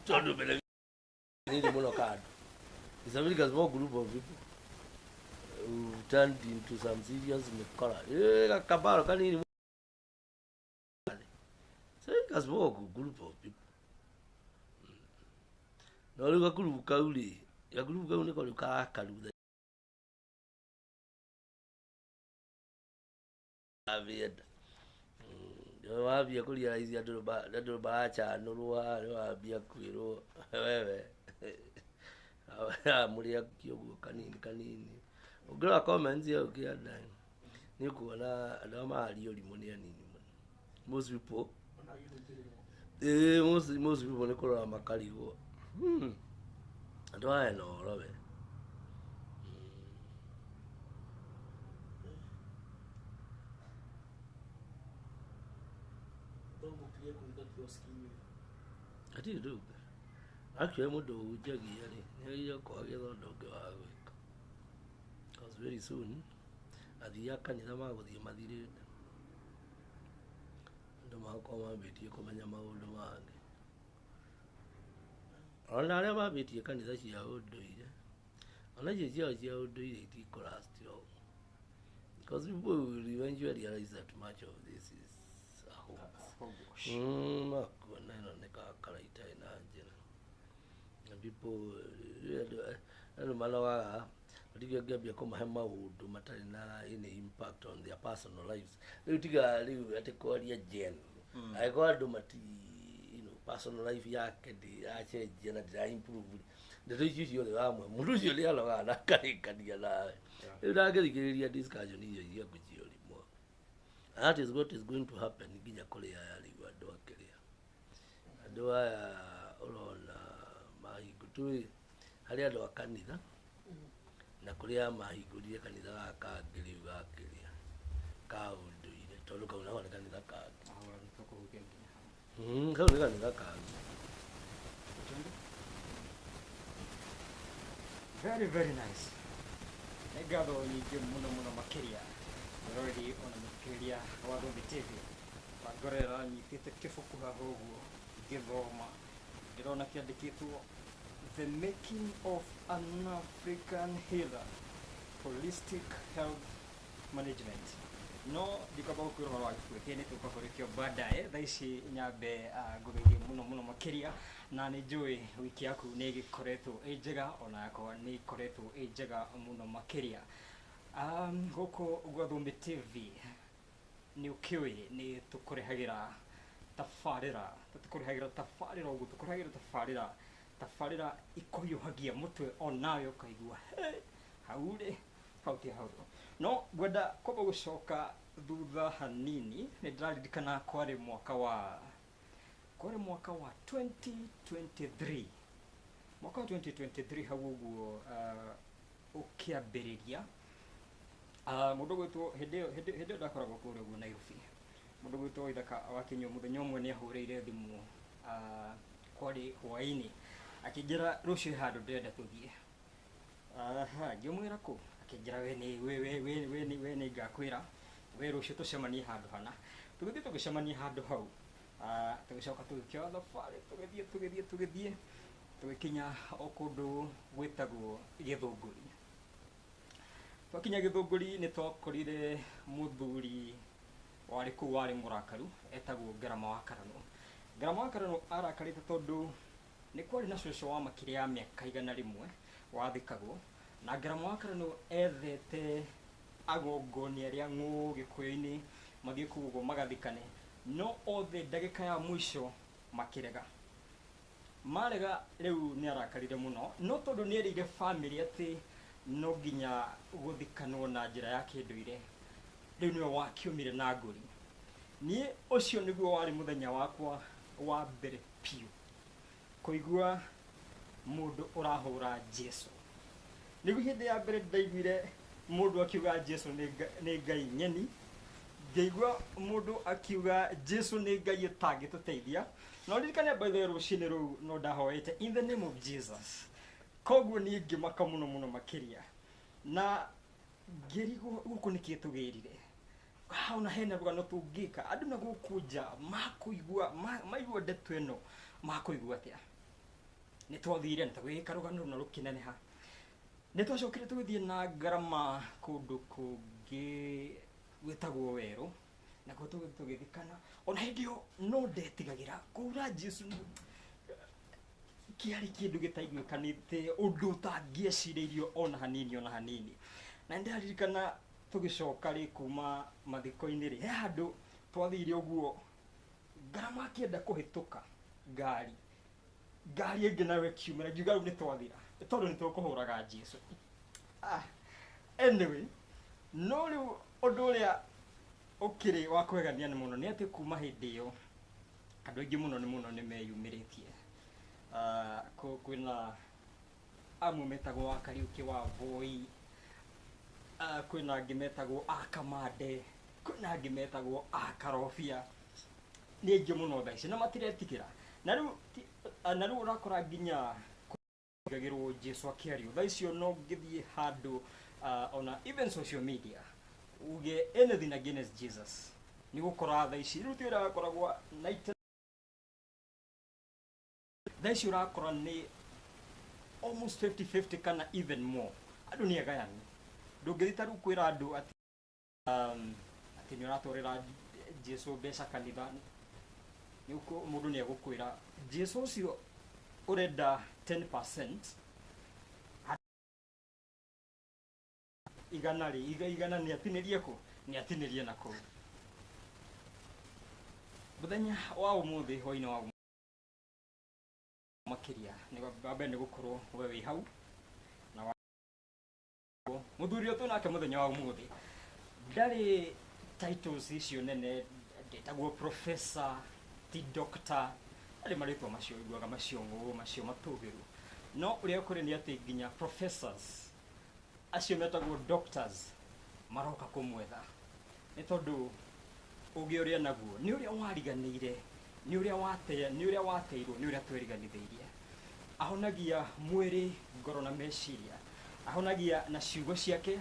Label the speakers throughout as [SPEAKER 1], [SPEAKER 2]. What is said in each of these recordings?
[SPEAKER 1] Tondo bele need mono card. It's a very small group of people who turned into some serious color. Kabaro kanini. So it's a small group of people. No luka group kauli. Ya group kauli ko luka kalu. Avied. Wabia kulia hizi adoro baacha nurua wabia kwiro wewe mulia kyogo kanini ugira comments ya ukiada ni kuona adama aliyo limonia nini most people most people nikora makaligo ndo haya no robe ati do actually mo do ujagi yale ni yo ko agedo do ke wa gweka because very soon adia kanitha maguthie mathire ndo makoma betie kumenya maundu mangi ona aria mabetie kanitha cia unduire ona cia unduire itikora still because people will eventually realize that much of this is a hoax. And people Gabia come hammer would matter any impact on their personal lives. You take a Korea gen. I got to personal life yak the gen improve. The rich usually armor, usually alone, I can't get alive. You don't get a discussion here with you anymore. That is what is going to happen in Guinea Korea. Adoa on agîgûtunya haria ndo kanitha na kuria mahingũrie kanitha gaka ngiriuga kiria ka unduire tondu kauna wana kanitha ka kauna kanitha ka
[SPEAKER 2] very nice. Negado nyingi muno makiria already on makiria wa TV bagorera nyitite kifuku hahugu githoma ndĩrona kĩandĩkĩtwo The Making of an African Healer Holistic Health Management. No ndikaba kwĩra ũhoro wa gĩkuũ nĩ tũkakorĩkio baadaye thaa ici nyambe ngũgeithie muno makĩria na nĩ njũĩ wiki yaku nĩ ĩgĩkoretwo ĩ njega ona yakwa nĩ ĩkoretwo ĩ njega muno makĩria gũkũ gwa Thũmbĩ TV nĩ ũkĩũĩ nĩ tũkũrehagĩra tafarĩra ũguo tũkũrehagĩra tafarĩra ikohiũhagia mũtwe onawe ũkaigua hau ti hau no ngwenda kwamba gũcoka thutha hanini nĩ ndĩraririkana kwarĩ mwaka wa 2023 hau ũguo ũkĩambĩrĩria mũndũ gwĩtwo hĩndĩ ĩyo ndakoragwo kũrĩa ũguo Nairobi mũndũ gwĩtwo Ithaka wa Kinyua mũthenya ũmwe nĩ ahũrĩire thimũ kwarĩ hwaĩ-inĩ akĩnjĩra rũciũ handũ ndĩrenda tũthiĩ ngĩmwĩra kũ akĩnjĩra we nĩ ngakwĩra we rũciũ tũcemanie handũ hana tũgĩthiĩ tũgĩcemania handũ hau tũgĩcoka tũgĩkĩoya thabarĩ tũgĩthiĩ tũgĩkinya o kũndũ gwĩtagwo Gĩthũngũri. Twakinya Gĩthũngũri nĩ twakorire mũthuri warĩ kũu warĩ mũrakaru etagwo Ngarama wa Karano arakarĩte tondũ nĩ kwarĩ na cũcũ wa makĩria ya mĩaka 100 wathikagwo na Ngarama wa Karano ethete agongoni arĩa ng'ũ Gĩkũyũ-inĩ mathiĩ kũu ũguo magathikane no othe ndagĩka ya mũico makĩrega rĩu nĩ arakarire mũno no tondũ nĩ erĩire family atĩ no nginya gũthikanwo na njĩra ya kĩndũire rĩu nĩwe wakiumire na ngũri. Niĩ ũcio nĩguo warĩ mũthenya wakwa wa mbere piũ kũigua mũndũ ũrahũra Jesũ. Nĩguo hĩndĩ ya mbere ndaiguire mũndũ akiuga Jesũ nĩ Ngai nyeni, ngĩigua mũndũ akiuga Jesũ nĩ Ngai ũtangĩtũteithia. No ndirikane by the way rũciinĩ rũu no ndahoete in the name of Jesus. Koguo niĩ ngĩmaka mũno makĩria na ngĩrigwo gũkũ nĩkĩ tũgĩrire hauna hena rũgano tũngĩka andũ na gũkũ nja maigua ndeto ĩno makuigua atĩa. nĩ twathire nĩ tagwĩka rũgano na rũkĩneneha nĩ twacokire tũgĩthiĩ na ngarama kũndũ kũngĩ gwĩtagwo werũ na kuo tũgĩthikana ona hĩndĩ ĩyo no ndetigagĩra kũra Jesu kĩarĩ kĩndũ gĩtaiguĩkanĩte ũndũ ũtangĩecirĩirio ona hanini na nĩndaririkana tũgĩcoka rĩ kuma mathiko-inĩ rĩ he handũ twathire ũguo ngarama akĩenda kũhĩtũka ngari ĩngĩ nayo ĩkiumĩra ngiuga rĩu nĩ twathira tondũ nĩ tũkũhũraga Jesu anyway no rĩu ũndũ ũrĩa ũkĩrĩ wa kwĩgania mũno nĩ atĩ kuma hĩndĩ ĩyo andũ aingĩ mũno nĩ meyumĩrĩtie kwĩna amwe metagwo a Kariuki wa Voi kwĩna angĩ metagwo a Kamande kwĩna angĩ metagwo a Karobia nĩ aingĩ mũno thaa ici na matiretigĩra na rĩu ũrakora nginya kũgagĩrwo Jesu akĩario thaa icio no ngĩthiĩ handũ ona even social media uge anything against Jesus nĩ gũkora thaa ici rĩu tĩra akoragwo thaa ici ũrakora nĩ almost 50-50 kana even more andũ nĩ agayani ndũngĩthita rĩu kwĩra andũ atĩ nĩ ũratwarĩra Jesu mbeca kanitha mũndũ nĩ egũkwĩra Jesu ũcio ũrenda 10% igana nĩ atinĩrie kũ nĩ atinĩrie na kũ mũthenya wa ũmũthĩ hwainĩ wa makĩria nĩ gũkorwo we wĩ hau na mũthuri ũyũ nake mũthenya wa ũmũthĩ ndarĩ titles icio nene ndĩtagwo professor ti doctor arĩ marĩtwa macio iguaga macio matũgĩru no ũrĩa kũrĩ nĩ atĩ nginya professors acio metagwo doctors maroka kũmwetha nĩ tondũ ũgĩ ũrĩa naguo nĩ ũrĩa wariganĩire nĩ ũrĩa wateirwo nĩ ũrĩa tweriganithĩirie ahonagia mwĩrĩ ngoro na meciria ahonagia na ciugo ciake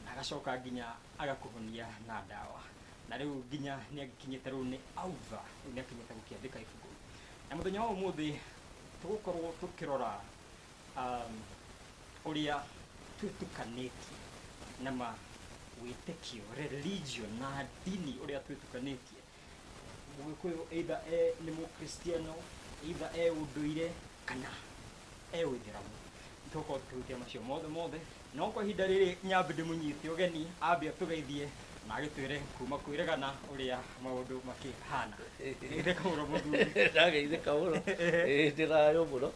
[SPEAKER 2] na agacoka nginya agakũhonia na ndawa na rĩu nginya nĩ agĩkinyĩte rĩu nĩ auga rĩu nĩ akinyĩte gũkĩandĩka ibuku na mũthenya wa ũmũthĩ tũgũkorwo tũkĩrora ũrĩa twĩtukanĩtie na wĩtĩkio religion na dini ũrĩa twĩtukanĩtie mũgĩkũyũ either nĩ mũkristiano either ũndũire kana ũithĩramu tũkorwo tũkĩhutia macio mothe no kwa ihinda rĩrĩ nyambe ndĩmũnyite ũgeni ambe atũgeithie na agĩtwĩre kuma kwĩregana ũrĩa maũndũ makĩhana geithĩka mũno mũthuri
[SPEAKER 1] ndageithĩka mũno ndĩrayo mũno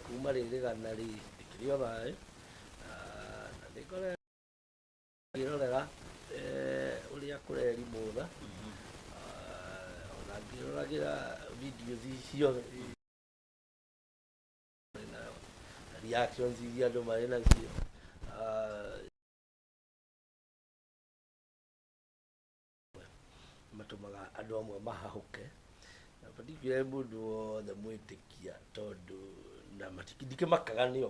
[SPEAKER 1] kuma rĩrĩgana rĩkĩrĩ o thayũ na nĩngorera ngĩrorera ũrĩa kũrerimũtha ona ngĩroragĩra videos icio reactions iria andũ marĩ nacio matũmaga andũ amwe mahahũke particularly mũndũ wothe mwĩtĩkia tondũ na ndikĩmakaga nĩo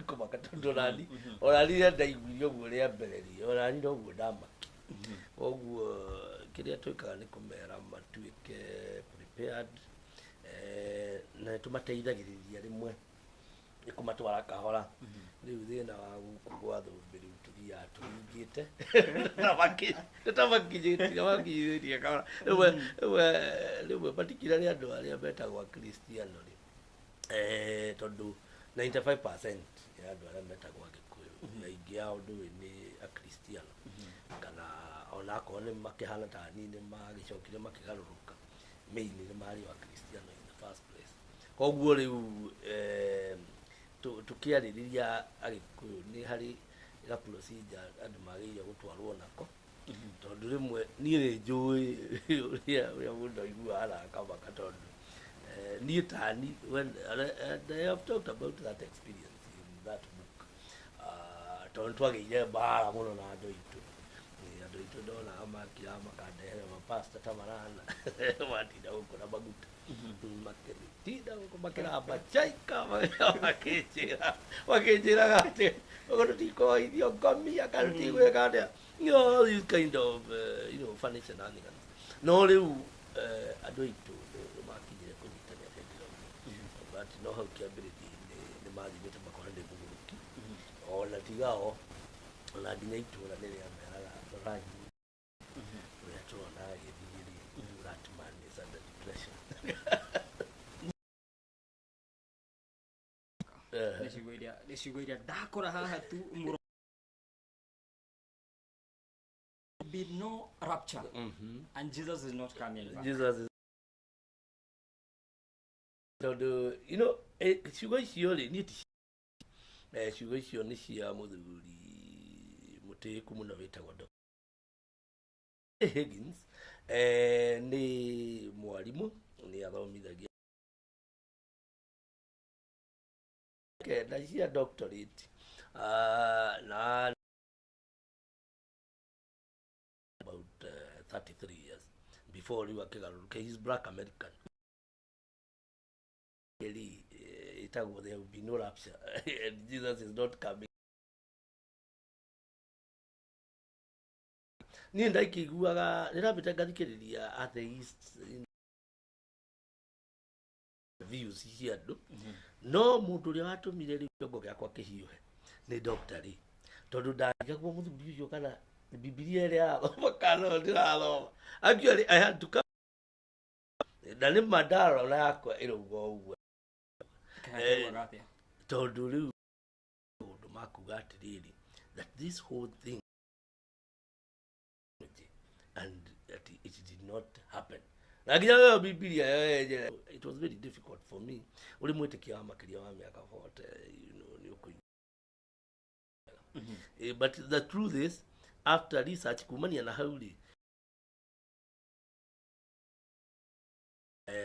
[SPEAKER 1] kũmaka tondũ onani ndaiguire ũguo rĩa mbere onani noguo ndamaki koguo kĩrĩa twĩkaga nĩ kũmera matuĩke prepared na tũmateithagĩrĩria rĩmwe nĩ kũmatwara kahora rĩu thĩna wa gũkũ gwa thũmbĩ rĩu tũthiaga tũhingĩte tũtamakinyĩtie kahora rĩmwe particularly andũ arĩa metagwo akristiano rĩ tondũ 95% ya andũ arĩa metagwo agĩkũyũ aingĩ ao ndũĩ nĩ akristiano kana onakorwo nĩ makĩhana ta niĩ nĩ magĩcokire makĩgarũrũka mainly nĩ marĩ akristiano in the first place koguo rĩu tukĩarĩrĩria agĩkũyũ nĩ harĩ ga procedure andũ magĩrĩire gũtwarwo nako tondũ rĩmwe niĩ nĩ njũĩ ũrĩa mũndũ aiguaga arakamaka tondũ niĩ tani when I have talked about that experience in that book tondũ twagĩire mbara mũno na andũ aitũ ndonaga makira makandehera mapasta ta marana matinda gũkũ na maguta makĩtinda gũkũ makĩramba chaika makĩnjĩraga atĩ ũguo tũtikũhoithio ngomia kana tũtigwĩka atĩa all these kind of funny shenanigans no rĩu andũ aitũ makinyire kũnyitanĩra hĩndĩ ĩyo but no how kiambiriti ni mathi bete makorende muguruki ona tigao ona nginya itura nere ameraga rangi ya tuona githiri that man is under depression
[SPEAKER 2] nĩciugo iria ndakora haha tu be no rapture and Jesus is not coming back.
[SPEAKER 1] Jesus is you know ciugo icio rĩ niĩ ti ciugo icio nĩ cia mũthuri mũtĩĩku mũno wĩtagwo Dr. Higgins nĩ mwarimũ nĩ athomithagia kenda cia doctorate na about 33 years before he was he's black American. Really, there will be no rapture and Jesus is not coming. Ni ndaikiguaga nirabita ngathikiriria atheist views cia andu no mundu uria watumire ri kiongo giakwa kihiuhe ni Dr. Lee tondu ndangĩagwo mũthuri ucio kana Biblia iria athoma kana ndirathoma actually I had to come na nĩ mandara ona yakwa ĩrauga ũguo tondu rĩu ũndũ makuga atĩrĩrĩ that this whole thing and that it did not happen. Naginya Biblia it was very difficult for me. Uri mwitikia wa makiria wa miaka 40 ni uko. But the truth is after research kumania na hauli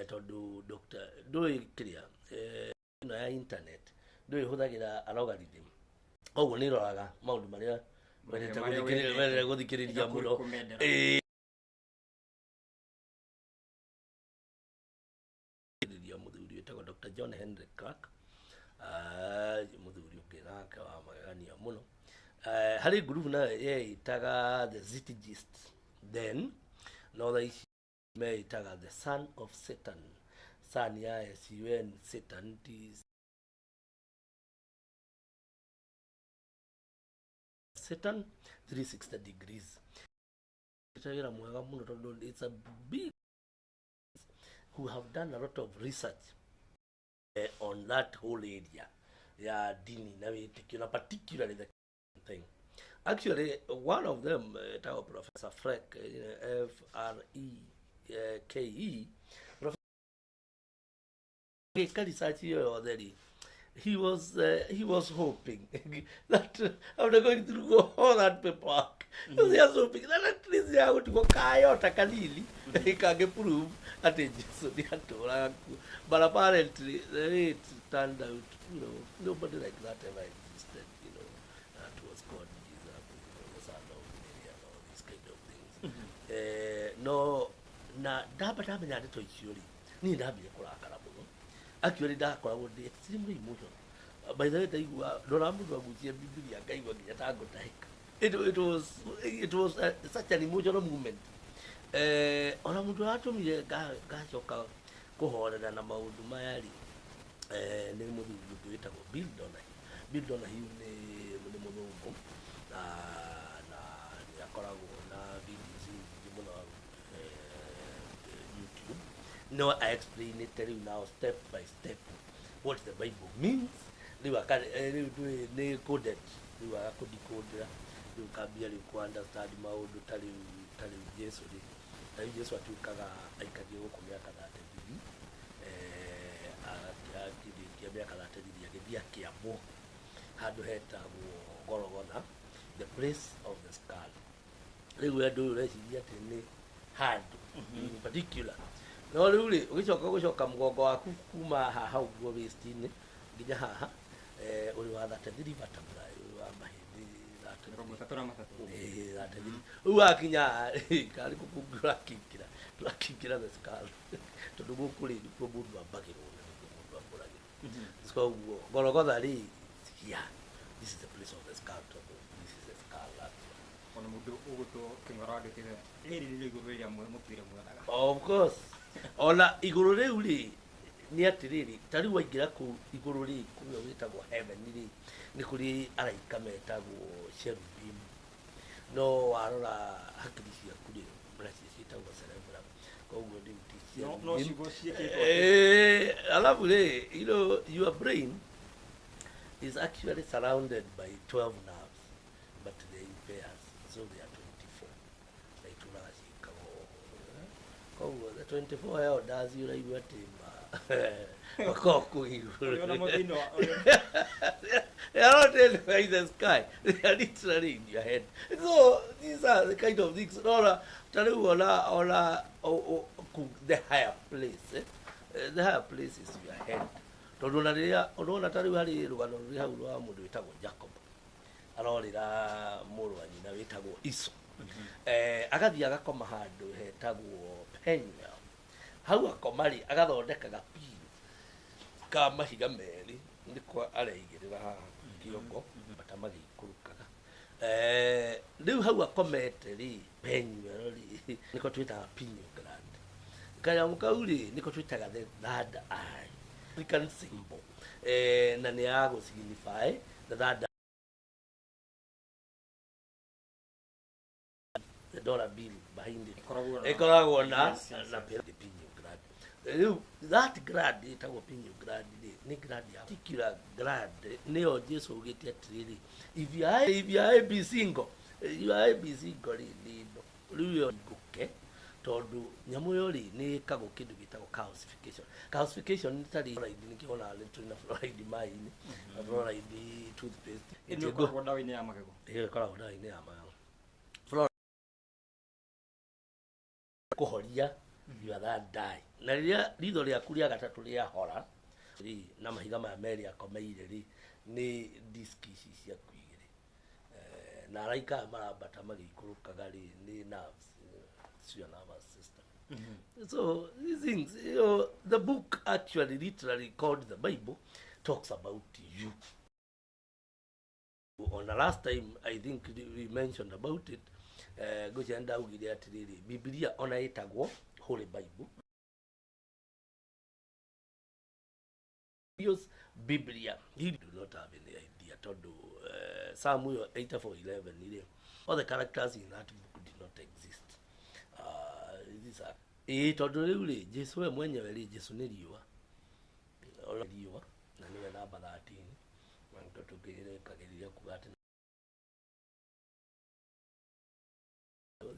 [SPEAKER 1] tondu Dr. Ndoi kiria ya internet Ndoi huthagira algorithm koguo ni roraga maundu maria wendete guthikiriria muno muthuri wetagwo Dr. John Henry Clark muthuri ukiraka wa magania muno hari group na itaga the Zitgist then no they itaga the son of Satan son ya SUN Satan is Satan 360 degrees. It's a big who have done a lot of research on that whole area. Yeah, dini na particularly the thing. Actually, one of them, Professor Freck, F-R-E-K-E, Professor he was hoping that after going through all that paperwork, he was hoping that at least they would go kayota kanili, he can prove that it is. But apparently, it turned out, nobody like that ever existed, that was called Jesus, the son of Mary and all these kind of things. No, na daba nyade to ichuri, ni dabi kurakara muno. Actually, that was extremely emotional. By the way, it was such an emotional moment. Ona mundu atumire gacoka kuhorera na maundu mayari ni muthuri wetagwo Bill Donahue ni muthungu na ni akoragwo na videos muno YouTube. No, I explain it to you now step by step what the Bible means. Liwa ni coded. Liwa decodera. Liwa kabia liwa understand maundu tali Yesu ni. Tali Yesu atukaga aikaje huko miaka 30. Kia miaka 30 agithia Kiambu. Handu hetagwo Golgotha, the place of the skull. Liwa ndu reciria ati ni handu in particular. No rĩu ũgĩcoka mũgongo waku kuma haha ũguo wĩstini nginya haha ũrĩ wa 33 vertebrae ũrĩ wa mahĩndĩ 33 rĩu wakinya karĩ kũkungũra kĩngĩra the skull tondũ gũkũ rĩ nĩkuo mũndũ ambagĩrwo na nĩkuo mũndũ ambũragĩrwo koguo Golgotha rĩ here this is the place of the skull this is the skull
[SPEAKER 2] ona mũndũ ũgũtwo kĩng'ora gĩkĩre rĩrĩ igũrũ rĩrĩa mũtwire mwanaga
[SPEAKER 1] of course ona iguru riu ri ni atiriri tari waingira ku iguru ri kuyo witagwo heaven ri ni kuri araika metagwo cherubim no warora hakiri cia kuri braces itagwo cerebral koguo ndi
[SPEAKER 2] no cigocieketwo
[SPEAKER 1] alafu ri your brain is actually surrounded by 12 nerves, but they in pairs, so they are 24. Like the 24 elders, you like what they are not in the sky, they are literally in your head. So these are the kind of things, or the higher place. The higher place is your head. Tonduna riria urona tari hari rugano ruri hau rwa mundu witagwo Jacob arorira muru wa nyina witagwo Iso agathi agakoma handu hetagwo Penya hau akomari agathondeka gapiri ka mahiga meri ndiko areigirira haha kiongo batamagikurukaga riu hau akomete ri Penya ri niko twitaga pinyo grand kaya mukauri niko twitaga the third eye African symbol na ni ago signify that the dollar bill behind it ekoragwo na pinyo grad that grad itago pinyo grad ni grad ya particular grad neo Jesu ugeti atiriri if you are be single you are be single lindo ruyo guke tondu nyamu yori ni kago kindu gitagwo calcification ni tari fluoride ni kiona little na fluoride mai-ini fluoride toothpaste
[SPEAKER 2] ino ko dawa ini ya magego
[SPEAKER 1] koragwo dawa-ini ya magego fluoride kuhoria you that die na riria ritho riaku ria gatatu ria hora ri na mahiga ma meri akomeire ri ni disk ici cia kuigire na araika marabata magikurukaga ri ni nerves your nervous system. So these things, the book actually literally called the Bible talks about you. On the last time, I think we mentioned about it. Gochenda ugire atiriri Biblia ona itagwo Holy Bible. Use Biblia. He do not have any idea. Todo Samuel 84:11. All the characters in that book did not exist. Tondu riu ri Jesu we mwenyewe ri Jesu ni riua na niwe namba 13 na tutugire kagiriria kuati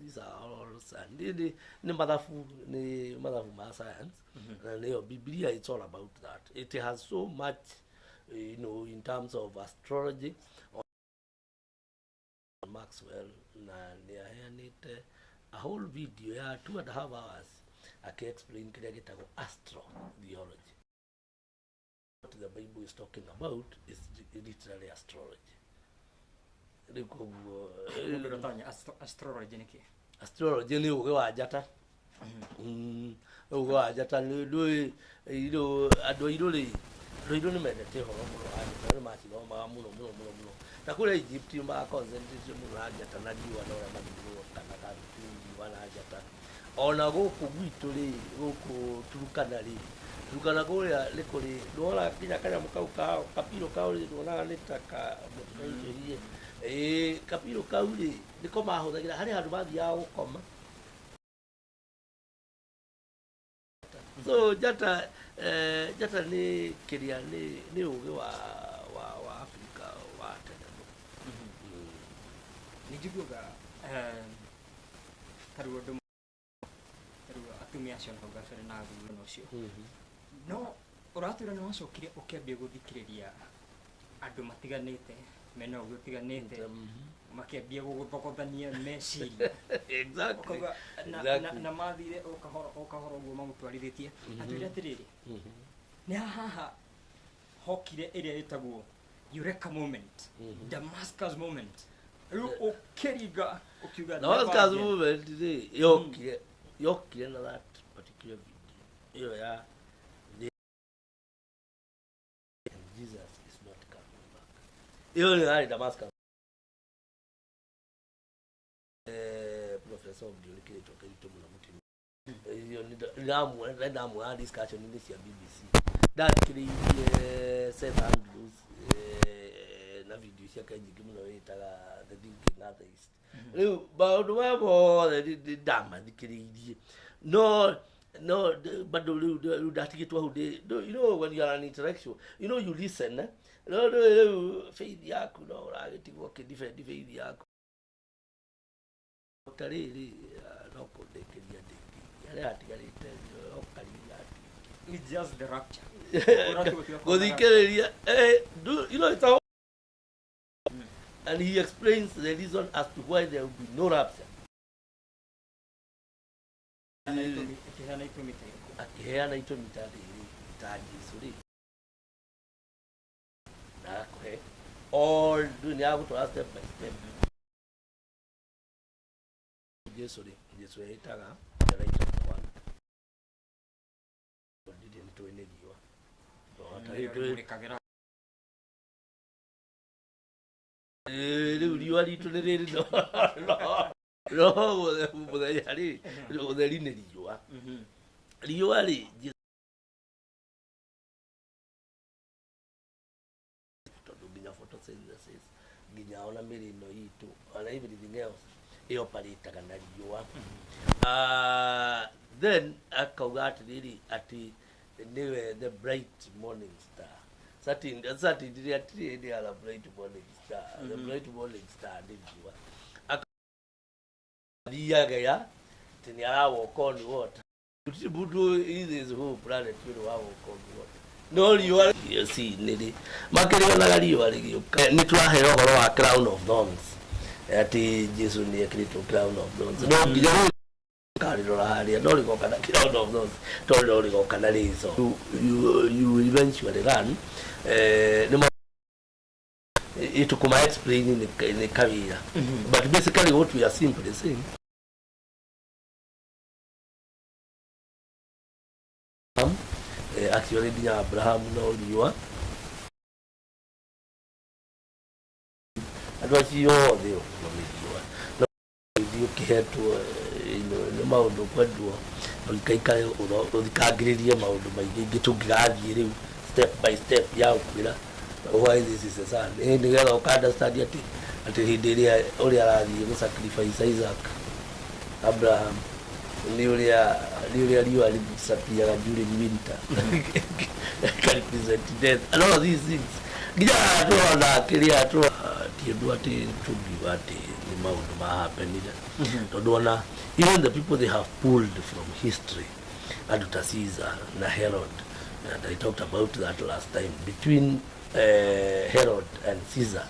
[SPEAKER 1] these are all science ni mathafu ma science and the Biblia it's all about that. It has so much in terms of astrology Maxwell na niaheanite a whole video ya 2.5 hours explain kile gitagwo astro theology. What the Bible is talking about is literally astrology.
[SPEAKER 2] Astrology ni ki?
[SPEAKER 1] Astrology ni uge wa njata. Uge wa njata ni ando iruri ni mendete horo muno ani macithoma muno na kule Egypt ma concentrate muno na njata na riwa na ora mathiru kana karuti wana njata ona guku gwitu ri guku turukana kuria ri kuri ndora kinya kanya mukau kapiro kau ri ndora ni taka mutuirie kapiro kau ri niko mahuthagira hari handu bathia gukoma. So jata ni kiria ni uge wa Afrika wa tene.
[SPEAKER 2] Nijiguga taru atumia acio no gafere na thuru no cio no uratwira ni wacokire ukiambia guthikiriria andu matiganite mena ugu tiganite makiambia guguthokothania meciria
[SPEAKER 1] exactly
[SPEAKER 2] na mathire ukahoro uguo mamutwarithitie atwira atiriri ni haha hokire iria itagwo Eureka moment Damascus moment ukiriga ukiuga
[SPEAKER 1] Damascus moment yokire na that particular video ya Jesus is not coming back. Ni Damascus professor of biology toka ito muna mtu ndamu discussion in this BBC that St Andrews na video cia kaingi muno witaga the Duke in the East riu maundu mamo ndama thikiriirie no but ndatigitwa hu you know when you are an intellectual you know you listen no faith yaku no uragitigwo kidefend faith yaku tariri no kundekeria ndiki yale atigarite okaria
[SPEAKER 2] it's just the rapture
[SPEAKER 1] gothikiriria you know it's all and he explains the reason as to why there will be no rapture akiheana itumi ta Jesu ri na kwe all dunia gutwara step by step Jesu etaga right of the world didn't to any giwa riu ritu ni riri no muthenya ri utheri ni riua ri tondu nginya photosynthesis nginya ona mirino itu ona everything else ioparitaga na riua then akauga atiriri ati niwe the bright morning star Saturday ati ala bright morning star the bright morning star ni riua akadiaga tini ala walk on water budu is who planet you walk on water no riua you see nili makiri ona riua rigioka ni twaheo horo wa crown of thorns ati Jesu ni ekirito crown of thorns no nginya kariro haria no rigoka na crown of thorns to rigoka na riso you eventually run it could explain in the career but basically what we are simply saying actually the Abraham no riua adwachio thio no riua no dio kihetu no maundu kwadwo ukaikare uthikagiririe maundu maingi gitungigathie riu step by step ya ukwira why this is a son ni getha ukanderstand ati hindi iria uri arathie gu sacrifice Isaac Abraham ni uria riua alisapiaga during winter can represent death and all these things gija tuona kiria tu tiendu ati tubiwati ni maundu ma happened tondu even the people they have pulled from history and to Caesar na Herod and I talked about that last time between Herod and Caesar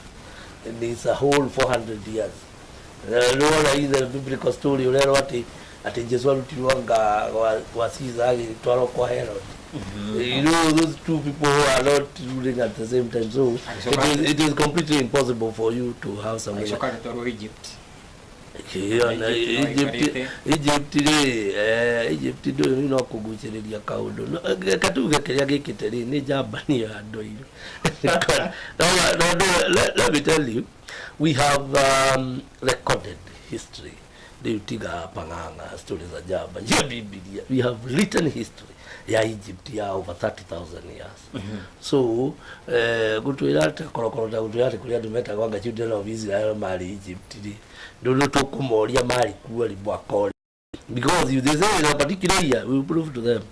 [SPEAKER 1] and it's a whole 400 years no in the biblical story ulero ati Jesu alutirwanga kwa Caesar agitwaro kwa Herod you know those two people who are not ruling at the same time so it is completely impossible for you to have something
[SPEAKER 2] like Egypt
[SPEAKER 1] Egypt do you know kuguchiriria kaundu katuge kiria gikite ri ni jambani ya ndoiro let me tell you we have recorded history they tiga panganga stories za jamba ya Biblia we have written history ya Egypt ya over 30,000 years so gutwira korokoro ta gutwira kuria dumeta kwanga children of Israel mali Egypt ndono tukumoria mali kuwa libwakori because if they say in a particular year we will prove to them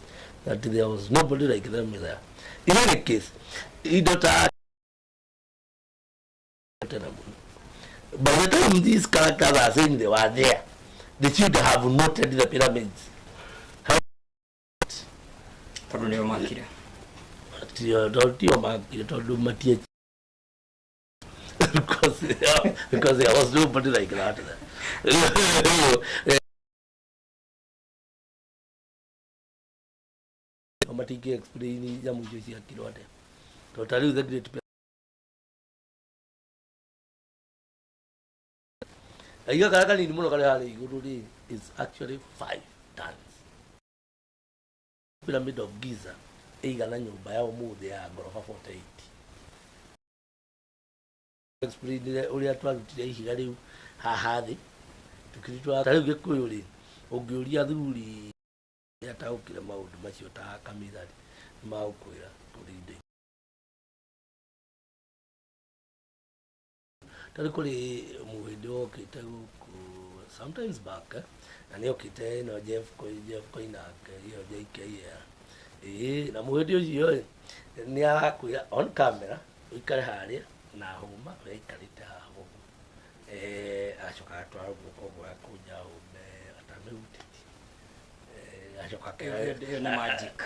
[SPEAKER 1] that there was nobody like them there in any case idota by the time these characters are saying they were there they should have noted the pyramids
[SPEAKER 2] tondu makire
[SPEAKER 1] tio makire tondu matie because there was nobody like that matiki explain jamu josi akirote totally the great aiga kaka ni muno kale hali iguru is actually 5 tons pyramid of Giza eiga na nyumba ya umuthi ya gorofa 48 explain uria twagutire ihiga riu haha thi tukiritwa tariu gikuyu ri ungiuria thuri yataukire maundu macio ta kamithari maukwira turinde tari kuri muhindi okite guku sometimes back na ni okite no Jeff Koinake iyo JKR na muhindi ucio ni akwira on camera ikare haria na huma ikarite haho achoka atwara guko gwa kuja ume atameuti achoka
[SPEAKER 2] Hiyo ni magic.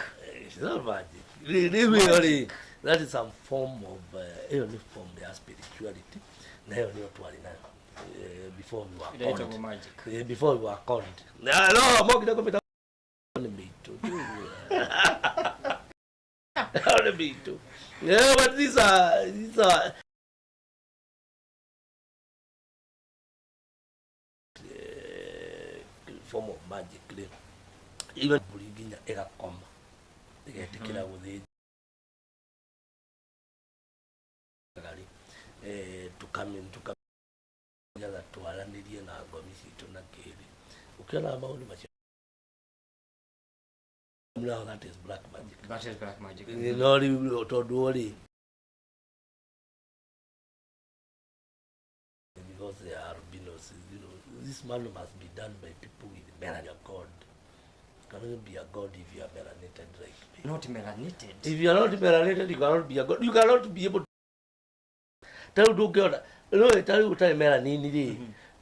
[SPEAKER 1] It's not magic. Really, that is some form of form of spirituality. Nayo ni watu walinayo before we were called.
[SPEAKER 2] Magic.
[SPEAKER 1] Before we were called. No, mo kidogo pita ni bitu. Ni bitu. Yeah, but these are form of magic. Even buliginya egakoma igetikira guthi gari tukamenya twaranirie na ngomi citu na kiri ukiona maundu macio no, that is black magic.
[SPEAKER 2] That is black magic.
[SPEAKER 1] No, tondu ori because they are albinos, this man must be done by people with melanin God. Cannot be a god if you are melanated like me.
[SPEAKER 2] Not melanated.
[SPEAKER 1] If you are not melanated, you cannot be a god. You cannot be able to tell you do no, tell you utari melanin ri.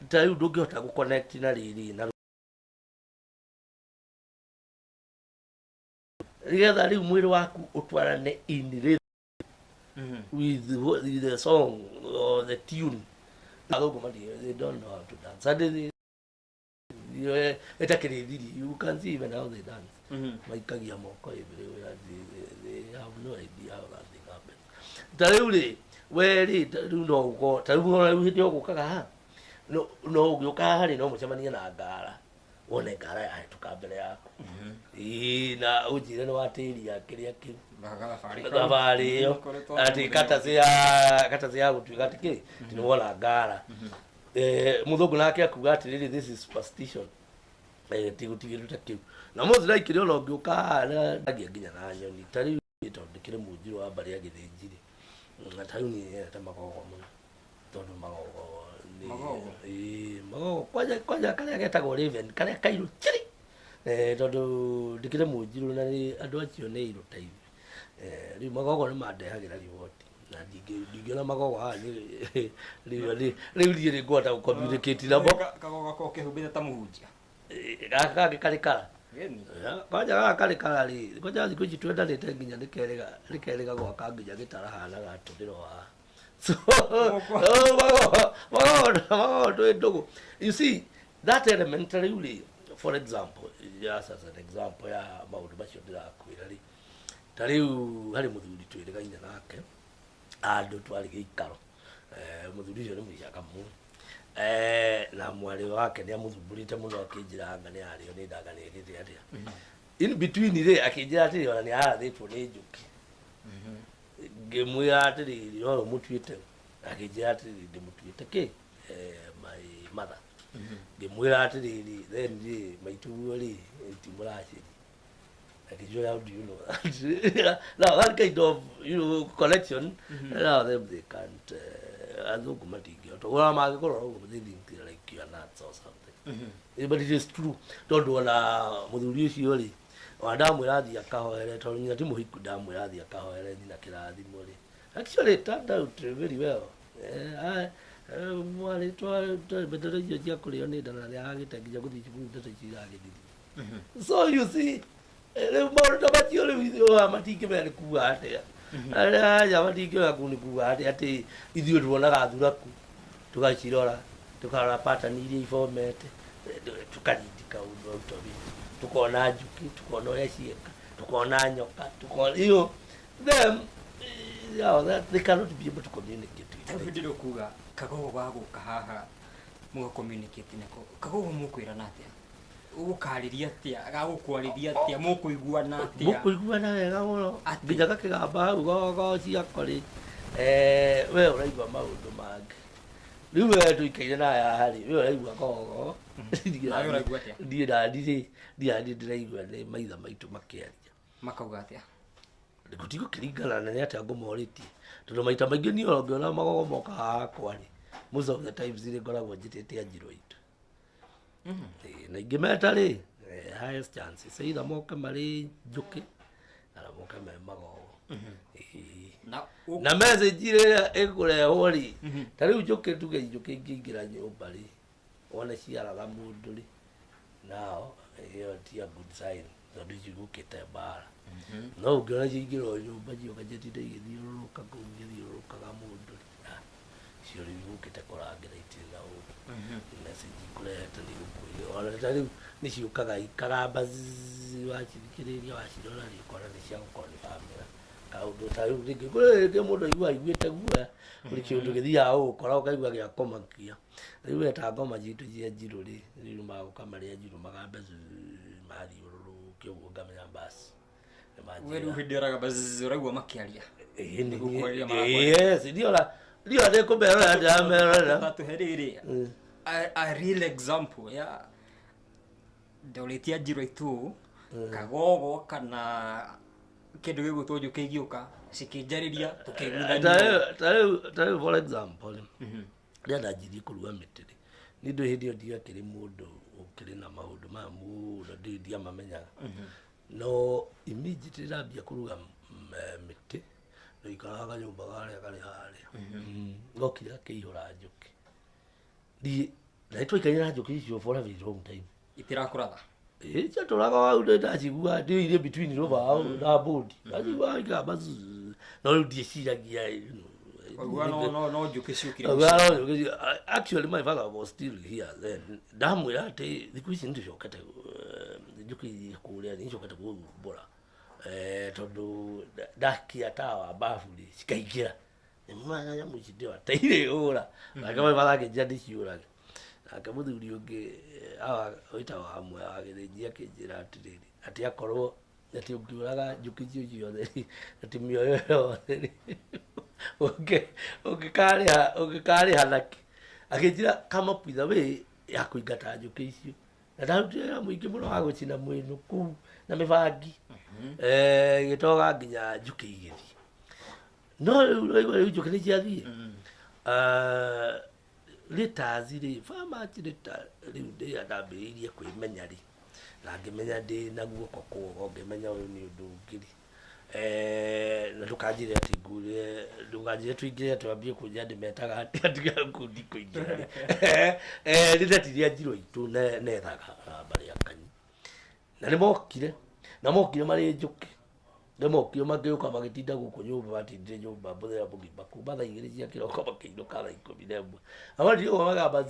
[SPEAKER 1] Tell you do gota go connect na ri na. Riga ri mwiri waku utwarane in rhythm with the song or the tune. They don't know how to dance. Suddenly you can see even how they dance. Maikagia moko everywhere. They have no idea how that thing happens. Taruli, where it do no go. Taruli, we do go kaka. No, you can't. No, muchamani na agara. One agara I took up there. Na uji no atelia kiria ki. Bagafari. Ati katazia gutugatiki. Tinola agara. Muthogu nake akuga atiriri this is superstition tigutigiruta kiu na muthi like rio no ngiuka na nginya na nyoni tari itondekire munjiro wa bari agithinjiri na tayu ni ta magogo muno tondu magogo ni magogo kwaja kale getagwo raven kale kairu chiri tondu ndikire munjiro na andu acio ni iru taivi ri magogo ni mandehagira riboti na ndingiona magogo ha ni ri ngwata ku communicate nabo
[SPEAKER 2] kagogo ko kehubitha ta muhunjia
[SPEAKER 1] kalikala kwaja kalikala ri kwaja thiku ici twendanite nginya nikerega gwaka nginya gitara hana gatundiro wa so magogo ndugu you see that elementary for example just as an example ya maundu macio ndirakwira ri tariu hari muthuri twirigaine nake andu twari giikaro muthuri ucio ni muiaka mu na mwari wake ni amuthumbũrĩte mũno akĩnjĩranga nĩ arĩo nĩ ndaga nĩ gĩthĩ atia in between rĩ akĩnjĩra atĩrĩ ona nĩ arathĩtwo nĩ njũkĩ ngĩmwĩra atĩrĩ no mũtuĩte akĩnjĩra atĩrĩ ndĩmũtuĩte kĩ my mother ngĩmwĩra atĩrĩ then rĩ maitũ rĩ timũracĩri akĩnjĩra how do you know that now that kind of collection now they can't athungu matingĩhota ũrĩa mangĩkorwo ũguo they think like you are nuts or something but it is true tondu ona mũthuri ũcio rĩ ona ndamwĩra athiĩ akahoere tondũ nyina ti mũhiku ndamwĩra athiĩ akahoere nyina kĩrathimo rĩ actually it turned out very well mwarĩ mbetero icio cia kũrĩo nĩ nda na nĩagagĩte nginya gũthiĩ cukuru ndeto icio iragĩthithi so you see rĩu maũndũ ta macio rĩu matingĩmenya nĩ kuuga atĩa ya matingĩoya kuni kuuga atĩ ithuĩ tuonaga thuraku tũgacirora tũkarora pattern iria ifomete tũkarindika ũndũ au tũbi tukona njũkĩ tukona ũrĩa cieka tukona nyoka tukona them they cannot be able to communicate
[SPEAKER 2] with you. Kuuga kagogo gagũka haha mũga communicate nako kagogo mũkwĩrana atĩa ũgũkarĩria atĩa gagũkwarĩria atĩa mũkũiguana atĩa
[SPEAKER 1] mũkũiguana wega mũno nginya gakĩgamba hau gogo ciakwa rĩ we ũraigua maũndũ mangĩ riu wetu ikaire na ya hari we uraigua kogo
[SPEAKER 2] nawe uraigua atia
[SPEAKER 1] ndi ndiraigua ni maitha maitu makiaria
[SPEAKER 2] makauga atia
[SPEAKER 1] gutigo kiringana na atia ngomoritie tondu maita maingi ni ongiona magogo moka hakwa ri most of the times ire ngoragwo njitite anjiro itu na ingimeta ri highest chances either moke mari njuki kana moke me magogo na message ire ikurehwo ri tariu njuki tuge njuki ingira nyumba ri wona ciaraga mundu ri nao iyo ti a good sign tondu cigukite bara no ungiona cingirwo nyumba cioka njitinde igithiururuka kuu ngithiururukaga mundu cio rĩugĩte kũrangira itirĩ na ũndũ message ikurehete nĩ ũkwĩrĩ ona ta rĩu nĩ ciũkaga ikaramba wacithikĩrĩria wacirora rĩ ũkona nĩ cia gũkonfirmĩra kaũndũ ta rĩu rĩngĩ kũrĩ mũndũ aiguĩte guoya kũrĩ kĩũndũ gĩthiaga gũkora ũkaigua gĩakomakia rĩu weta ngoma citũ cia njirũ rĩ rĩu magũka marĩa njirũ magambe mathiũrũrũke ũguo ngamenya basi
[SPEAKER 2] we rĩu hĩndĩ ũraga basi ũraigua makĩaria
[SPEAKER 1] yes ndio ndio kumberera ndamerera
[SPEAKER 2] tatuherere a real example ya ndolitia njiro itu kagogo kana kindu gigutwo njuki igiuka cikinjariria tukiguithania
[SPEAKER 1] ta for example ria ndanjirie kuruga miti ni ndu hindi ndia kiri mundu ukiri na maundu ma mundu ndia mamenyaga no immediately ndambia kuruga miti no ikaraga nyumba garia kari haria ngokira akihura njuki ndi naitwa ikanyira njuki icio for a very long time
[SPEAKER 2] itirakũratha
[SPEAKER 1] cia tũraga wau ndacigua ndĩ ire between rũbaũ na bodi ndacigua ikamba no rĩu ndieciragia
[SPEAKER 2] no njuki ciũkire
[SPEAKER 1] actually my father was still here then ndamwĩra atĩ thikũ ici nĩtũcokete njuki kũrĩa nĩcokete gũthumbũra tondu ndakia tawa bafu ri cikaingĩra mwana ya mucidio ataire ura akaba barage jadi ciurage akamuthuri ungi awa oitawa amwe agithijia kinjira atiriri ati akorwo ati ungiuraga njuki cio theri ati mioyo yothe ukikari halaki akijira kama pwitha we ya kuingata njuki icio na ndarutira muingi muno wa gucina mwinu ku na mibangi gitoga nginya njuki igithi no rĩu njuki nĩ ciathiĩ rĩtazi rĩ famati rĩta rĩu ndĩa ndambĩrĩirie kwĩmenya rĩ na ngĩmenya ndĩ na guoko kũgo ngĩmenya ũyũ nĩ ũndũ ũngĩ na ndũkanjĩre atĩ ngure ndũkanjĩre tũingĩre twambie kũnja ndĩmetaga atiga ngundi kũingĩra rĩretiria njirũ itũ nethaga mbarĩ akanyi na nĩmokire marĩ njuki ndemokio magĩũka magĩtinda gũkũ nyũmba batindire nyũmba mbũthĩra mũgima kuma thaa igĩrĩ cia kĩroko makĩinũka thaa ikũmi na ĩmwe amatire ũguo magamba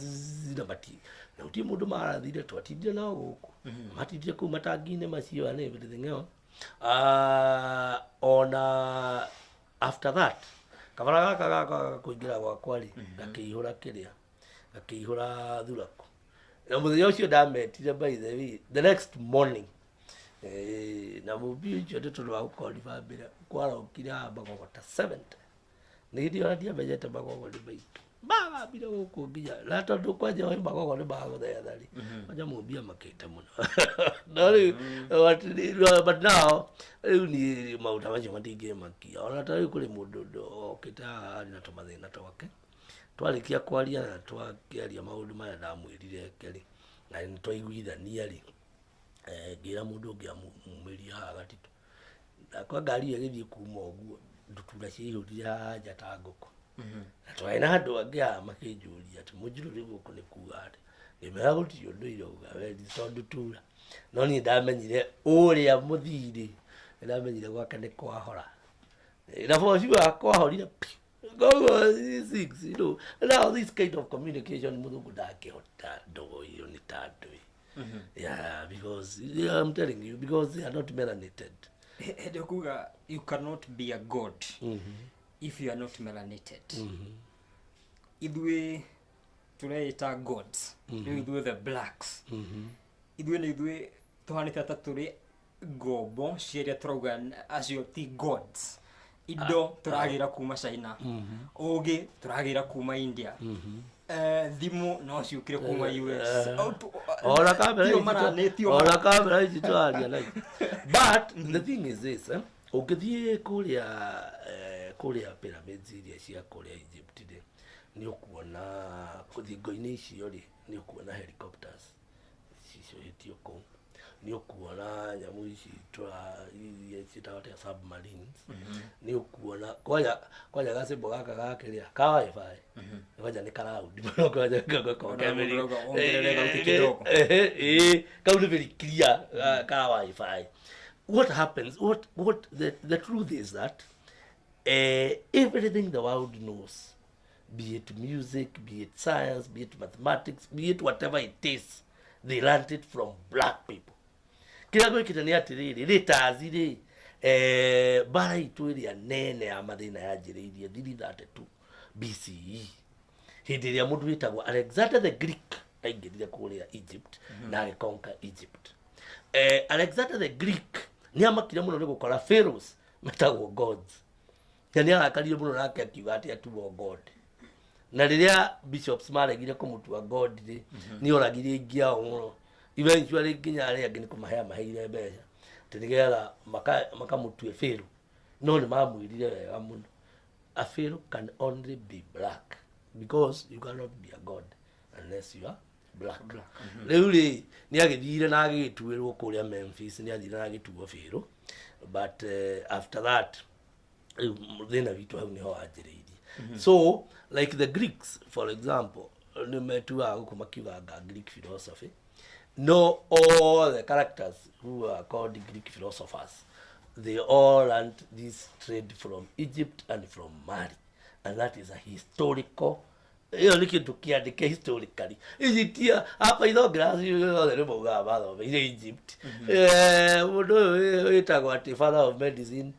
[SPEAKER 1] na mati na gũtirĩ mũndũ marathire twatindire nao gũkũ matindire kũu matangi-inĩ macio and everything else ona after that kabara gaka kũingĩra gwakwa rĩ gakĩihũra kĩrĩa gakĩihũra thuraku na mũthenya ũcio ndametire by the way the next morning na mubi ucio tondu wa gũkoriba mbere kwarokire magogo ta 70 nĩ hĩndĩ ona ndiamenyete magogo nĩ maitũ magambire gũkũ nginya na tondu kwanja magogo nĩ magũthetha rĩ kwanja mũmbia makĩte mũno no rĩu but now rĩu niĩ maũndũ macio matingĩmakia ona ta rĩu kũrĩ mũndũ okĩte haha na tũmathĩna twake twarĩkia kwaria na twakĩaria maũndũ maya ndamwĩrire kerĩ na nĩtwaiguithania rĩ ngira mundu ngiamumĩria haha gatitũ kwa ngari ĩgĩthiĩ kuma ũguo ndutura ciĩyũrire haha nja ta ngũkũ na twarĩ na andũ angĩ haha makĩnjũria atĩ mũnjirũ rĩ gũkũ nĩ kuga atĩ ngĩmera gũtirĩ ũndũ irauga wendi to ndutura no niĩ ndamenyire ũrĩa mũthiri ndamenyire gwake nĩ kwahora na for sure kwahorire gogo 6 you know now this kind of communication mũthũngũ ndangĩhota ndogo iyo nĩ ta ndũĩ yeah, because I'm telling you, because they are not melanated.
[SPEAKER 2] Kuga, you cannot be a god if you are not melanated. Idwe tunaita gods, idwe the blacks. Idwe tuhanita taturi gobo sheria trogan as your t gods. Ido turagira kuma China. Oge turagira kuma India. thimu no ciukire kuma US
[SPEAKER 1] ora kamera ici twaria na but the thing is this ukithie kuria pyramids iria cia kuria Egypt ni ukuona kuthingo-ini icio ri ni ukuona helicopters ciciohetio kuu ni ukuona nyamu ici iria ciitagwo submarines ni ukuona kwaja gasimbo gaka gakiria ka wifi kwaja ni karaudi kwaja kauli very clear ka wifi. What happens, what the truth is that everything the world knows, be it music, be it science, be it mathematics, be it whatever it is, they learned it from black people. Kila gwikite ni atiriri ritazi ri bara itu iria nene ya mathina yanjiriirie 332 BCE hindi iria mundu witagwo Alexander the Greek aingirire kuria Egypt na agikonka Egypt. Alexander the Greek ni amakire muno ni gukora pharaohs metagwo gods, yani arakaririe muno nake akiuga ati atuo god, na riria bishops maregire kumutua god ri ni oragirie ingia muno eventually nginya aria angi ni kumahea maheire mbeca tinigetha makamutue pharaoh, no ni mamwirire wega muno a pharaoh can only be black because you cannot be a god unless you are black. Riu ri ni agithire na agituirwo kuria Memphis, ni athire na agituo pharaoh, but after that thina witu hau niho anjiriirie. So like the Greeks for example, ni metua gukumakiuga Greek philosophy. No, all the characters who are called Greek philosophers, they all learned this trade from Egypt and from Mali, and that is a historical. Hiyo ni kitu kiandike historically. Ijitia hapa hizo grasi hizo ndio boga bado ile Egypt. Mundu witagwo ati father of medicine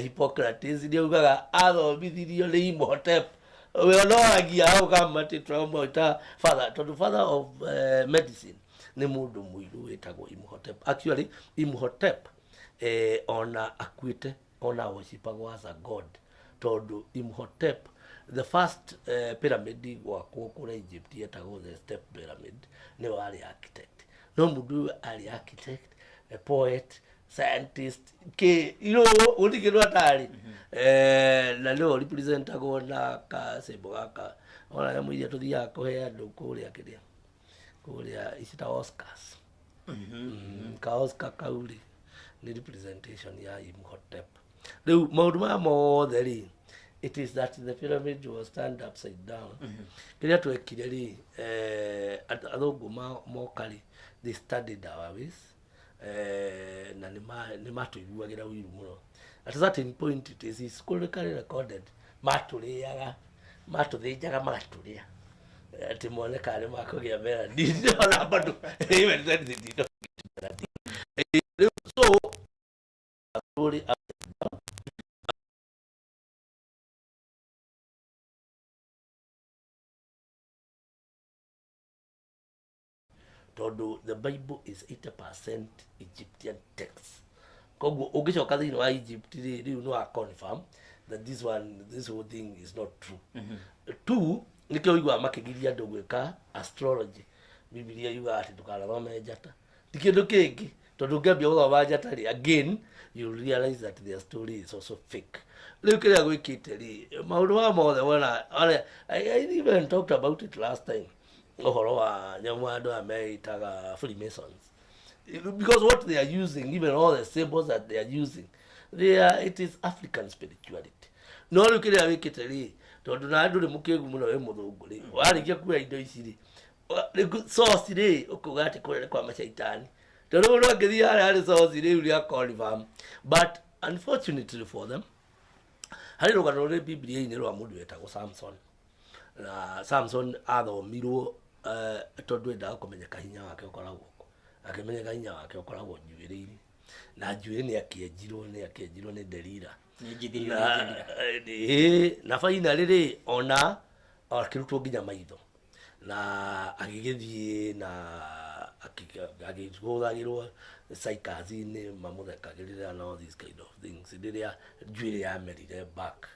[SPEAKER 1] Hippocrates ndio ugaga athomithio ni Imhotep. We no agia au kama ati trauma father of medicine ni mundu muiru witagwo Imhotep. Actually Imhotep ona akuite ona worshipagwo as a god tondu Imhotep the first pyramid gwakwo kura Egypt yetagwo the step pyramid ni wari architect, no mundu ari architect, a poet, scientist utigirwo atari na no representagwo na ka symbol gaka ona ya muiria tuthia kuhe andu kuria isita Oscars ka Oscar kauli ni representation ya Imhotep. Riu maundu ma mothe ri it is that the pyramid was turned upside down. Kiria twekire ri athungu mokari they studied our ways na ni matuiguagira wiru muno. At a certain point it is historically recorded maturiaga matuthinjaga magaturia ati moneka ari makugia mera ndi ona bado even that they did not so story todo the Bible is 80% Egyptian text. Kogu ugicoka thini wa Egypt riu no confirm that this whole thing is not true. Two, nikio igwa makigiria andu gwika astrology. Biblia yuga ati tukarathome njata. Tikindu kingi tondu ngambia guthoma njata ri again you realize that their story is also fake. Riu kiria gwikite ri maundu ma mothe wona I even talked about it last time. Ohoro wa nyamu andu ameitaga Freemasons, because what they are using, even all the symbols that they are using, it is African spirituality. No riu kiria wikite ri tondu na andu ri mukigu muno we muthungu ri warikia kuya indo ici ri source ri ukuga ati kurere kwa mashaitani tondu mundu angithia hari source ri uri confirm, but unfortunately for them hari rugano ri Biblia-ini rwa mundu wetagwo Samson, na Samson athomirwo tondu endaga kumenyeka hinya wake ukoragwo akimenyeka hinya wake ukoragwo njuiri-ini na njuiri ni akienjirwo ni Delila na finally ri ona akirutwo nginya maitho na agigithie na agithugagirwo psychasi-ini mamuthekagirira na all these kind of things riria njuiri yamerire back.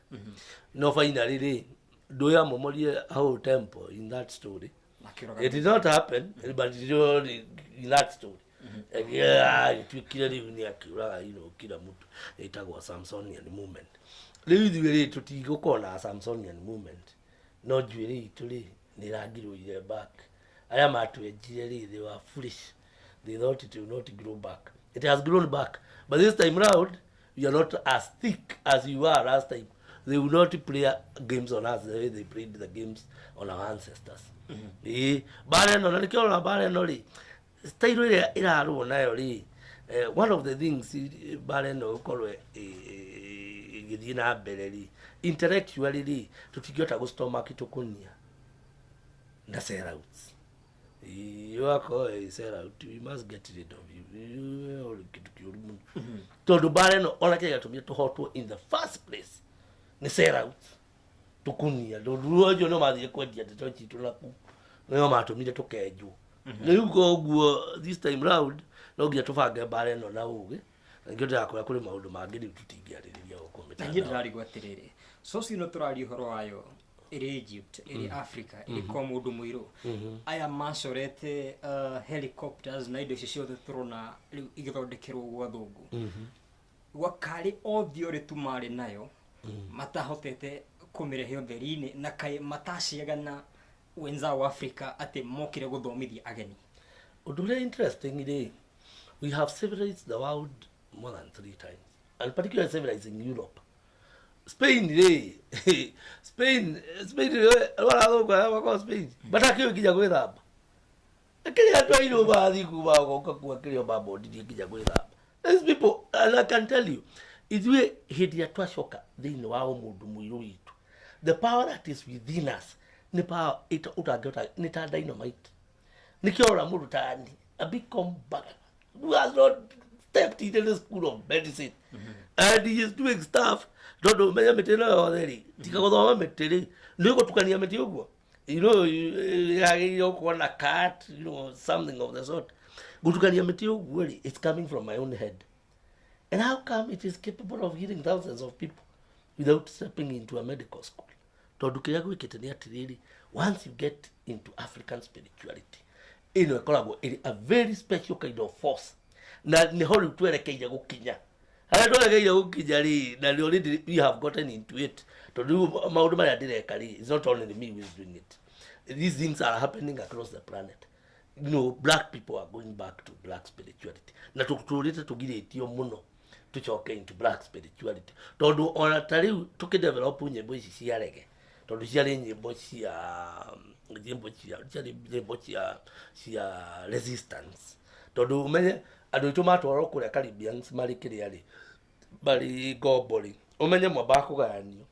[SPEAKER 1] No finally ri Doya Momoria whole temple in that story. It did not happen, but it all in that story. Yeah, it clearly near Kira, Kira Mutu, it was Samsonian movement. Leave the way to Tigokona Samsonian movement. Not really to lay, Niragiru their back. I am at to a GLE, they were foolish. They thought it will not grow back. It has grown back. But this time round, you are not as thick as you were last time. They will not play games on us the way they played the games on our ancestors. One of the things intellectually tutigota go stomach itokunia na sell out. You are called sell out. We must get rid of you. To do bareno all I to be to hot in the first place. Ni sell out. Tukunia do ruojo no ma de kwadia de tochi to laku. No ma to mi de to keju. Na you go this time round no get to faga bareno na uge. Ngioto yakora kuri maundu mangiri tutigiariria ukometa.
[SPEAKER 2] Ngirari gwatiriri. So sino turari horo wayo. Iri Egypt, iri Africa, iri kwa mundu muiru. Aya macorete helicopters na indo ciothe turona riu igithondekerwo gwa thungu. Wakari othe tumari nayo matahotete kumirehe utheri-ini na kai mataciagana wenza wa Africa ati mokire guthomithia ageni.
[SPEAKER 1] Very interesting. We have civilized the world more than 3 times, and particularly civilizing Europe. Spain, Spain, wala go Spain. But akio kija gwithamba. Akili atwairo bathi kuba goka kwa kile babo ndidi kija gwithamba. These people, and I can tell you, if we hit ya twashoka thini wa mundu muiru witu. The power that is within us, ni power ita utagota ni ta dynamite. Nikiora mundu tani, a big comeback. Who has not stepped into the school of medicine. And he is doing stuff. Don't menya metela already. Tikagothoma metele. Ndiko tukania metiogo. You want a cat, something of the sort. Gutukania metiogo, it's coming from my own head. And how come it is capable of healing thousands of people without stepping into a medical school? Once you get into African spirituality, a very special kind of force. Na ni hori tuelekeje gukinya. Tuelekeje gukinya ri na already we have gotten into it. To do maundu mara directly. It's not only me who is doing it. These things are happening across the planet. Black people are going back to black spirituality. Na tukutuleta tugiretio muno tuchoke into black spirituality. Tondu ona tari tukidevelop nyimbo ici cia reggae. Tondu ciari nyimbo cia resistance. Tondu umenye andu itu matwaro kuria Caribbeans mari kiriari bari gobori umenye mwamba kuganio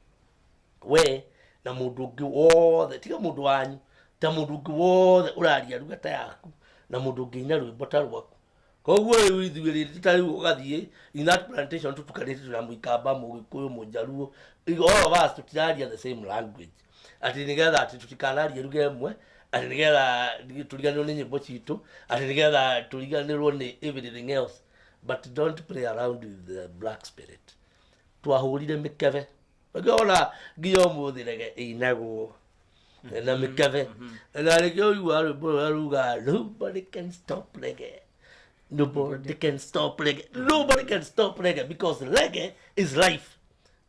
[SPEAKER 1] we na mundu ungi wothe tiga mundu wanyu ta mundu ungi wothe uraria rugata yaku na mundu ungi ina rwimbo ta rwaku koguo ithuiri titari ugathie in that plantation tutukanite na muikamba mugikuyu mujaruo all of us tutiraria the same language ati nigetha ati tutikanaria ruga emwe ati nigetha turiganirwo ni nyimbo citu ati nigetha turiganirwo ni everything else, but don't play around with the black spirit. Twahurire mikeve ngona ngiyo muthirege inagwo na mikeve na rekyo yuaru boruga nobody can stop reggae. Nobody can stop reggae. Nobody can stop reggae because reggae is life.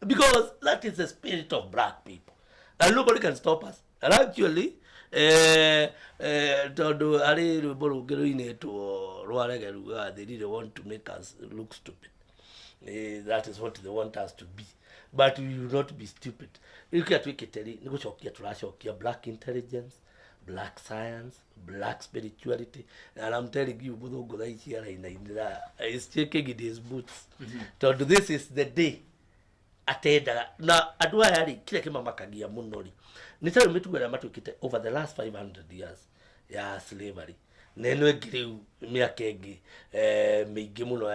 [SPEAKER 1] Because that is the spirit of black people. And nobody can stop us. And actually, they didn't want to make us look stupid. That is what they want us to be. But we will not be stupid. Look at black intelligence, black science, black spirituality, and I'm telling you, it's taking in his boots. So this is the day. Atenda na adwa yari kile kima makagia munori. Nitaro mitugera matukite over the last 500 years ya slavery. Neno egire miaka egi meigi muno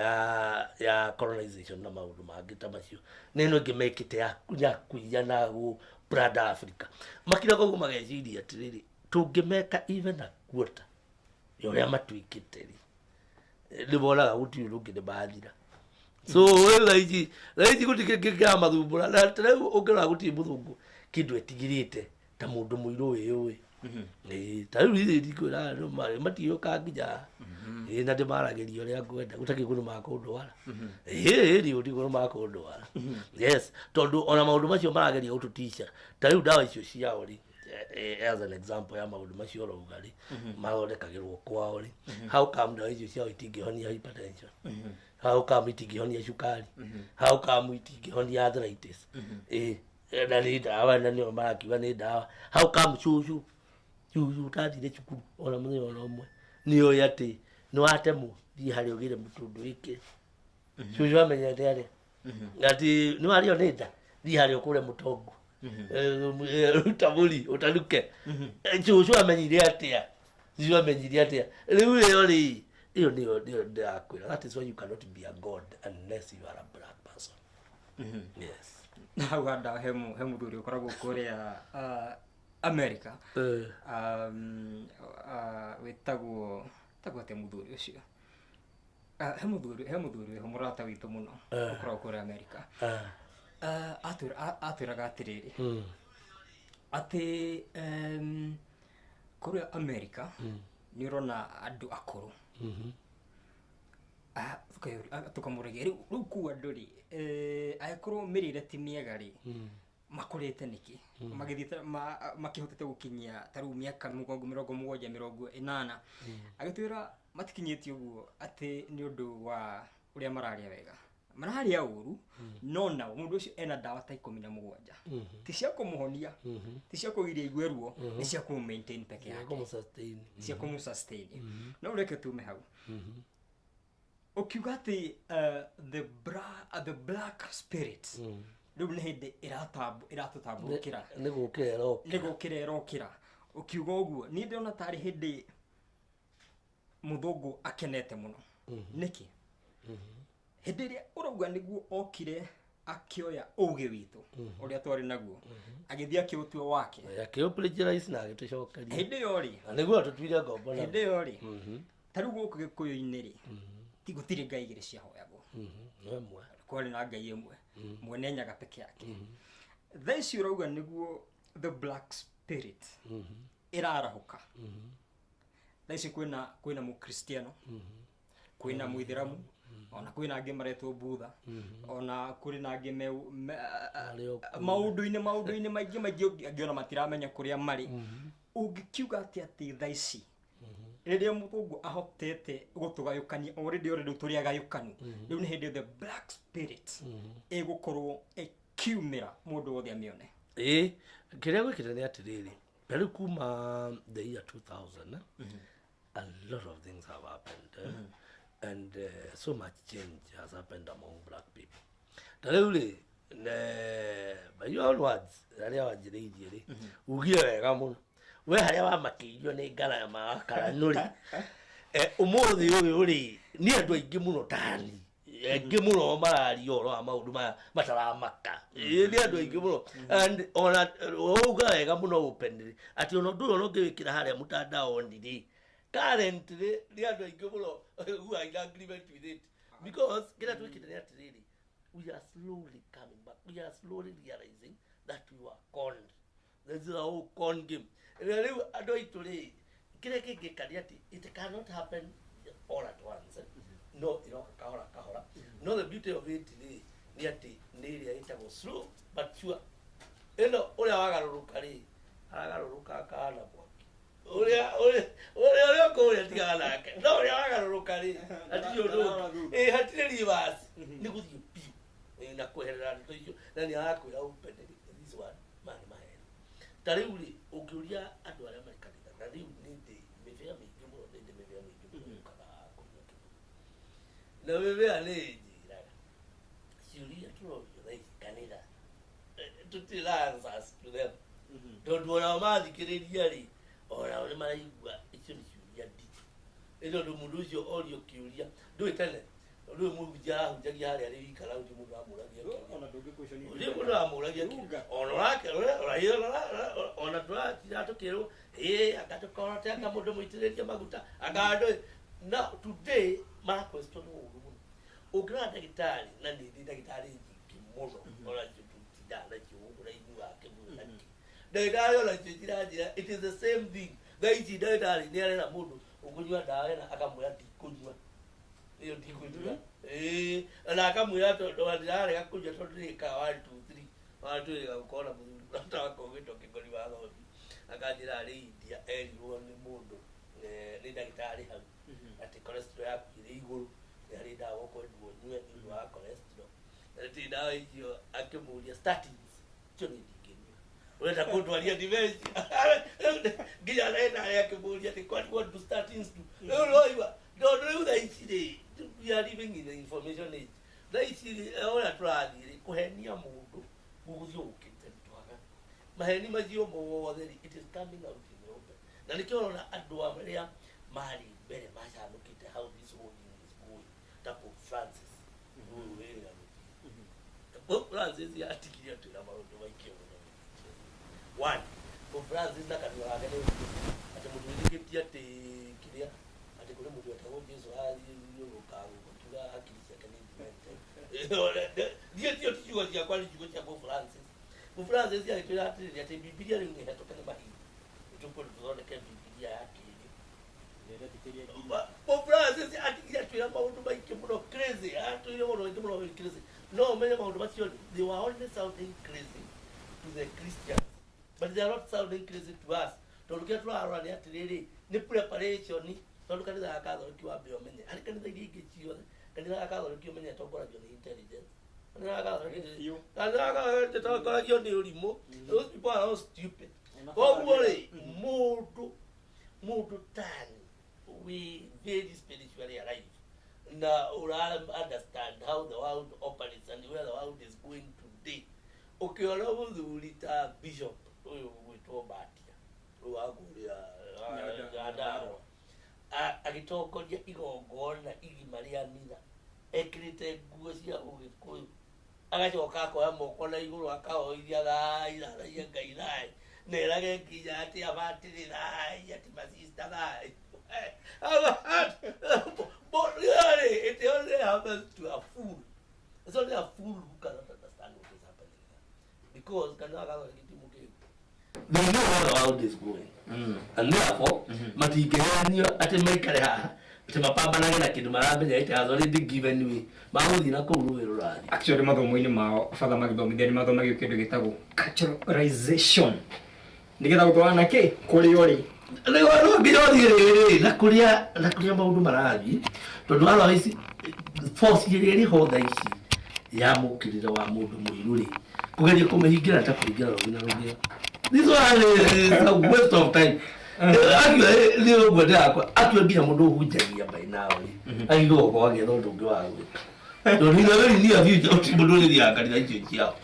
[SPEAKER 1] ya colonization na maundu mangita macio. Neno egimekite ya kunya na go brother Africa. Makira gogo mageciria atiriri tungimeka even a quarter yoria matuikite ri. Libola guti rugi de bathira. So laiji guti kama thumbura na tare ukira guti muthungu kindu etigirite ta mundu muiru uyu ta riu ndikura no matio kangija na ndimarageria uria ngwenda gutakiguru makundwara riu ndiguru makundwara yes tondu ona maundu macio marageria gututisha ta riu dawa icio ciao ri as an example ya maundu macio rouga ri mathondekagirwo kwao ri how come dawa icio ciao itingĩhonia hypertension how come itingĩhonia cukari how come itingĩhonia arthritis na nĩ dawa na nĩo marakiuga nĩ dawa how come cucu utathire cukuru ona mũthenya ona ũmwe nĩoĩ atĩ nĩwatemwo thiĩ harĩa ũgĩre mũtũndũ wĩkĩre cucu amenyete atĩa atĩ nĩwarĩo nĩ nda thiĩ harĩa ũkũre mũtongu ruta mũri ũtaruke cucu amenyire atĩa cucu amenyire atĩa rĩu ĩyo rĩ ĩyo nĩyo ndĩrakwĩra that is why you cannot be a god unless you are a black person yes
[SPEAKER 2] hau handa he mũthuri ũkoragwo kũrĩa America wĩtagwo te mũthuri ũcio he mũthuri mũrata witũ mũno ũkoragwo kũrĩa America atwĩraga atĩrĩrĩ atĩ kũrĩa America nĩ ũrona andũ akũrũ tukamũregia rĩu kuo andũ rĩ agĩkorwo mĩrĩre ti mĩega rĩ makorete nĩkĩ magĩthiĩ makĩhotete gũkinyia ta rĩu mĩaka 70-80 agĩtwĩra matikinyĩtie ũguo atĩ nĩ ũndũ wa ũrĩa mararĩa wega mararĩa ũru no nao mũndũ ũcio ena dawa ta 17 ti cia kũmũhonia ti cia kũgiria igue ruo nĩ cia kũmaintain peke yake cia kũmũsustain no reke tume hau ukiuga atĩ the black spirit rĩu nĩ hĩndĩ iratũtambũrũkĩra nĩ gũkĩra ĩrokĩra ukiuga ũguo niĩ ndĩrona tarĩ hĩndĩ mũthũngũ akenete mũno nĩkĩ hĩndĩ ĩrĩa ũrauga nĩguo okire akĩoya ũgĩ witũ ũrĩa twarĩ naguo agĩthiĩ akĩũtua wake
[SPEAKER 1] akĩũplagiarize na agĩtũcokeria
[SPEAKER 2] hĩndĩ ĩyo rĩ
[SPEAKER 1] nĩguo atũtuire ngombo na
[SPEAKER 2] hĩndĩ ĩyo rĩ ta rĩu gũkũ gĩkũyũ-inĩ rĩ ti gũtirĩ ngai igĩrĩ ciahoyagwo
[SPEAKER 1] ĩmwe
[SPEAKER 2] kwarĩ na ngai ĩmwe mwene nyaga peke yake thaa ici ũrauga nĩguo the black spirit ĩrarahũka thaa ici kwĩna mũkristiano kwĩna mũithĩramu ona kwĩna angĩ maretwo Budha ona kũrĩ na angĩ maũndũ-inĩ maingĩ angĩona matiramenya kũrĩa marĩ ũngĩkiuga atĩ thaa ici rĩrĩa mũthũngũ ahotete gũtũgayũkania already tũrĩ agayũkanu rĩu nĩ hĩndĩ the black spirit ĩgũkorwo ĩkiumĩra mũndũ wothe amĩone
[SPEAKER 1] kĩrĩa gwĩkĩte nĩ atĩrĩrĩ rĩu kuma the year 2000 a lot of things have happened and so much change has happened among black people ta rĩu rĩ by your own words rĩrĩa wanjĩrĩirie rĩ ugire wega mũno we harĩa wamakĩirio nĩ ngarama wa karanũri ũmũthĩ ũyũ rĩ nĩ andũ aingĩ mũno tani aingĩ mũno mararia ũhoro wa maũndũ maya mataramaka nĩ andũ aingĩ mũno and ona wauga wega mũno openly atĩ ona ũndũ ũyũ no ngĩwĩkĩra harĩa mũtandaoni rĩ currently nĩ andũ aingĩ mũno who are in agreement with it because kĩrĩa twĩkĩte nĩ atĩrĩrĩ we are slowly coming back we are slowly realizing that we were conned this is a whole con game rĩu andũ aitũ rĩ kĩrĩa kĩngĩkania atĩ it cannot happen all at once no iroka kahora no the beauty of it nĩ atĩ nĩ ĩrĩa ĩtagwo slow but sure ĩno ũrĩa wagarũrũka rĩ aragarũrũka kana mwaki ũrĩa kũrĩa tigaga nake no ũrĩa wagarũrũka rĩ hatirĩ ũndũ hatirĩ rivers nĩ gũthiĩ biũ na kweherera ndeto icio na nĩ arakwĩra openly this one man mahera ta rĩu rĩ ũngĩũria andũ arĩa marĩ kanitha na rĩu nĩ ndĩ mĩbĩa mĩingĩ mũno nĩ ndĩ mĩbĩa mĩingĩ mũno kana kũnyua kĩndũ na mĩbĩa nĩ njĩraga ciũria tũrorio thaa ici kanitha tũtirĩ answers to them tondũ ona mathikĩrĩria rĩ ona nĩ maraigua icio nĩ ciũria nditũ ĩ tondũ mũndũ ũcio orio kĩũria ndũĩ tene rĩu mũhunjia arahunjagia harĩa rĩu ikara ũcio mũndũ amũragia
[SPEAKER 2] ona ndũngĩkũicania
[SPEAKER 1] ũrĩa mũndũ amũragia ona ona tũratira tũkĩrwo agatũkorete anga mũndũ mũitĩrĩrie maguta akandũ na today mara question ũru mũno ũngĩrora ndagĩtarĩ na nĩ ndagĩtarĩ nyingĩ mũno ona ndana kiungu na inua kemuna ndagĩtarĩ ona njĩra it is the same thing thaici ndagĩtarĩ nĩ arera mũndũ ũkũnyua ndawa na akamwĩra ndikũnyua iyo ndikũnyua na akamwĩra tondũ ndirarega kũnyua tondũ ndĩrĩkaga 1 2 3 watuĩka gũkorwo na mũthuri atakogĩtwo kĩgori wa thoni akanjĩra arĩ India erirwo nĩ mũndũ nĩ ndagĩtarĩ hau atĩ cholesterol yaku ĩrĩ igũrũ nĩ harĩ ndawa ũkwendwo ũnyue nĩ ũndũ wa cholesterol atĩ ndawa icio akĩmũria statins icio nĩ ndingĩnyua urenda kũndwaria dementia nginya ndagĩtarĩ akĩmũria atĩ what do statins do rĩu roiwa tondũ rĩu thaa ici rĩ we are living in the information age thaa ici ũrĩa tũrathiĩ rĩ kũhenia mũndũ gũgũthiĩ ũkĩte twaga maheni macio mothe it is coming out in the open na nĩkĩo ũrona andũ arĩa marĩ mbere macanũkĩte how this whole thing is going ta Pope Francis ũyũ wĩra Pope Francis atigire atwĩra maũndũ maingĩ mũno one Pope Francis na kanua gake nĩ atĩ mũndũ wĩtĩkĩtie atĩ kĩrĩa atĩ kũrĩ mũndũ etagwo Jesũ athiũrũrũkaga gũkiuga hakiri ciake nĩ ndiye ticio ciakwa nĩ ciugo cia Pope Francis. Pope Francis agĩtwĩra atĩrĩrĩ atĩ Bibilia rĩu nĩ hetũke nĩ mahinda nĩtũkwenda tũthondeke Bibilia ya kĩrĩ. Pope Francis atigire atwĩra maũndũ maingĩ mũno crazy atwĩra maũndũ maingĩ mũno crazy no ũmenye maũndũ macio they were only sounding crazy to the Christians but they are not sounding crazy to us tondũ kĩrĩa tũrarora nĩ atĩrĩrĩ nĩ preparation tondũ kanitha ya Catholic wambe ũmenye harĩ kanitha iria ingĩ ciothe kanitha ya Catholic ũmenye atongoragio nĩ intelligence kanitha ya Catholic atongoragio nĩ ũrimũ those people are all stupid koguo rĩ mũndũ tani we very spiritually alive na understand how the world operates and where the world is going today ukiona mũthuri ta bishop ũyũ gwĩtwo Batia ũwagũria Nyandarua agĩtongoria igongona igima rĩa mitha ekĩrĩte nguo cia Ũgĩkũyũ agacoka akoya moko na igũrũ akahoithia thai tharagia Ngai thai na erage nginya atĩ abatĩrĩ thai atĩ masista thai but really it only happens to a fool. It's only a fool who cannot understand what is happening there because they know how the world is going and therefore matingĩheanio atĩ maikare haha atĩ mapambanage na kĩndũ maramenya it has already given way magũthiĩ na kũu rũĩ rũrathiĩ.
[SPEAKER 2] Actually mathomo-inĩ mao bata magĩthomithia nĩ mathomagio kĩndũ gĩtagwo culturalization nĩgetha gũtwarana kĩ kũrĩ ũrĩ
[SPEAKER 1] rĩu nginya ũthiĩ rĩrĩ na kũrĩa maũndũ marathiĩ tondũ wala ici force ĩrĩa ĩrĩ ho thaa ici ya mũkĩrĩre wa mũndũ mũirũ rĩ kũgeria kũmĩhingĩra ta kũingĩra rũĩ na rũgĩo. This one is a waste of time. Actually, leo gwenda akwa actually nginya mũndũ ũhunjagia by now rĩ agĩgũka gwagĩetha ũndũ ũngĩ wa gwĩka tondũ nĩ very near future mũndũ nĩ thiaga kanitha icio ciao.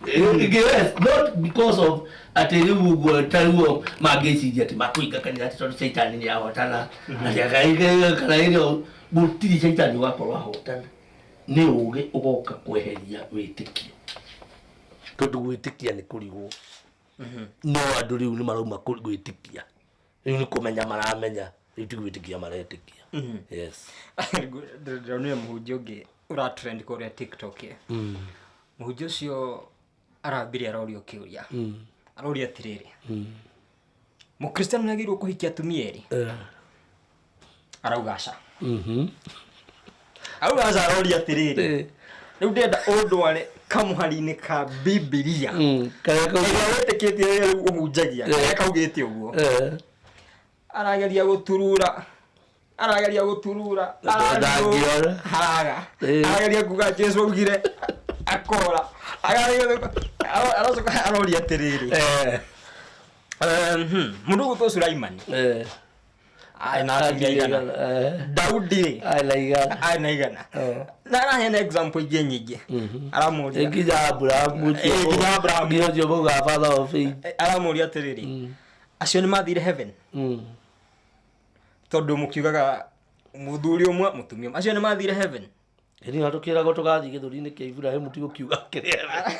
[SPEAKER 1] Yes, not because of atĩ rĩu ũguo tarĩu mangĩciria atĩ makũinga kanitha atĩ tondũ Saitani nĩ ahotana atĩ akaingĩ kana ĩrĩa gũtirĩ Saitani wakorwo ahotana nĩ ũgĩ ũgoka kweheria wĩtĩkio tondũ gwĩtĩkia nĩ kũrigwo no andũ rĩu nĩ marauma gwĩtĩkia rĩu nĩ kũmenya maramenya rĩu ti gwĩtĩkia maretĩkia. Yes,
[SPEAKER 2] ndĩronire mũhunjia ũngĩ ũratrend kũrĩa TikTok mũhunjia ũcio arambire arorio kĩũria aroria atĩrĩrĩ mũkristiano nĩ agĩrĩirwo kũhikia atumia erĩ arauga aca aroria atĩrĩrĩ rĩu ndĩrenda ũndware kamũhari-inĩ ka Bibilia karĩa wĩtĩkĩtie rĩu ũhunjagia karĩa kaugĩte ũguo arageria gũturura haraga arageria kuga Jesũ augire akora aracoka aroria atĩrĩrĩ mũndũ gũtwo Sulaimani na aigana Daudi na igana na arahena example ingĩ nyingĩ aramoria
[SPEAKER 1] nginya Abraham nginya Jehova father of faith
[SPEAKER 2] aramoria atĩrĩrĩ acio nĩ mathire heaven tondũ mũkiugaga mũthuri ũmwe mũtumia ũmwe acio nĩ mathire heaven
[SPEAKER 1] nĩ atũkĩragwo tũgathiĩ gĩthũri-inĩ kĩa Iburahĩmu ti gũkiuga kĩrĩa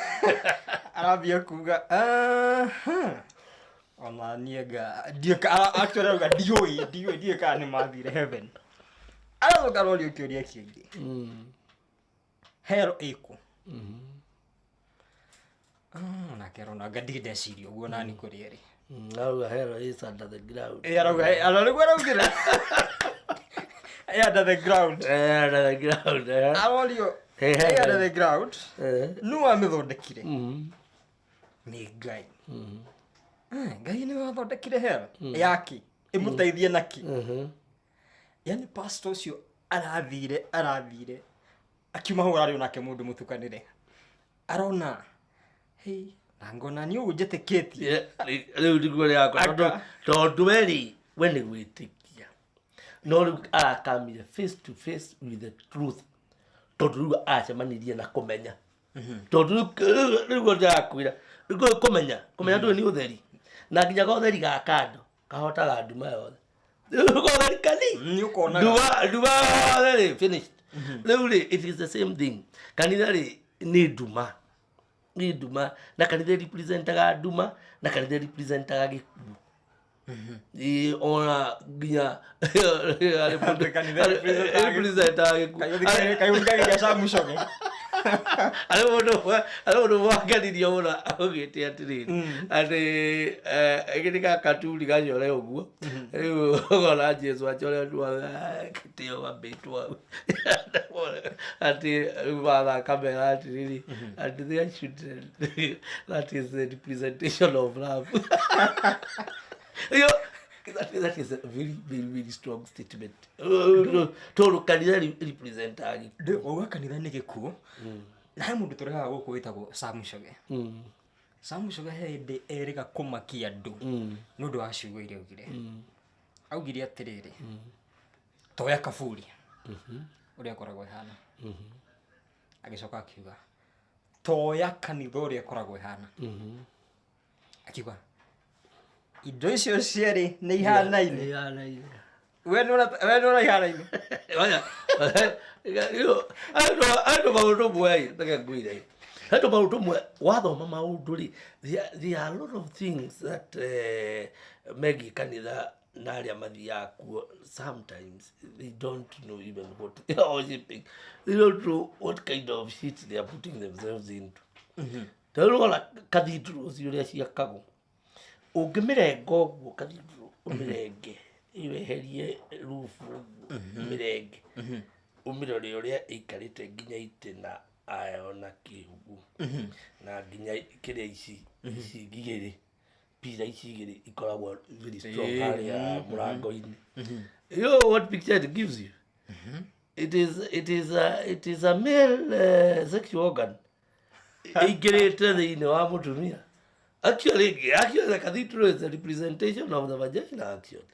[SPEAKER 2] arambia kuga ona niega ndieka actually auga ndiũĩ kana nĩ mathire heaven aracoka arorio kĩũria kĩngĩ hell ĩkũ Na kerona ngadi ndeciria uguo nani kuri eri
[SPEAKER 1] Now hero is under the ground.
[SPEAKER 2] Araugira under the ground.
[SPEAKER 1] Under the ground.
[SPEAKER 2] Arorio under the ground. Nu amithondekire. Ni Ngai. Ngai ni wathondekire hero yaki imuteithie naki. Yani pastor ucio arathire akiuma ho ari onake mundu mutukanire arona hey angona ni ujeteketie
[SPEAKER 1] Riu ndiguo riakwa tondu weri we ni gwitikia no riu arakamire face to face with the truth tondu riu acemanirie na kumenya tondu riu ndakwira riu kumenya ndu ni utheri na nginya go utheri ga kando kahotaga nduma yothe go utheri kani
[SPEAKER 2] ni ukona
[SPEAKER 1] nduma finished riu it is the same thing kanitha ni nduma na kanitha representaga nduma na kanitha representaga gikuũ ona nginya representaga gikuũ
[SPEAKER 2] kayungaga samushoge
[SPEAKER 1] Alo wakaniria ona agite atiriri ati egini ka katuri ganyore uguo riu gora Jesu achore ndwa kitio wabetwa ati wala kamera atiriri ati they should that is the representation of love. That is a very strong statement. Toro kanitha representagi.
[SPEAKER 2] Oga kanitha ni gikuũ. Na mundu turaga guku witagwo Samushoge. Samushoge hindi eriga kumakia andu. Nundu wa ciugo iria augire. Augire atiriri. Toya kaburi. Uria koragwo ihana. Agicoka akiuga. Toya kanitha uria koragwo ihana. Akiuga. Indo icio cieri ni ihanaine.
[SPEAKER 1] Ihanaine.
[SPEAKER 2] We no ihanaine.
[SPEAKER 1] Oya. Ando maundu mwe ndaka ngwire. Ando maundu mwe wathoma maundu ri there are a lot of things that megi kanitha na aria mathia kuo sometimes they don't know even what they are worshiping. They don't know what kind of shit they are putting themselves into. Tawala cathedrals uria ciakagwo ungimirenga uguo cathedral umirenge iweherie rufu umirenge umirore uria ikarite nginya itina ayo na kihugu na nginya kiria ici igiri pizza ici igiri ikoragwo very strong haria murango-ini. You know what picture it gives you? It is a male sexual organ igirite thiini wa mutumia. Actually the cathedral is a representation of the vagina actually.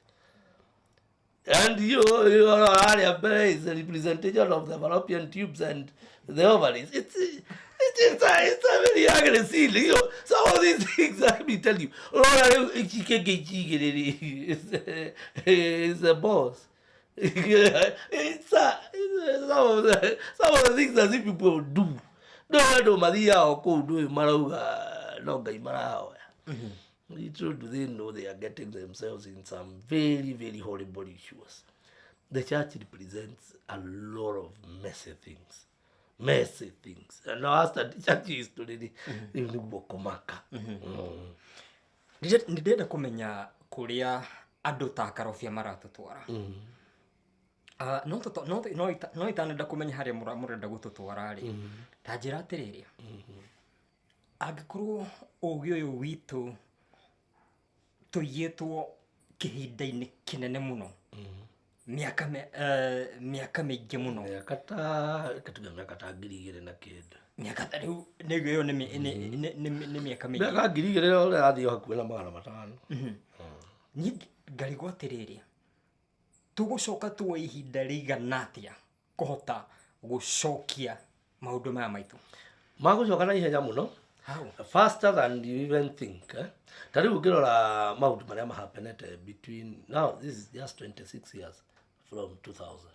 [SPEAKER 1] And you area is a representation of the fallopian tubes and the ovaries. It's a very aggressive. You know, some of these things, let me tell you. It's a boss. Some of the things that people do. No, Maria or Kodu Marauga. No, little do they know they are getting themselves in some very, very horrible issues. The church represents a lot of messy things. And now after the church is today, they will komaka.
[SPEAKER 2] Ndenda kumenya kuria andu ta Karobia maratutwara. No itanenda kumenya haria murenda gututwara ri. Ta njira atiriri. Angikorwo ugi uyu witu tuyetwo kihinda-ini kinene muno miaka mingi muno
[SPEAKER 1] miaka ta ngiri igiri na kindu
[SPEAKER 2] miaka ta riu niyo ni miaka mingi
[SPEAKER 1] miaka ngiri igiri ora athio hakuhi na 500
[SPEAKER 2] ni ngarigwo atiriri tugucoka tuwe ihinda rigana atia kuhota gucokia maundu maya maitu
[SPEAKER 1] magucoka na ihenya muno.
[SPEAKER 2] How?
[SPEAKER 1] Faster than you even think. Tari ukirora maundu maria mahapenete between now this is just 26 years from 2000.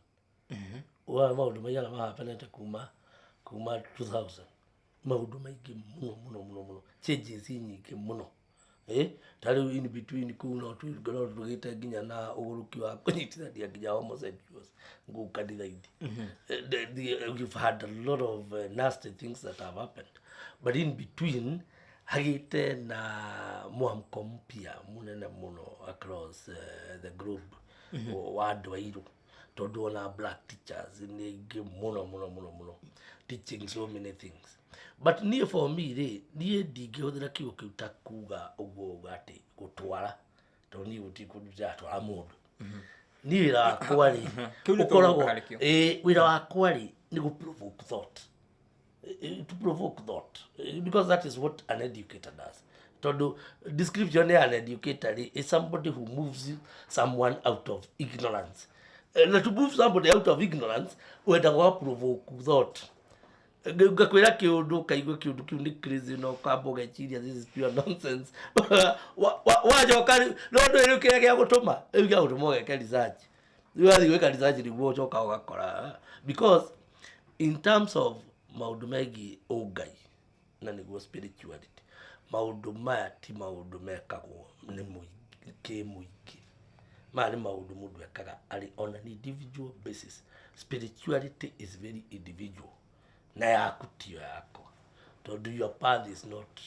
[SPEAKER 1] Maundu maria mahapenete kuma 2000. Maundu maingi muno changes nyingi muno. Tari in between kuna twigoro tugite nginya na uguruki wa kunyitithania nginya homosexuals ngukanitha-ini. You've had a lot of nasty things that have happened. But in between, hagite na mwamko mpya munene muno across the group wa andu airu tondu ona black teachers ni muno teaching so many things. But near for me ni ndingihũthĩra kiugo kĩu ta kuga ũguo gati gũtwara to ni utikuruja twara mundu ni wĩra wakwa rĩ ũkoragwo wĩra wakwa rĩ ni go provoke thought, to provoke thought, because that is what an educator does. Tondu description ya an educator is somebody who moves someone out of ignorance. To move somebody out of ignorance wenda go provoke thought. Ngakwira kiundu kaigwe kiundu kiu ni crazy no kamboga chiria, this is pure nonsense. Wajoka no ndo kile kia gutuma iga gutuma geke research iwathi gweka research niguo ucoka ugakora, because in terms of maundu megi ungai na niguo spirituality, maundu maya ti maundu mekagwo ni muingi mari maundu mundu ekaga ari on an individual basis. Spirituality is very individual na yaku tio yako. Tondu your path is not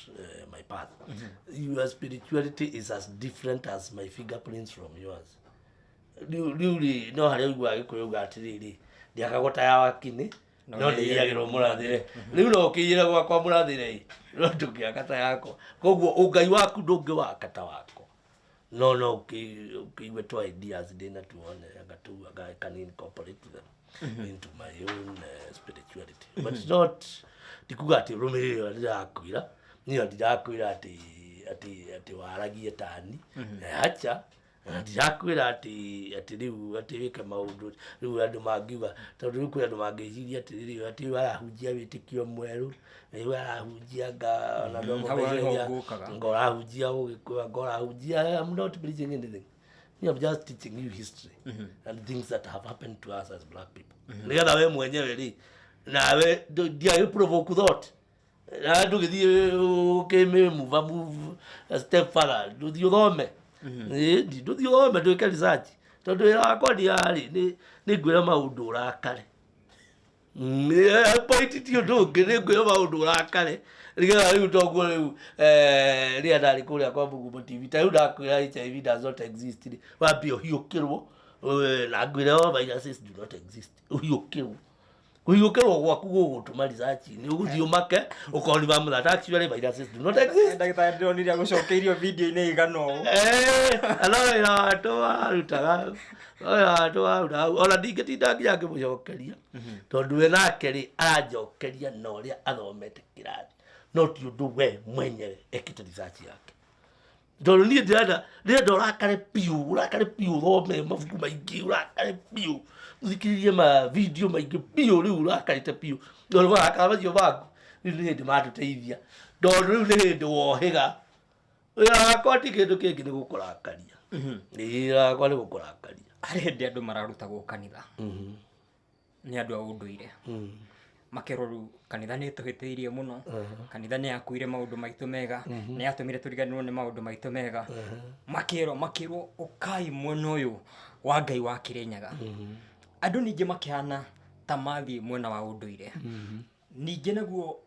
[SPEAKER 1] my path. Your spirituality is as different as my fingerprints from yours. Really no hari ugwa gikuruga atiriri ndiakagota ya wakini no ndiyagirwo murathire riu no kiyira gwakwa murathire no tukiakata yako koguo ungai waku ndungi wakata wako no ukigwe to ideas dina tuone I can incorporate them into my own spirituality, but it's not tikuga ati rumiriro ndirakwira niyo ndirakwira ati waragie tani acha ndirakwira ati riu ati wike maundu riu andu mangiuga tondu riu kwi andu mangiciria ati riu ati warahunjia witikio mweru riu warahunjia nga na ndogo ngorahunjia ugikuwa ngorahunjia. I'm not preaching anything. I'm just teaching you history and things that have happened to us as black people. Nigetha we mwenyewe ri nawe ndia provoke thought na ndugithie ukime move a step further nduthi uthome nduthi uthome ndwike research tondu wira wakwa ndiari ni ngwira maundu urakare point ti ndungi ni ngwira maundu urakare riga riu tonguo riu ria ndari kuria kwa Bugumo TV ta riu ndakwira HIV does not exist wambio hiukirwo na ngwira viruses do not exist hiukirwo kuhiukirwo gwaku gugutuma research ni uguthii umake ukoni ba mutha actually viruses do not exist.
[SPEAKER 2] Ndagĩtarĩ ndĩronire gũcokeirio video-inĩ igano
[SPEAKER 1] ana watu arutaga ona ndingitinda nginya ngĩmũcokeria tondu we nake rĩ aranjokeria na ũrĩa athomete kĩrathi no ti ũndũ we mwenyewe ekĩte research yake. Tondu niĩ ndĩrenda ũrakare piũ thome mabuku maingĩ ũrakare piũ uthikiririe ma video maingĩ piũ rĩu ũrakarĩte piũ tondu marakara macio maku rĩu nĩ hĩndĩ matuteithia tondu rĩu nĩ hĩndĩ wohĩga wĩra wakwa ti kĩndũ kĩngĩ nĩ gũkũrakaria wĩra wakwa nĩ gũkũrakaria.
[SPEAKER 2] Harĩ hĩndĩ andũ mararutagwo kanitha nĩ andũ a ũndũire makero ru kanitha nĩ tũhĩtĩirie mũno kanitha nĩ yakuire maũndũ maitũ mega nĩ yatũmire tũriganĩrwo nĩ maũndũ maitũ mega makero ũkai mwena ũyũ wa Ngai wa Kĩrĩnyaga. Andũ ningĩ makĩhana ta mathiĩ mwena wa ũndũire ningĩ naguo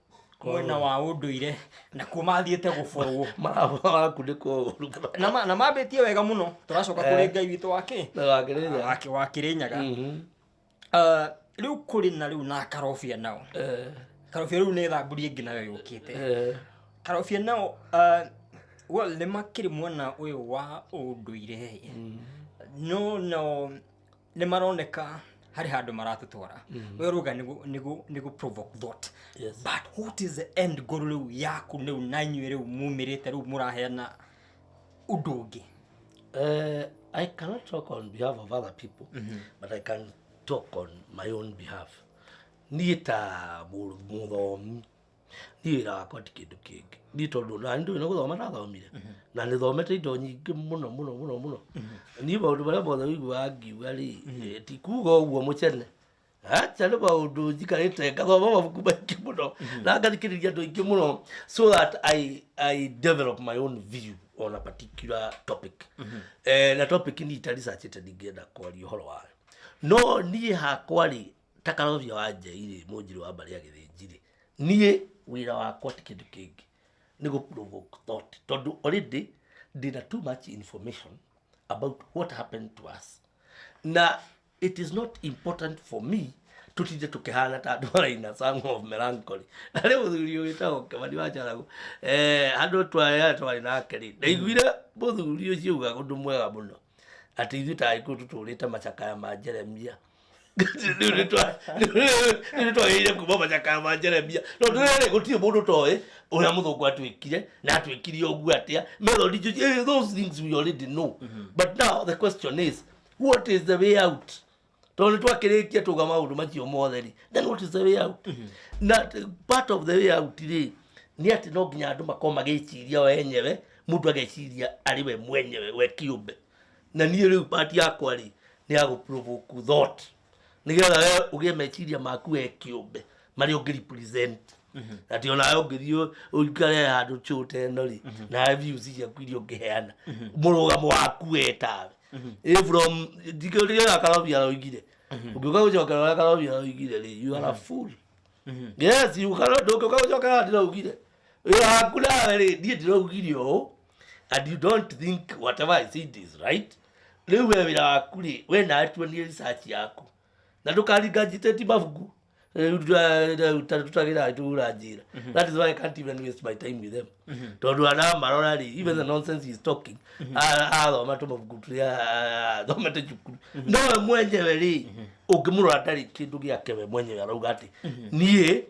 [SPEAKER 2] mwena wa ũndũire na kumathiĩte gũborwo
[SPEAKER 1] marakundĩkwo
[SPEAKER 2] na mambĩtie wega mũno tũracoka kũrĩ Ngai witũ wa Kĩrĩnyaga. Riu kuri na riu na Karobia nao Karobia riu nĩ thamburi ĩngĩ nayo yũkĩte Karobia nao well nĩ makĩrĩ mwena ũyũ wa ũndũire no nĩ maroneka hari handũ maratũtwara we ruga nĩgu provoke thought. But what is the end goal riu yaku riu na inyuĩ riu mumĩrĩte riu mũraheana ũndũ ũngĩ?
[SPEAKER 1] I cannot talk on behalf of other people but I can talk on my own behalf. Niĩ ta mũthomi niĩ wĩra wakwa ti kĩndũ kĩngĩ ni tondu na nĩ gũthoma ndathomire na nĩ thomete indo nyingĩ mũno niĩ maũndũ marĩa mothe wĩiguaga ngiuga rĩ ti kuga ũguo mũcene acha nĩ maũndũ njikarĩte ngathoma mabuku maingĩ mũno na ngathikĩrĩria andũ aingĩ mũno so that I develop my own view on a particular topic. Na topic ni ta research ndingĩenda kwaria ũhoro wayo no niĩ hakwa rĩ ta Karobia wa Njai rĩ mũnjiri wa mbarĩ ya Gĩthĩnji rĩ niĩ wĩra wakwa ti kĩndũ kĩngĩ nĩ provoke thought tondu already ndina too much information about what happened to us na it is not important for me tutinde tukihana ta ndwara-ina song of melancholy ari muthuri witagwo Kĩmani wa Njaragu andu twari nake ri ndaiguire muthuri ucio uga undu mwega muno ati ithuĩ ta Agĩkũyũ tutũrĩte macakaya ma Jeremia nĩ twagĩrĩire kuma macakaya ma Jeremia no ndĩrerĩ gũtirĩ mũndũ toĩ ũrĩa mũthũngũ atwĩkire na atwĩkire ũguo atĩa method those things we already know but now the question is what is the way out tondu twakĩrĩkia tuga maũndũ macio mothe ri then what is the way out na part of the way out ri nĩ atĩ no nginya andũ makorwo magĩciria o enyewe mũndũ ageciria arĩ we mwenyewe we kĩũmbe na niĩ rĩu part yakwa ri nĩ ya gũprovoke thought nĩgetha we ũgĩe meciria maku we kĩũmbe marĩa ũngĩrepresent ati ona ũngĩthiĩ ũikare handũ chũte ĩno ri na views ciaku iria ũngĩheana mũrũgamo waku we tawe from dikĩrĩra Karobia roigire ũngĩũka gũcokera ũrĩa Karobia roigire ri you are a fool yes you cannot ndũngĩũka gũcokera ndĩraugire yaku nawe ri ndiĩ ndĩraugire ũũ and you don't think whatever I said is right rĩu we wĩra waku ri we nawe tuonie research yaku na ndũkaringanjĩte mabuku tutagira tura njira that is why I can't even waste my time with them tondu ana marora ri even the nonsense he is talking athoma tu mabuku turia thomete cukuru no mwenyewe ri ũngĩmũrora ndarĩ kĩndũ gĩake we mwenyewe arauga ati niĩ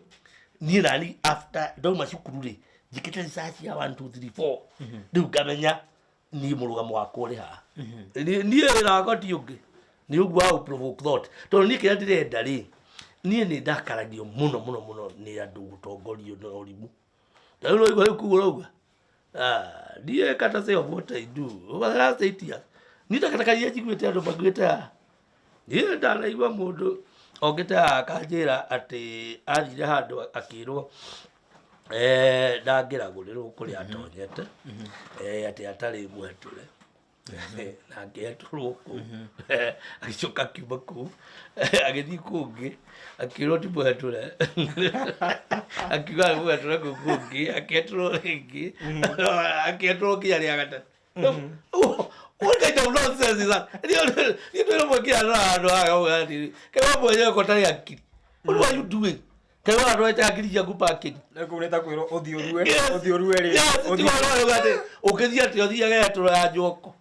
[SPEAKER 1] nani after ndauma cukuru ri njĩkĩte research ya 1 2 3 4 rĩu ngamenya niĩ mũrũgamo wakwa ũrĩ haha niĩ wĩra wakwa ti ũngĩ nĩ ũguo wa provoke thought tondu niĩ kĩrĩa ndĩrenda ri niĩ nĩ ndakaragio mũno nĩ andũ gũtongorio na ũrimũ rĩu no igua kuga ũrauga niĩ kata say of what I do over the last 8 years niĩ ndakatakaria njiguĩte andũ maguĩte haha niĩ ndanaigua mũndũ ogĩte haha akanjĩra atĩ athire handũ akĩrwo ndangĩragũrĩrwo kũrĩa atonyete atĩ atarĩ mwetũre na ngĩetũrwo kũu agĩcoka akiuma kũu agĩthiĩ kũngĩ akĩrwo ti mwetũre akiuga mwetũre kũu kũngĩ akĩetũrwo rĩngĩ akĩetũrwo nginya rĩa gatatũ what kind of nonsense is that nĩ twĩrwo mwĩkĩra handũ haha ũga atĩrĩ kĩrwo mwenyewe ko tarĩ akiri what are you doing kĩrwo andũ aita akiri ciaku parking
[SPEAKER 2] na kũreta kwĩrwo ũthiĩ ũrue rĩ
[SPEAKER 1] ũkĩthiĩ atĩ ũthiage etũro ya njoko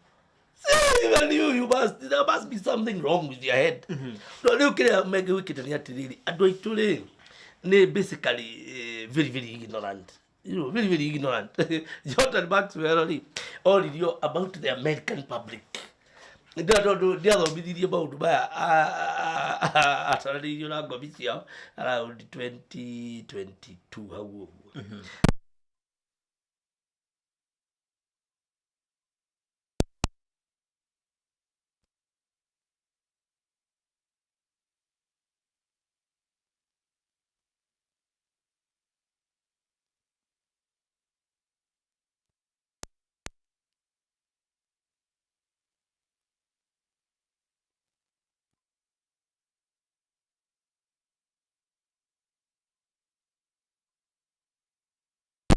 [SPEAKER 1] even you there must be something wrong with your head no rĩu kĩrĩa megĩwĩkĩte nĩ atĩrĩrĩ andũ aitũ rĩ nĩ basically very ignorant very ignorant Jordan Maxwell oririo about the American public ndiathomithirie maũndũ maya atarĩirio na ngomi ciao around 2022 hau ũguo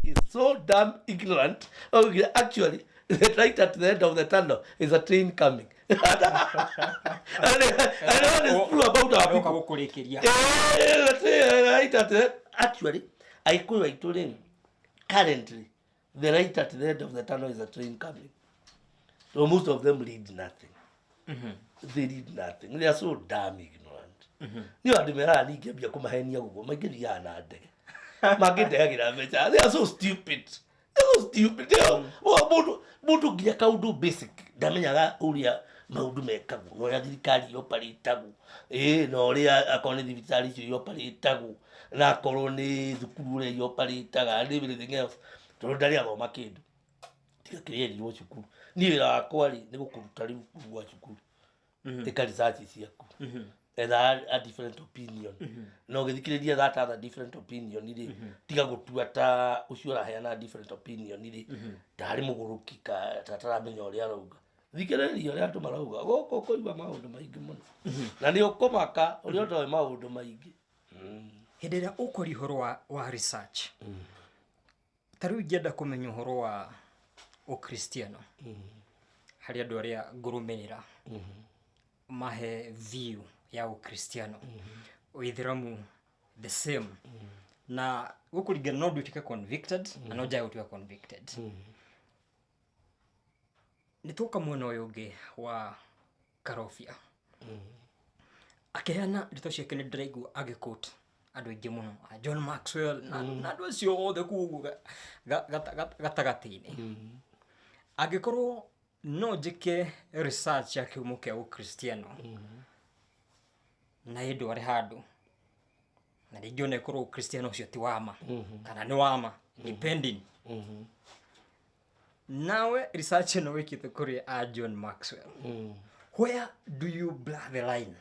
[SPEAKER 1] is so damn ignorant. Okay, actually, right at the end of the tunnel is a train coming. and what is true about our people? Right at the actually, I could currently, the right at the end of the tunnel is a train coming. So most of them read nothing. They read nothing. They are so damn ignorant. You are the man who gave you a mahenia go, my good yana. They are so stupid. They are mũndũ nginya kaũndũ basic ndamenyaga ũrĩa maũndũ mekagwo na ũrĩa thirikari yoparĩtagwo na ũrĩa akorwo nĩ thibitarĩ icio yoparĩtagwo na akorwo nĩ thukuru ũrĩa yoparĩtaga and everything else tondũ ndarĩ athoma kĩndũ tiga kĩrĩa erirwo cukuru niĩ wĩra wakwa rĩ nĩ gũkũruta rĩu gwa cukuru ĩka research ciaku a different opinion no gĩthikĩrĩria that other different opinion rĩ tiga gũtua ta ũcio ũraheana different opinion rĩ ndarĩ mũgũrũki ta taramenya ũrĩa arauga thikĩrĩria ũrĩa andũ marauga gũkũ kũigua maũndũ maingĩ mũno na nĩ ũkũmaka ũrĩa ũtoĩ maũndũ maingĩ
[SPEAKER 2] hĩndĩ ĩrĩa ũkũri ũhoro wa research Taru ngenda kumenya uhoro wa Ukristiano. Hari andu aria ngurumenira. Mahe view ya Ukristiano. Uithiramu the same. Na gukuringana no ndutika convicted na no Njai utuika convicted. Nituka mwena uyu ungi wa Karobia. Akeana rito ciake ni ndiraigua agĩquote andu aingi muno John Maxwell na andu acio othe kugu gatagati-ini. Angikorwo no njike research ya kiumo kia Ukristiano na indu ari handu na ringione korwo Ukristiano ucio ti wama kana ni wama depending. Nawe research no wikite kuri a John Maxwell. Where do you blur the line?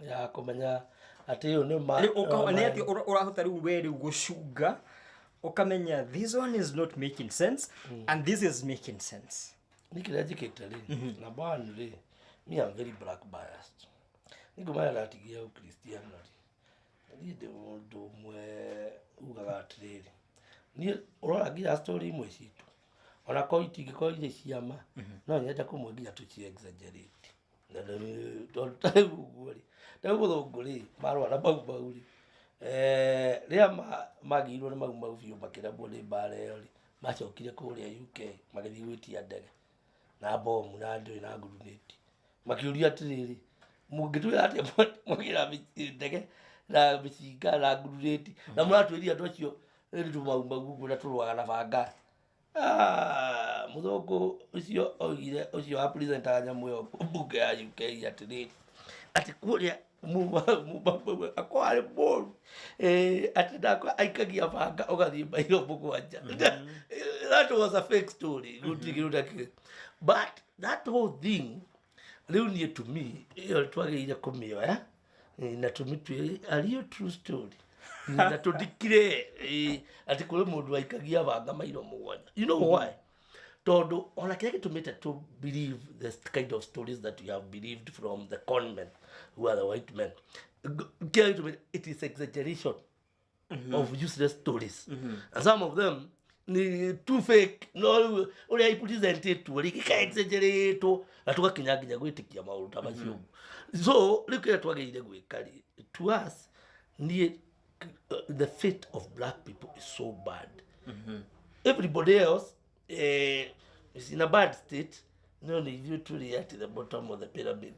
[SPEAKER 1] Ya kumenya ati yo ni ma
[SPEAKER 2] ni ati urahota riu we riu gucunga ukamenya this one is not making sense and this is making sense.
[SPEAKER 1] Nikira jikite ri na bwana ri me am very black biased. Nigumaya latigia Ukristiano ri ni de mundu mwe ugaga atiriri ni urora nginya story imwe citu ona ko itingiko ire ciama no nyenda kumwengia tuci exaggerate na don't taguguri ndagũthũngũri marwara mau ri ria magirwo ni mau biũ makĩrambwo nĩ mbara ĩyo ri macokire kũrĩa UK magĩthiĩ gwĩtia ndege na bomu na ndũĩ na guruneti makĩũria atĩrĩrĩ mũngĩtwĩra atĩa mwagira ndege na mĩcinga na guruneti na mũratwĩria andũ acio rĩrĩ tũmau na tũrũaga na banga. Mũthũngũ ũcio oigire ũcio wa president nyamũ ĩyo mbunge ya UK atĩrĩrĩ ati kũrĩa akwari boru ati ndakwa aikagia banga ugathie mairo mũgwanja. That was a fake story. But that whole thing really to me twagĩrĩire kũmĩoya na tũmĩtue a real true story na tũndikire ati kũrĩ mũndũ aikagia banga mairo mũgwanja. You know why? Tondu ona kile kitumite to believe the kind of stories that you have believed from the con men who are the white men. It is exaggeration of useless stories. And some of them ni too fake. No, uri I present it to uri ka exaggerate na tugakinyaginya gwitikia maundu ta macio. So look at twagĩrĩire gwĩkari. To us the fate of black people is so bad. Everybody else is in a bad state. No, you truly at the bottom of the pyramid.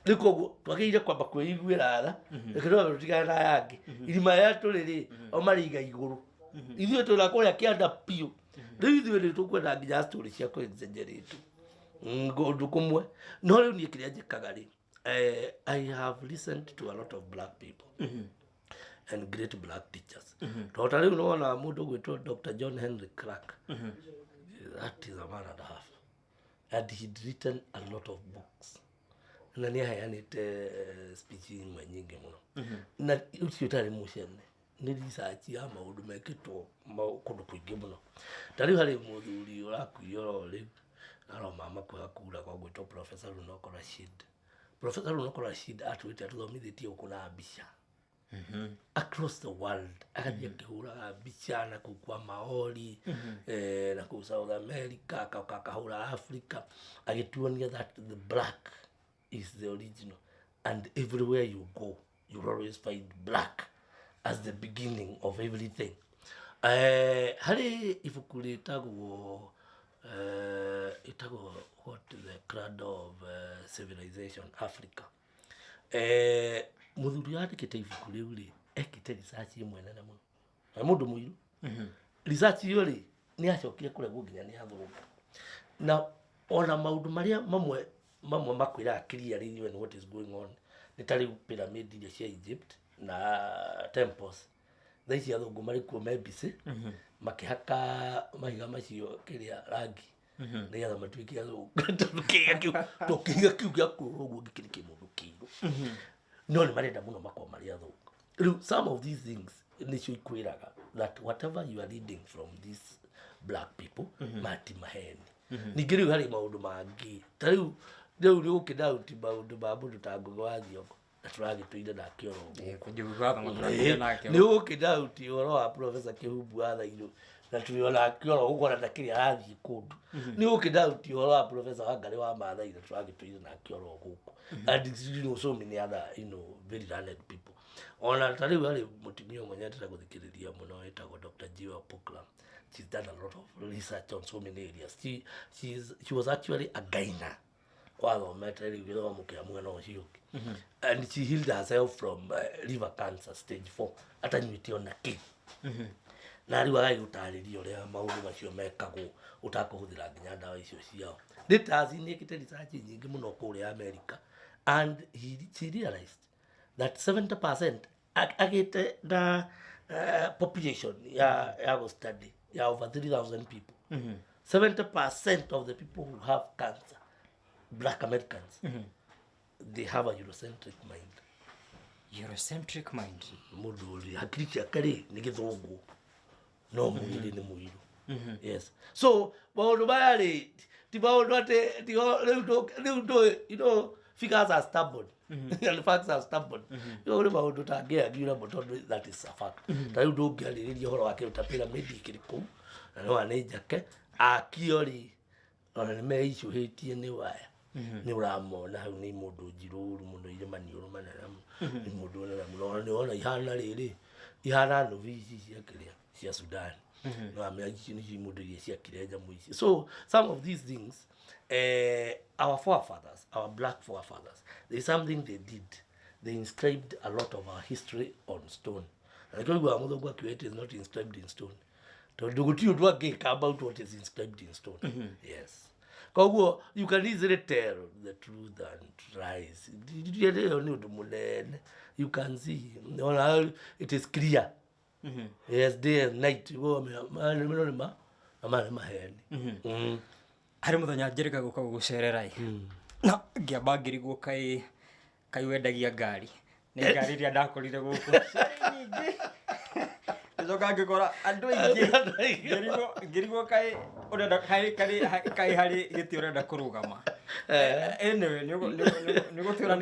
[SPEAKER 1] Liko twagĩrĩire kwamba kwĩiguĩra tha rĩkĩrwo rũtigana na yangi irima ya tũrĩrĩ o mariga igũrũ ithuĩ tũrakũrĩa kĩanda piũ rĩu ithuĩ nĩ tũkwenda nginya story cia kũ exaggerate ngũndũ kũmwe no rĩu niĩ kĩrĩa njĩkaga rĩ I have listened to a lot of black people and great black teachers. Tota rĩu nĩwona mũndũ gwĩtwo Dr. John Henry Clark. That is a man and a half. And he'd written a lot of books. Na nĩ aheanĩte speech imwe nyingĩ mũno. Na ũcio ũtarĩ mũcene nĩ research ya maũndũ mekĩtwo kũndũ kũingĩ mũno. Ta rĩu harĩ mũthuri ũrakuio rĩu aroma kwĩga kura kwa gwĩtwo Professor Runoko Rashid. Professor Runoko Rashid atwĩte atũthomithĩtie gũkũ na mbica across the world. Akathia kĩhũraga mbica na kũu kwa Maori na kũu South America kakahũra Africa agĩtuonia that the black is the original and everywhere you go you'll always find black as the beginning of everything. Harĩ ibuku rĩtagwo what the cradle of civilization Africa. Mũthuri andĩkĩte ibuku rĩu rĩ ekĩte research imwe nene mũno na mũndũ mũirũ. Research iyo rĩ nĩ acokire kũregwo nginya nĩ athũngũ na ona maũndũ marĩa mamwe makwĩra clearly when what is going on nĩ ta rĩu pyramid iria cia Egypt na temples thaa ici athũngũ marĩ kuo mebisi makĩhaka mahiga macio kĩrĩa rangi nĩgetha matuĩke athũngũ. Tũkĩiga kiu gĩa kũrũrwo ũguo gĩkĩrĩ kĩmũndũ kĩirũ no nĩ marenda mũno makorwo marĩ athũngũ. Rĩu some of these things nĩcio ikwĩraga that whatever you are reading from these black people mati maheni. Ningĩ rĩu harĩ maũndũ mangĩ ta rĩu nĩ gũkĩdauti maũndũ ma mũndũ ta Ngũgĩ wa Thiong'o na tũragĩtũire nake oro ũguo. Nĩ gũkĩdauti ũhoro wa Professor Kĩhumbu wa Thairũ na tuliona kioro huko na takiri arathi kundu ni ukidauti wa professor Wangari wa Maathai na twagitwire na kioro huko and you know so many other very learned people ona tari wale mutimio mwenye ataka kuthikiriria muno etagwo Dr. Jiwa Pukla. She's done a lot of research on so many areas. She was actually a gyna kwa metali wilo mukia mwana ocio and she healed herself from liver cancer stage 4 ata nyitio na ki na riwa gai utaririo ria maundu macio mekagwo utakuhuthira nginya ndawa icio ciao details ni ekite research nyingi muno kuri America and she realized that 70% agite the population ya study ya over 3,000 people 70% of the people who have cancer, Black Americans, they have a Eurocentric mind.
[SPEAKER 2] Eurocentric mind.
[SPEAKER 1] Muduli hakiri chakari ni githungu no mwili ni mwiru. Yes. So maundu bayari ti maundu ate figures are stubborn. And facts are stubborn. You know maundu tangiagira mutondo that is a fact. Tayu ndungĩarĩrĩria ũhoro wake utapira medical ku na no anejake akiori ona nĩ meicũhĩtie nĩ waya nĩ ũramona hau nĩ mũndũ njirũru mũno irĩ maniũrũ manene nĩ mũndũ ũrĩa mũno nĩ ona ihana rĩrĩ ihana novici cia kĩrĩa cia Sudan no ameaji nĩ mũndũ iria cia kĩrĩa jamu ici. So some of these things our forefathers, our black forefathers, there is something they did. They inscribed a lot of our history on stone. And I told you mũthũngũ akiuga it is not inscribed in stone. Tondu gũtirĩ ũndũ angĩka about what is inscribed in stone. Yes. Koguo you can easily tell the truth and rise. You can see it is clear. Yes, day and night.
[SPEAKER 2] Hari muthenya njĩrĩga gũka gũgucerera na ngĩamba ngĩrigwo kai wendagia ngari nĩ ngari iria ndakorire gũkũ nyingĩ njoka ngĩkora andũ aingĩ ngĩrigwo kai ũrenda kai harĩ gĩtĩ ũrenda kũrũgama anyway nĩ gũtwĩra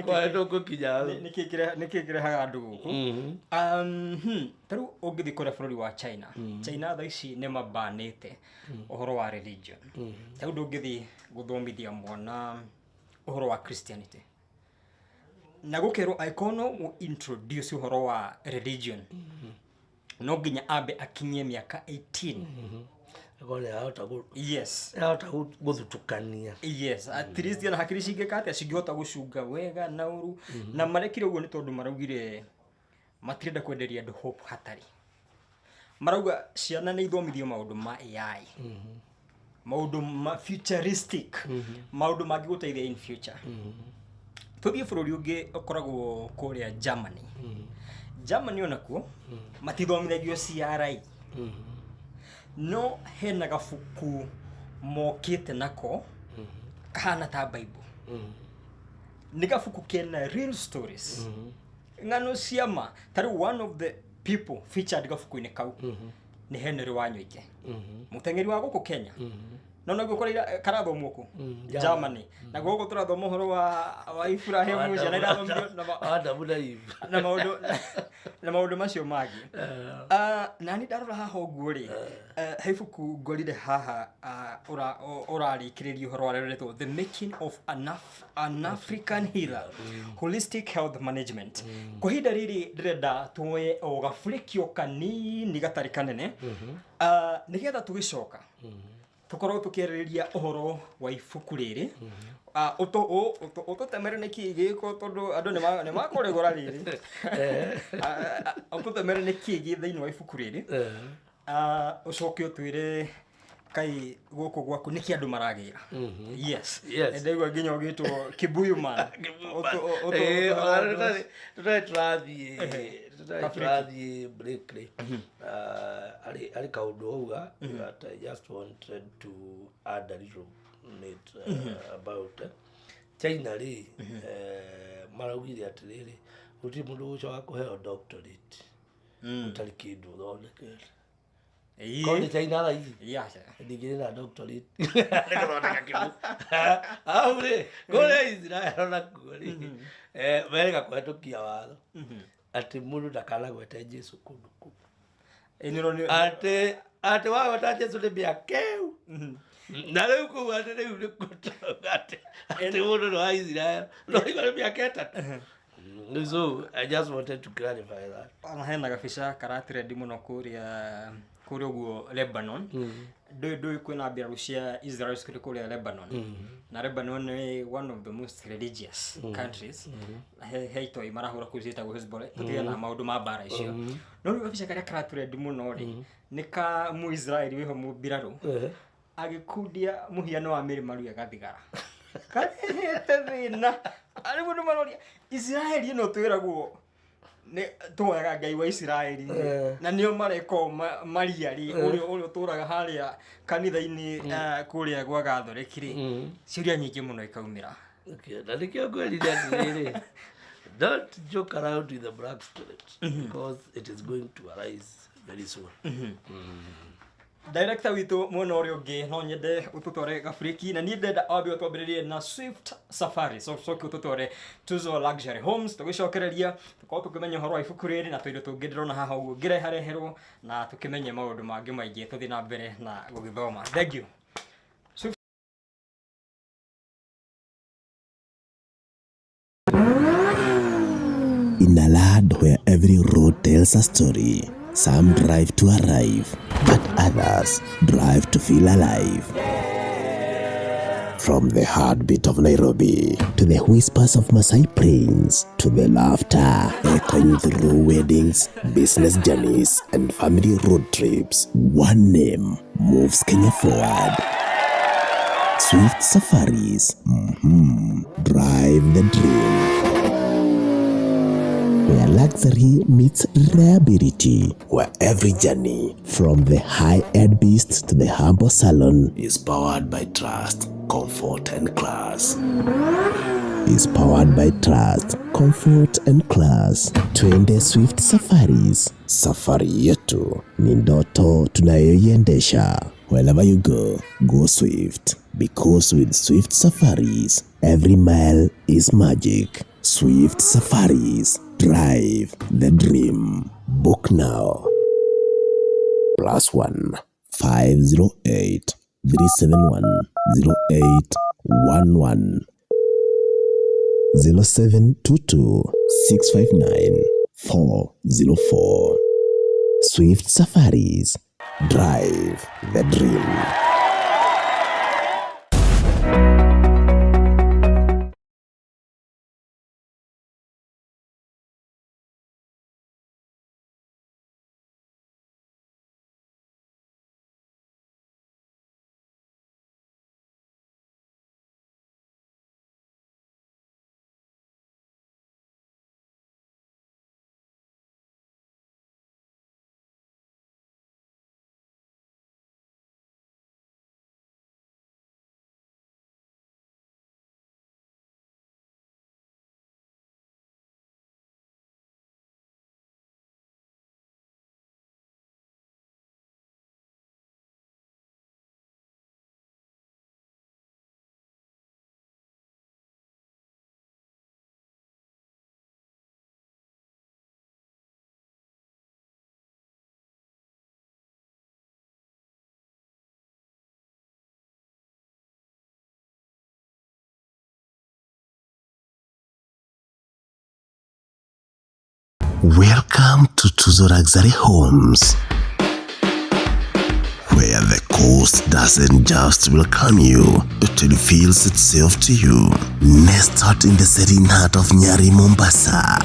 [SPEAKER 2] nĩkĩ kĩrehaga andũ gũkũ tarĩu ũngĩthiĩ kũrĩa bũrũri wa China thaa ici nĩ mabanĩte ũhoro wa religion tarĩu ndũngĩthiĩ gũthomithia mwana ũhoro wa Christianity na gũkerwo ikono introduce ũhoro wa religion no nginya ambe akinyie miaka 18
[SPEAKER 1] gole hata
[SPEAKER 2] yes
[SPEAKER 1] hata guthutukania
[SPEAKER 2] yes at least yana hakiri cingĩkate cingĩhota gũcunga wega na uru na marekire ũguo nĩ tondũ maraugire matirenda kwenderia andũ hope hatari marauga ciana nĩ ithomithio maũndũ ma AI maũndũ ma futuristic maũndũ mangĩgũteithia in future tũthiĩ bũrũri ũngĩ ũkoragwo kũrĩa Germany onakuo matithomithagio CRI no hena gabuku mokĩte nako kahana ta Bible nĩ gabuku kena real stories ng'ano ciama tarĩu one of the people featured gabuku-inĩ kau nĩ Henry Wanyoike mũteng'eri wa gũkũ Kenya no naguo kũrĩa karathomwo kũ Germany na gũkũ tũrathoma ũhoro wa Ibrahim Musa na irathomio na maũndũ macio mangĩ na nĩ ndarora haha ũguo rĩ he ibuku ngorire haha ũrarĩkĩrĩria ũhoro warĩrĩtwo The Making of an African Healer Holistic Health Management kwa ihinda rĩrĩ ndĩrenda tuoye o gabũrĩkio kanini gatarĩ kanene nĩgetha tũgĩcoka tukorwo tukĩarĩrĩria ũhoro wa ibuku rĩrĩ ũtũtemere nĩ kĩĩ gĩko tondũ andũ nĩ makũrĩgũra rĩrĩ ũtũtemere nĩ kĩĩ gĩ thĩinĩ wa ibuku rĩrĩ ũcoke ũtwĩre kai gũkũ gwaku nĩ kĩ andũ maragĩra yes ndaigua nginya ũgĩtwo Kibuyu man
[SPEAKER 1] tũrathiĩ break ari kaũndũ auga that I just wanted to add a little bit about China rĩ maraugire atĩrĩrĩ gũtirĩ mũndũ ũcoka kũheo doctorate ũtarĩ kĩndũ ũthondekete Kodi China la hizi.
[SPEAKER 2] Yasha.
[SPEAKER 1] Ndigire na doctorate. Nĩgũthondeka kĩbu. Aure, gole hizi na rona kuri. Wega kũhetũkia watho. Atĩ mũndũ ndakana gwete Jesũ kũndũ kũu. ate wao wataje zule biakeu na leo ko ate leo ate wono no Israel no iba biaketa. So I just wanted to clarify that.
[SPEAKER 2] Hena gabisha karatire ndimo no kuria guo Lebanon. Do kwina Belarusia Israel kuria Lebanon. Na Lebanon ni one of the most religious countries. Heito imarahura kuzita go Hezbollah. Tutia na maundu ma bara icio. No gabisha karatire ndimo no ri nika mu Israel weho mu Biraru. Agikudia muhiano wa mirimaru ya gathigara. Kathina ari mundu maroria Israeli no twiragwo ne twaga ngai wa Israeli na nio mareko mariari urio turaga haria kanitha-ini kuria gwa gathorikiri ciuria nyingi muno ikaumira.
[SPEAKER 1] Okay, na nikio kweli ndiri don't joke around with the black spirit because it is going to arise very soon.
[SPEAKER 2] Director witu muno uri ungi no nyende ututore gafriki na ni ndenda ambe utwambiririe na Swift Safari so ututore Tuzo Luxury Homes tugicokereria tuko tukimenya horo ibuku riri na twindo tungi ndirona haha uguo ngirehareherwo na tukimenye maundu mangi maingi tuthi na mbere na gugithoma. Thank you.
[SPEAKER 3] In a land where every road tells a story, some drive to arrive, but others drive to feel alive. From the heartbeat of Nairobi, to the whispers of Masai Plains, to the laughter echoing through weddings, business journeys, and family road trips, one name moves Kenya forward. Swift Safaris. Drive the dream. Where luxury meets reliability, where every journey, from the high-end beast to the humble salon, is powered by trust, comfort, and class. Is powered by trust, comfort, and class. Twende Swift Safaris. Safari yetu ni ndoto tunayoiendesha. Wherever you go, go Swift. Because with Swift Safaris, every mile is magic. Swift Safaris. Drive the dream. Book now. +1 508 371 0811 0722 659 404. Swift Safaris. Drive the dream. Welcome to Tuzo Luxury Homes, where the coast doesn't just welcome you, it reveals itself to you. Nestled in the serene heart of Njai, Mombasa,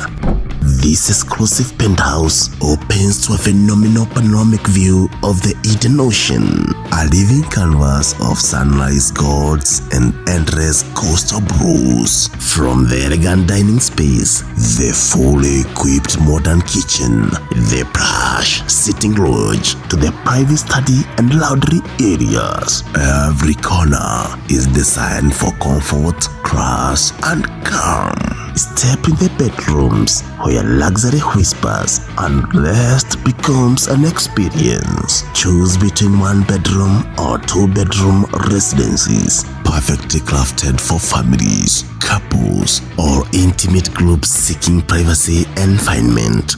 [SPEAKER 3] this exclusive penthouse opens to a phenomenal panoramic view of the Indian Ocean, a living canvas of sunrise gods and endless coastal brews. From the elegant dining space, the fully equipped modern kitchen, the plush sitting lodge, to the private study and laundry areas, every corner is designed for comfort, class, and calm. Step in the bedrooms where luxury whispers and rest becomes an experience. Choose between 1 bedroom or 2 bedroom residences, perfectly crafted for families, couples, or intimate groups seeking privacy and confinement.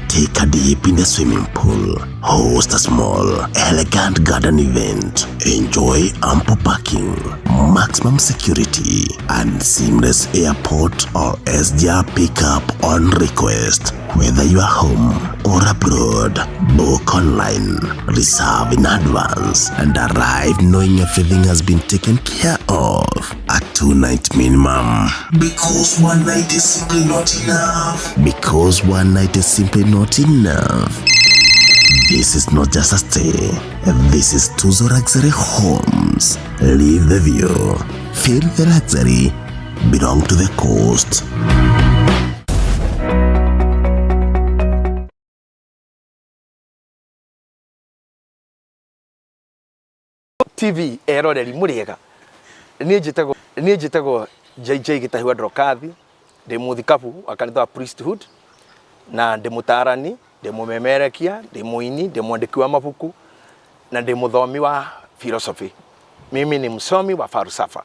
[SPEAKER 3] Take a dip in the swimming pool. Host a small, elegant garden event. Enjoy ample parking, maximum security, and seamless airport or SDR pickup on request. Whether you are home or abroad, book online, reserve in advance, and arrive knowing everything has been taken care of. A 2-night minimum. Because one night is simply not enough. Because one night is simply not enough. This is not just a stay. This is Tuzo Luxury Homes. Live the view. Feel the luxury. Belong to the coast.
[SPEAKER 4] TV eroreri muriega nie njitagwo Njai gitahwa Drokathi ndi muthikabu akanitha wa priesthood na ndi mutarani ndi mumemerekia ndi muini ndi mwandiki wa mabuku na ndi muthomi wa philosophy. Mimi ni msomi wa falsafa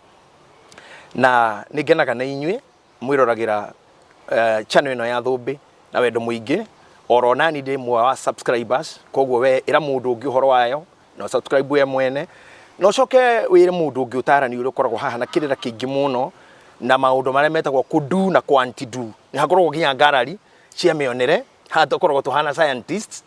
[SPEAKER 4] na nigenaga na inywe mwiroragira channel ino ya Thumbi na wendo muingi oro nani ndi mwa wa subscribers kogwo we ira mundu ungi horo wayo no subscribe ye mwene no coke wire mundu ungi utarani uri koragwo haha na kirira kingi muno na maundu maria metagwo kudu na quantidu ni hakoragwo ginya ngarari cia mionere hato koragwo tuhana scientists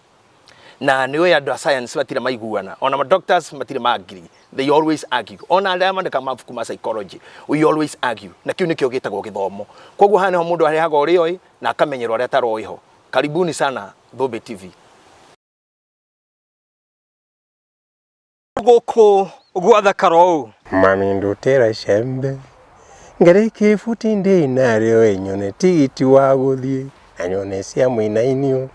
[SPEAKER 4] na niwe andu a science batire maiguana ona ma doctors matire magiri they always argue ona arĩa mandĩka mabuku ma psychology we always argue na kiu nikio gitagwo githomo kogwo hana ho mundu arihaga ũrĩoi na akamenyerwo arĩa taroiho. Karibuni sana Thumbi TV.
[SPEAKER 2] Gũkũ gwatha karou
[SPEAKER 5] mami ndutera icembe ngereke futi ndi narĩo enyone tigiti wa gũthiĩ na nyone cia mũinainio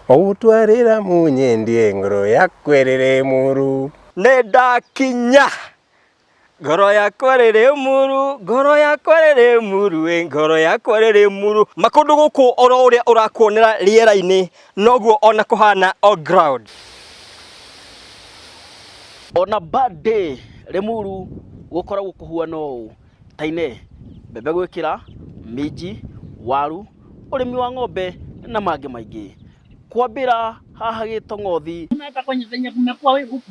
[SPEAKER 5] ogũtwarĩra mũnyendie ngoro yakwerere mũru
[SPEAKER 2] nĩndakinya ngoro yakwerere mũru ngoro yakwerere mũru makũndũ gũkũ oro ũrĩa ũrakuonera rĩera-inĩ noguo ona kũhana on ground.
[SPEAKER 6] On a bad day, Lemuru gukoragwo kuhuana ũũ taine mbembe gwĩkĩra minji waru ũrĩmi wa ng'ombe na mangĩ maingĩ kwambĩra haha Gĩtong'othi.
[SPEAKER 7] Hata kwenye venye kumekuwa huku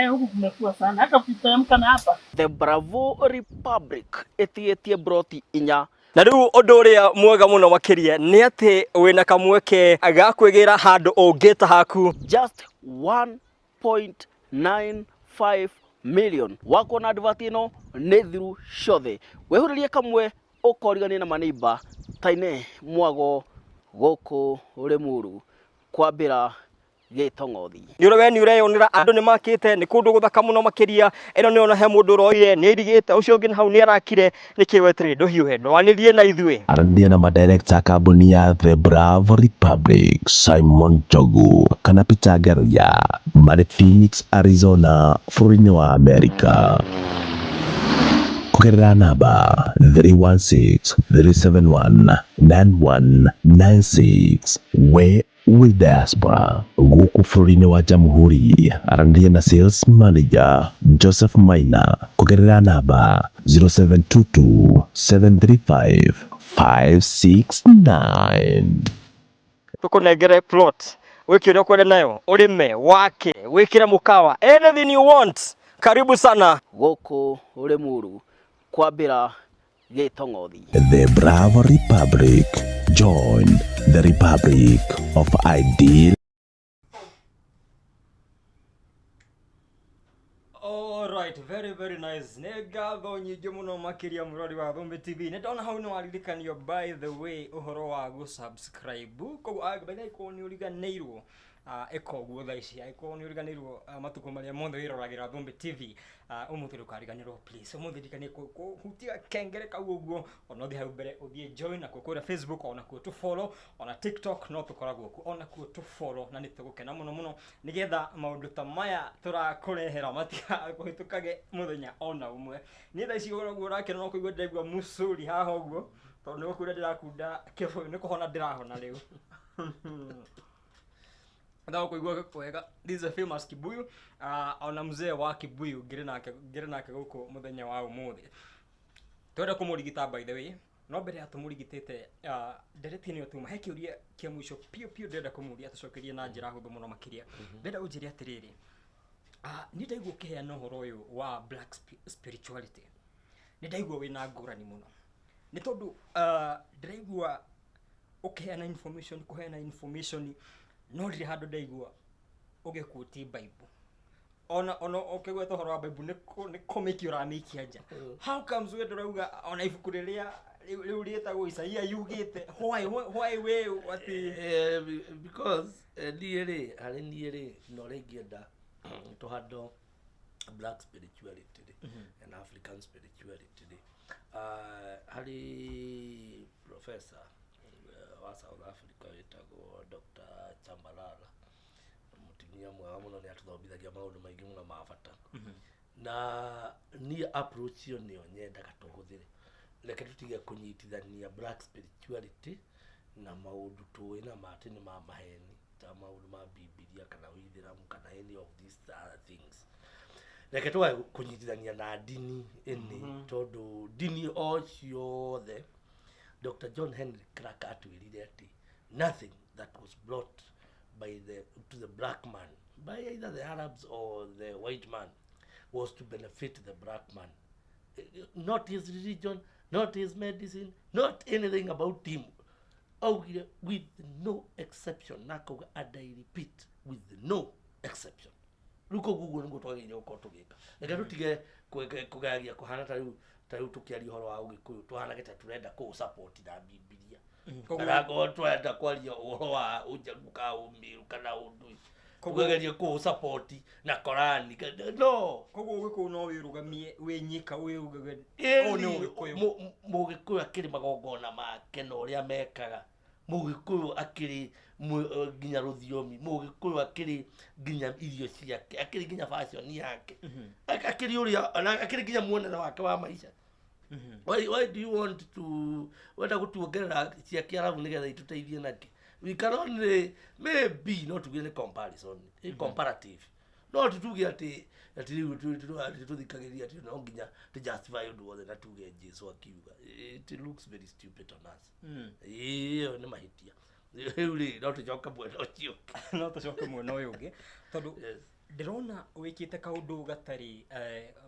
[SPEAKER 7] huku kumekuwa sana hata ukiteremka na hapa.
[SPEAKER 6] The Bravo Republic ĩtigĩtie broti 4
[SPEAKER 2] na rĩu ũndũ ũrĩa mwega mũno makĩria nĩ atĩ wĩna kamweke gakwĩgĩra handũ ũngĩta haku
[SPEAKER 6] just 1.95 million wako na advert ino nĩ thiru ciothe wehũrĩrie kamwe ũkorigania na maneiba taine mwago gũkũ Limuru kwambĩra Gĩtong'othi.
[SPEAKER 2] Nĩũrwe nĩũreyonera andũ nĩmakĩte nĩ kũndũ gũthaka mũno makĩria ĩno nĩona he mũndũ ũroire nĩrigĩte ũcio ũngĩ hau nĩarakire nĩkĩ wetere ndũhiũhe ndwanĩrie na ithuĩ.
[SPEAKER 3] Arandia na madirekta kambuni ya The Bravo Republic Simon Jogu kana Peter Geria marĩ Phoenix, Arizona bũrũri-inĩ wa Amerika. Kugerera namba 316-371-9196 we with diaspora gũkũ bũrũri-inĩ wa Jamhuri. Arandia na sales manager Joseph Maina kugerera namba 0722-735-569.
[SPEAKER 2] Tũkũnengere plot wĩke ũrĩa ũkwenda nayo ũrĩme wake wĩkĩre mũkawa anything you want. Karibu sana
[SPEAKER 6] gũkũ Limuru kwambĩra Gĩtong'othi.
[SPEAKER 3] The Bravo Republic. Join the Republic of Ideal.
[SPEAKER 2] Alright, very nice. Nĩngatho nyingĩ mũno makĩria mũrori wa Thumbi TV. Nĩndona hau nĩwaririkanio by the way ũhoro wa gũsubscribe. Koguo agĩbaitha ikorwo nĩũriganĩirwo ekoguo thaa ici ikorwo nĩũriganĩirwo matukũ marĩa mothe wĩroragĩra Thumbi TV. Ũmũthĩ ndũkariganĩrwo please. Ũmũthĩ ndirikanie kũhutia kengere kau ũguo ona ũthiĩ hau mbere ũthiĩ join na kũrĩa Facebook ona kuo follow ona TikTok no tũkoragwo ona kuo follow na nĩtũgũkena mũno nĩgetha maũndũ ta maya tũrakũrehera matikahĩtũkage mũthenya ona ũmwe. Niĩ thaa ici ũguo ũrakena no kũigua ndĩraigua musuri haha ũguo tondũ nĩgũkũrĩa ndĩrakunda kĩbũyũ nĩ kũhona ndĩrahona rĩu. Ndio kuigua kwega. This is a famous Kibuyu. Ona mzee wa Kibuyu ngire nake guku muthenya wa umuthi. Twenda kumurigita by the way. No mbere ya tumurigitite nderetini otuma he kiuria kia mwisho pio ndenda kumuria tucokerie na njira huthu muno makiria. Ndenda unjiri atiriri. Ni ndaigua kiheana uhoro uyu wa black spirituality. Ni ndaigua wina ngurani muno. Ni tondu ndaigua ukiheana information no ndiri handu ndaigua ugikuti Bible. Ona ukigweta uhoro wa Bible ni komiki uramikia nja. How comes we ndurauga ona ibuku riria riu rietagwo Isaia yugite why we ati
[SPEAKER 1] because niere niere no regienda to hado black spirituality and African spirituality hari professor wa South Africa wetagwo Dr. Chambalala mutumia mwa muno ni atuthobithagia maundu maingi muno ma bata na ni approach yo ni onyenda gatuhuthire leke tutige kunyitithania black spirituality na maundu tuina matini ma maheni ta maundu ma Biblia kana withiramu kana any of these other things leke tuwa kunyitithania na dini eni tondu dini ociothe Dr. John Henry Clark atwirire ati nothing that was brought to the black man by either the Arabs or the white man was to benefit the black man, not his religion, not his medicine, not anything about him. With no exception. And I repeat, with no exception. Luko Google ngo twaginya ukotugika. Reke tutige kugagia kuhana tariu tukiari horo wa ugikuyu tuhana geta turenda ku support na Biblia. Kana go twenda kwaria horo wa ujaguka umiru kana undu. Kugagia ku support na Korani. No.
[SPEAKER 2] Kogo ugikuyu no wirugamie wenyika ugaga
[SPEAKER 1] no ugikuyu. Mugikuyu akiri magongona make no ria mekaga. Mugikuyu akiri ginya ruthiomi, mugikuyu akiri ginya irio ciake, akiri ginya fashion yake, akiri uria akiri ginya muonere wake wa maisha. Why do you want to wenda gutuongerera ciake arabu nigetha ituteithie nake? We can only maybe not to get a comparison, a comparative. Not to get riu tuthikagiria ati no ginya to justify undu wothe na tuge Jesu akiuga. It looks very stupid on us. Iyo ni mahitia. Uri not joka mwena ucio.
[SPEAKER 2] Not joka mwena uyu ungi. Tondu ndirona wikite kaundu gatari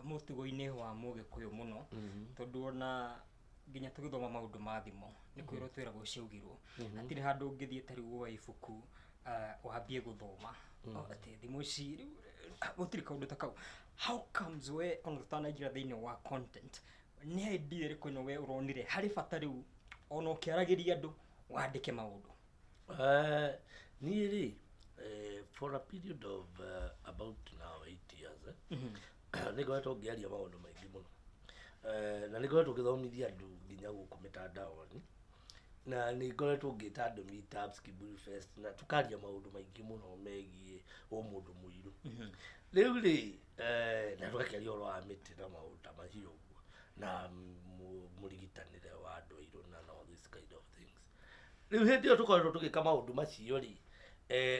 [SPEAKER 2] mutugo-ini wa mugikuyu muno. Tondu ona ginya tugithoma maundu ma thimo ni kwirwo twiragwo ciugirwo atiri handu ngithie tari wa ibuku wambie guthoma ati thimo ci gutiri kaundu ta kau. How comes we on utanagira thiini wa content ni idea ri kuno we uronire hari bata riu ona ukiaragiria andu wandike maundu
[SPEAKER 1] ni for a period of about now 8 years nigoetwo ngiaria maundu maingi muno na nigoetwo ngithomithia andu nginya guku mitandaoni na nigoetwo ngita andu meetups Kibuyu Fest na tukaria maundu maingi muno megie mundu muiru riu ri na tukakiaria oro wa miti na maundu ta macio na murigitanire wa andu airu na all this kind of things. Riu hindi yo tukoretwo tugika maundu macio ri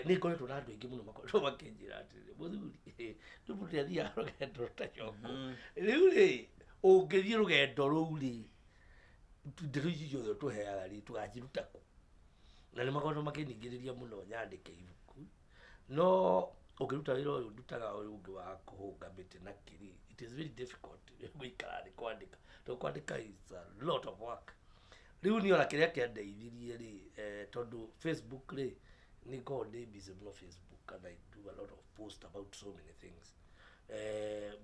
[SPEAKER 1] ni ngoretwo na andu aingi muno makoretwo makinjira ati muthuri ndubuti athia rugendo ta choko riu ri ungithie rugendo ruu ri ndiru icio tuheaga ri tugajiruta ku na ni makoretwo makiningiriria muno nyandike ibuku no ukiruta wira uyu ndutaga uyu ungi wa kuhunga miti na kiri. It is very difficult gwikara ni kwandika to kwandika is a lot of work. Riu ni ona kiria kiandeithirie ri tondu Facebook ri ni go dey busy on Facebook and I do a lot of posts about so many things.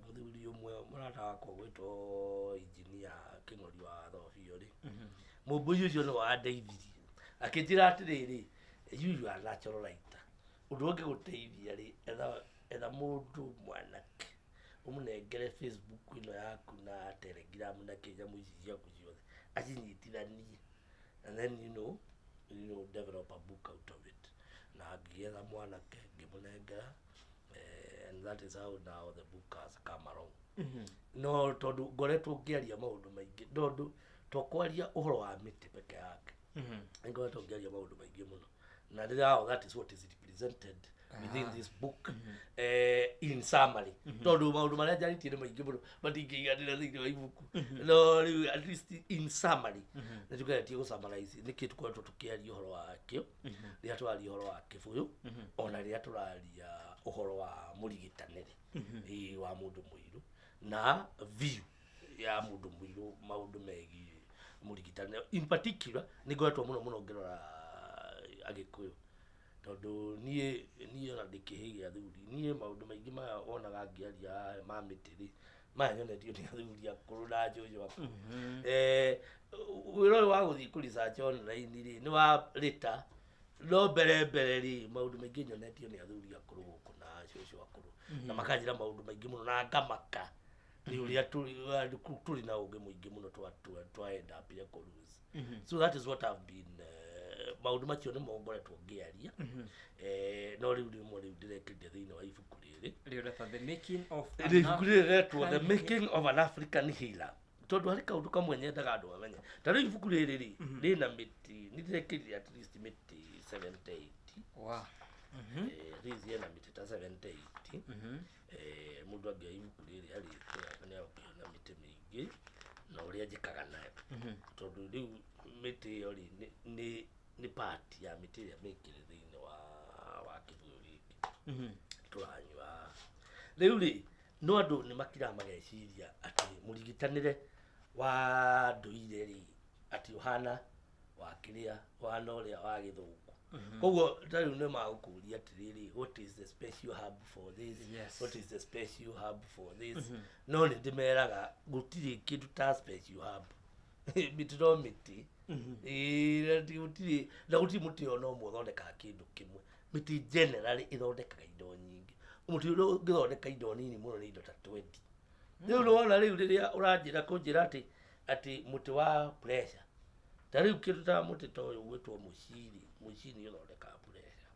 [SPEAKER 1] Muthuri umwe murata wako gwitwo engineer King'ori wa Thofio ri mubuyu ucio no wandeithirie akinjira atiriri you are natural writer undu ungi guteithia ri etha mundu mwanake umunengere Facebook ino yaku na Telegram na kinyamu ici ciaku ciothe acinyitithanie and then you know develop a book out of it na ngietha mwanake ngimunengera and that is how now the book has come along. No tondu ngoretwo ngiaria maundu maingi tondu tokwaria uhoro wa miti peke yake ngoretwo ngiaria maundu maingi muno na how that is what is represented within this book in summary tondu maundu maria njaritire maingi muno matingĩiganĩra thĩinĩ wa ibuku no rĩu at least in summary nĩ tũgeretie gũ summarize nĩkĩ tũkoretwo tũkĩaria ũhoro wakĩo rĩrĩa tũraria ũhoro wa kĩbũyũ ona rĩrĩa tũraria ũhoro wa mũrigitanĩre wa mũndũ mũirũ na view ya mũndũ mũirũ maũndũ megiĩ mũrigitanĩre in particular nĩ ngoretwo mũno ngĩrora agĩkũyũ tondu niĩ ona ndĩkĩhĩgia athuri niĩ maũndũ maingĩ maya wonaga ngĩaria ma mĩtĩ-rĩ maya nyonetio nĩ athuri akũrũ na njũjũ akũrũ wĩra ũyũ wa gũthiĩ kũ-research online-rĩ nĩ wa rĩta no mbere-rĩ maũndũ maingĩ nyonetio nĩ athuri akũrũ gũkũ na njũjũ akũrũ na makanjĩra maũndũ maingĩ mũno na ngamaka nĩ ũrĩa tũrĩ na ũgĩ mũingĩ mũno twaenda apire kũ-lose so that is what I've been maũndũ macio nĩ ngoretwo ngĩaria no rĩu ndĩrekĩrire thĩinĩ wa ibuku rĩrĩ ibuku rĩrĩ rĩretwo The Making of an African Healer tondu harĩ kaũndũ kamwe nyendaga andũ amenye ta rĩu ibuku rĩrĩ rĩna mĩtĩ nĩ ndĩrekĩrire at least mĩtĩ 78 rĩzi ena mĩtĩ ta 78 mũndũ angĩoya ibuku rĩrĩ nĩ agũkĩona mĩtĩ mĩingĩ na ũrĩa njĩkaga nayo tondu rĩu mĩtĩ ĩyo nĩ part ya mĩtĩ ĩrĩa mĩkĩre thĩinĩ wa kĩbũyũ gĩkĩ tũranyua rĩu-rĩ no andũ nĩ makiraga mageciria atĩ mũrigitanĩre wa ndũire-rĩ atĩ ũhana wa kĩrĩa ũhana ũrĩa wa gĩthũngũ koguo ta rĩu nĩ magũkũria atĩrĩrĩ what is the special hub for this what is the special hub for this no nĩ ndĩmeraga gũtirĩ kĩndũ ta special hub mĩtĩ no mĩtĩ na gũtirĩ mũtĩ ona ũmwe ũthondekaga kĩndũ kĩmwe mĩtĩ generally ĩthondekaga indo nyingĩ mũtĩ ũrĩa ũngĩthondeka indo nini mũno nĩ indo ta 20 rĩu nĩwona rĩu rĩrĩa ũranjĩra kũnjĩra atĩ mũtĩ wa pressure ta rĩu kĩndũ ta mũtĩ ta ũyũ gwĩtwo mũciri nĩ ũthondekaga pressure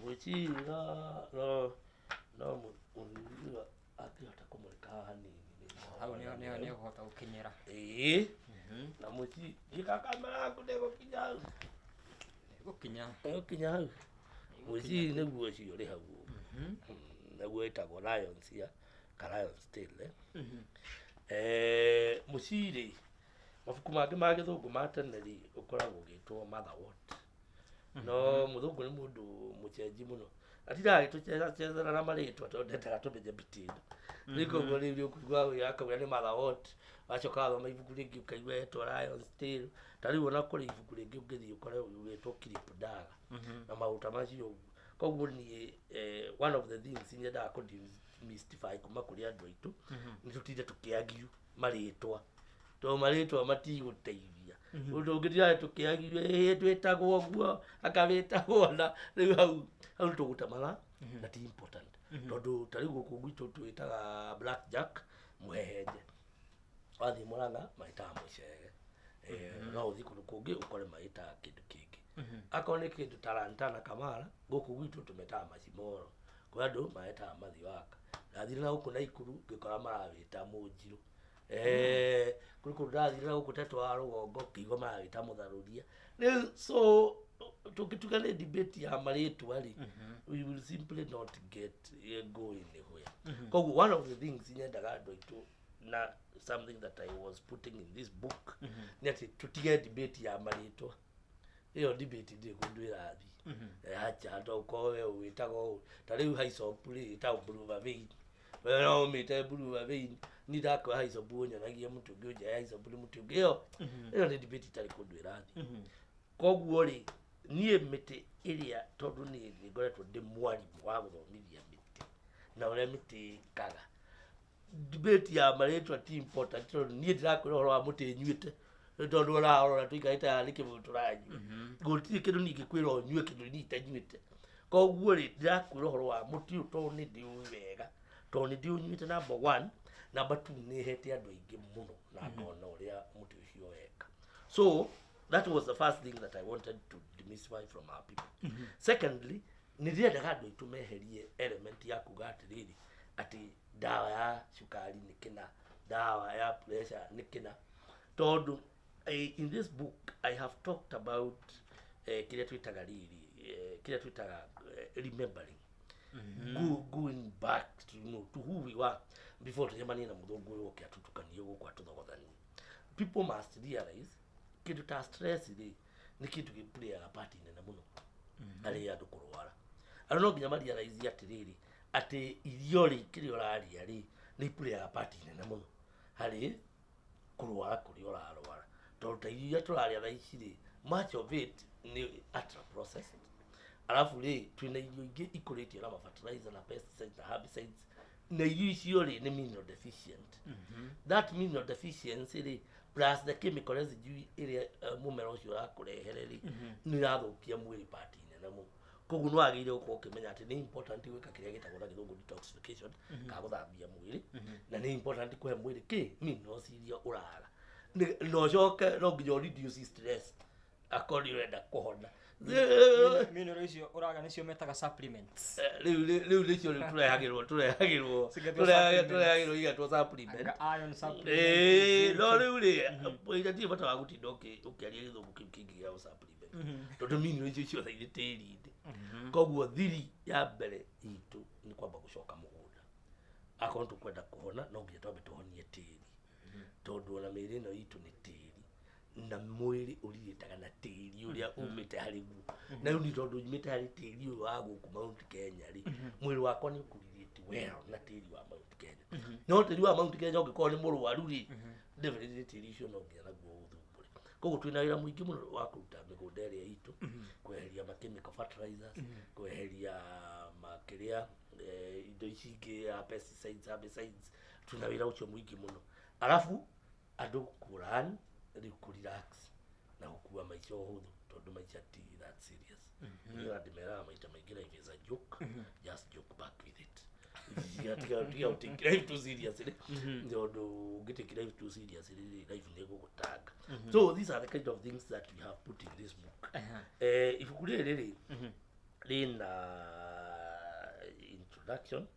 [SPEAKER 1] mũciri no mũthuri akĩhota kũmũrĩka haha hanini
[SPEAKER 2] hau nĩ ũhota gũkinyĩra
[SPEAKER 1] na mũciri gĩkakamera yaku ndĩgũkinya hau gũkinya hau mũciri nĩguo ũcio ũrĩ hau naguo ĩtagwo lions here lions tail mũciri mabuku mangĩ ma gĩthũngũ ma tene-rĩ ũkoragwo ũgĩtwo motherwort no mũthũngũ nĩ mũndũ mũcenji mũno atiraga gĩtũcethera na marĩtwa tondũ ndendaga tũmenye mĩtĩ ĩno rĩu koguo rĩu nĩ ũkũigua akauga nĩ motherwort wacoka wathoma ibuku rĩngĩ ũkaigua yetwo lions tail ta rĩu ona kũrĩ ibuku rĩngĩ ũngĩthiĩ ũkore ũgĩtwo clip daga na maũndũ macio ũguo koguo niĩ one of the things nyendaga kũ-demystify kuma kũrĩ andũ aitũ nĩ tũtinde tũkĩagiu marĩtwa tondũ marĩtwa matigũteithia ũndũ ũngĩ tirae tũkĩagiu twĩtagwo ũguo akawĩtagwo na rĩu hau tũgũtemaga na ti important tondu ta rĩu gũkũ gwitũ twĩtaga black jack mũhehenje wathiĩ Mũrang'a maĩtaga mũcege no ũthiĩ kũndũ kũngĩ ũkore maĩtaga kĩndũ kĩngĩ akorwo nĩ kĩndũ ta lantana kamara gũkũ gwitũ tũmetaga macimoro kwa andũ maĩtaga mathiwaka ndathire na gũkũ Naikuru ngĩkora marawĩta mũnjirũ kũrĩ kũndũ ndathire na gũkũ Tetwa wa Rũgongo ngĩigua marawĩta mũtharũria rĩu so tũngĩtuga nĩ debate ya marĩtwa-rĩ we will simply not get go anywhere koguo one of the things nyendaga andũ aitũ na something that I was putting in this book nĩ atĩ tũtige debate ya marĩtwa ĩyo debate ndĩ kũndũ ĩrathiĩ acha ndo ũkorwo we wĩtagwo ta rĩu Haicop-rĩ ĩtagwo Blue Vein no ũmĩte Blue Vein niĩ ndakwĩra Haicop ũnyonagia mũtĩ ũngĩ ũnjaya Haicop nĩ mũtĩ ũngĩ ĩyo nĩ debate itarĩ kũndũ ĩrathiĩ koguo-rĩ niĩ mĩtĩ ĩrĩa tondũ niĩ ngoretwo ndĩ mwarimũ wa gũthomithia mĩtĩ na ũrĩa mĩtĩ ĩkaga debate ya marĩtwa ti important tondũ niĩ ndĩrakwĩra ũhoro wa mũtĩ nyuĩte tondu ũrarora tũikarĩte haha nĩ kĩbũyũ tũranyua gũtirĩ kĩndũ niĩ ingĩkwĩra ũnyue kĩndũ niĩ itanyuĩte koguo-rĩ ndĩrakwĩra ũhoro wa mũtĩ ũyũ tondũ nĩ ndĩũĩ wega tondũ nĩ ndĩũnyuĩte number 1 number 2 nĩ hete andũ aingĩ mũno na ngona ũrĩa mũtĩ ũcio weka so that was the first thing that I wanted to demystify from our people secondly nĩ ndĩrendaga andũ aitũ meherie element ya kuga atĩrĩrĩ atĩ ndawa ya cukari nĩ kĩna ndawa ya pressure nĩ kĩna tondu in this book I have talked about kile twitaga remembering, going back to, you know, to who we were before tujamani na mudongo uyu oke atutukanie guku atuthogothanie. People must realize kindu ta stress ni kindu giplaya part nene muno ari andu kurwara. Ari no nginya realize atiriri ati irio ri kiri uraria ri ni playa part nene muno hari kurwara kuri urarwara. Tondu irio turaria na ici much of it ni ultra processed. Alafu twina irio ingi ikuritio na fertilizer na pesticides na herbicides na irio icio ni mineral deficient. That mineral deficiency plus the chemical residue area mumero ucio urakurehere ni rathukia mwiri part nene muno. Koguo no agire uko ukimenya ati ni important gwika kiria gitagwo na githungu detoxification ka guthambia mwiri, na ni important kuhe mwiri minerals iria urara no coke no nginya reduce stress according to kuhona.
[SPEAKER 2] Mineral icio uraga nicio metaga supplements.
[SPEAKER 1] Riu nicio turehagirwo igatwo supplement.
[SPEAKER 2] Iron supplement.
[SPEAKER 1] No riu iti bata wa gutinda ukiaria githungu kiu kingi gia supplement. Tondu mineral icio ciothe iri tiri-ini. Koguo thiri ya mbere itu ni kwamba gucoka mugunda. Akorwo tukwenda kuhona no nginya twambe tuhonie tiri. Tondu ona mĩĩrĩ ĩno itu ni tiri na mwĩrĩ ũriritaga na tiri uria umite hari guo. Na riu ni tondu umite hari tiri uyu wa guku Mount Kenya ri mwĩrĩ wakwa ni ukuririte well na tiri wa Mount Kenya. No tiri wa Mount Kenya ungikorwo ni mũrwaru ri definitely tiri ucio no nginya naguo uthumbure. Koguo twina wĩra mũingĩ mũno wa kũruta mĩgũnda ĩrĩa itu, kweheria chemical fertilizers, kweheria makiria indo ici ingĩ ya pesticides, herbicides. Twina wĩra ucio mũingĩ mũno. Alafu andu kuran riu kurelax na gukua maica uhuthu tondu maica ti that serious. Ni andimera maita maingi life is a joke. Just joke back with it. You take life too seriously. Tondu take life too seriously, life ni gugutanga. So these are the kind of things that we have put in this book. If you could really in introduction,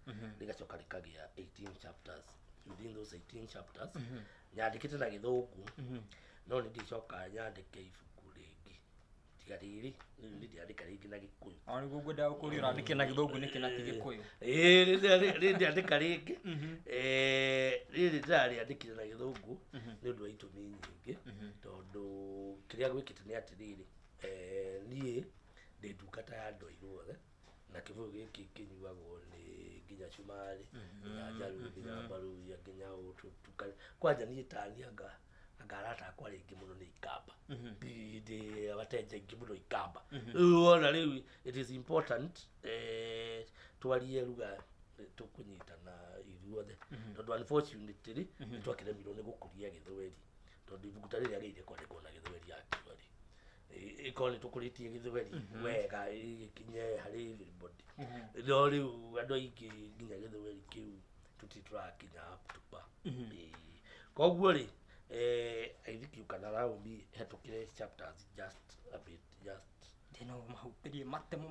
[SPEAKER 1] ligacoka likagia 18 chapters. Within those 18 chapters, nyandikite na githungu, no ni ndicoka nyandike ibuku ringi tiga riri ni ndiandika ringi na gikuyu.
[SPEAKER 2] Ani ngwenda ukuri urandike na githungu niki na gikuyu.
[SPEAKER 1] Ni ndiandika ringi. Riri ndariandikire na githungu ni undu wa itumi nyingi, tondu kiria gwikite ni atiriri nie ndi ndungata ya andu airuothe na kibuyu giki kinyuagwo ni nginya cumari ya jaru nginya baru ya nginya utukari kwanja ni tani agarata akwa ringi muno ni ikamba ndi abatenje ingi muno ikamba. Ona riu it is important twarie ruga tukunyitana iruothe tondu unfortunately twakiremirwo ni gukuria githweri tondu ibuku riria riire kwandikwo na githweri actually ikoni tukuritie githweri wega ikinye hari everybody. No riu andu aingi nginya githweri kiu tutiturakinya up to par. Koguo ri I think you can allow me hetukire chapters just a bit, just
[SPEAKER 2] no mahutirie matemo.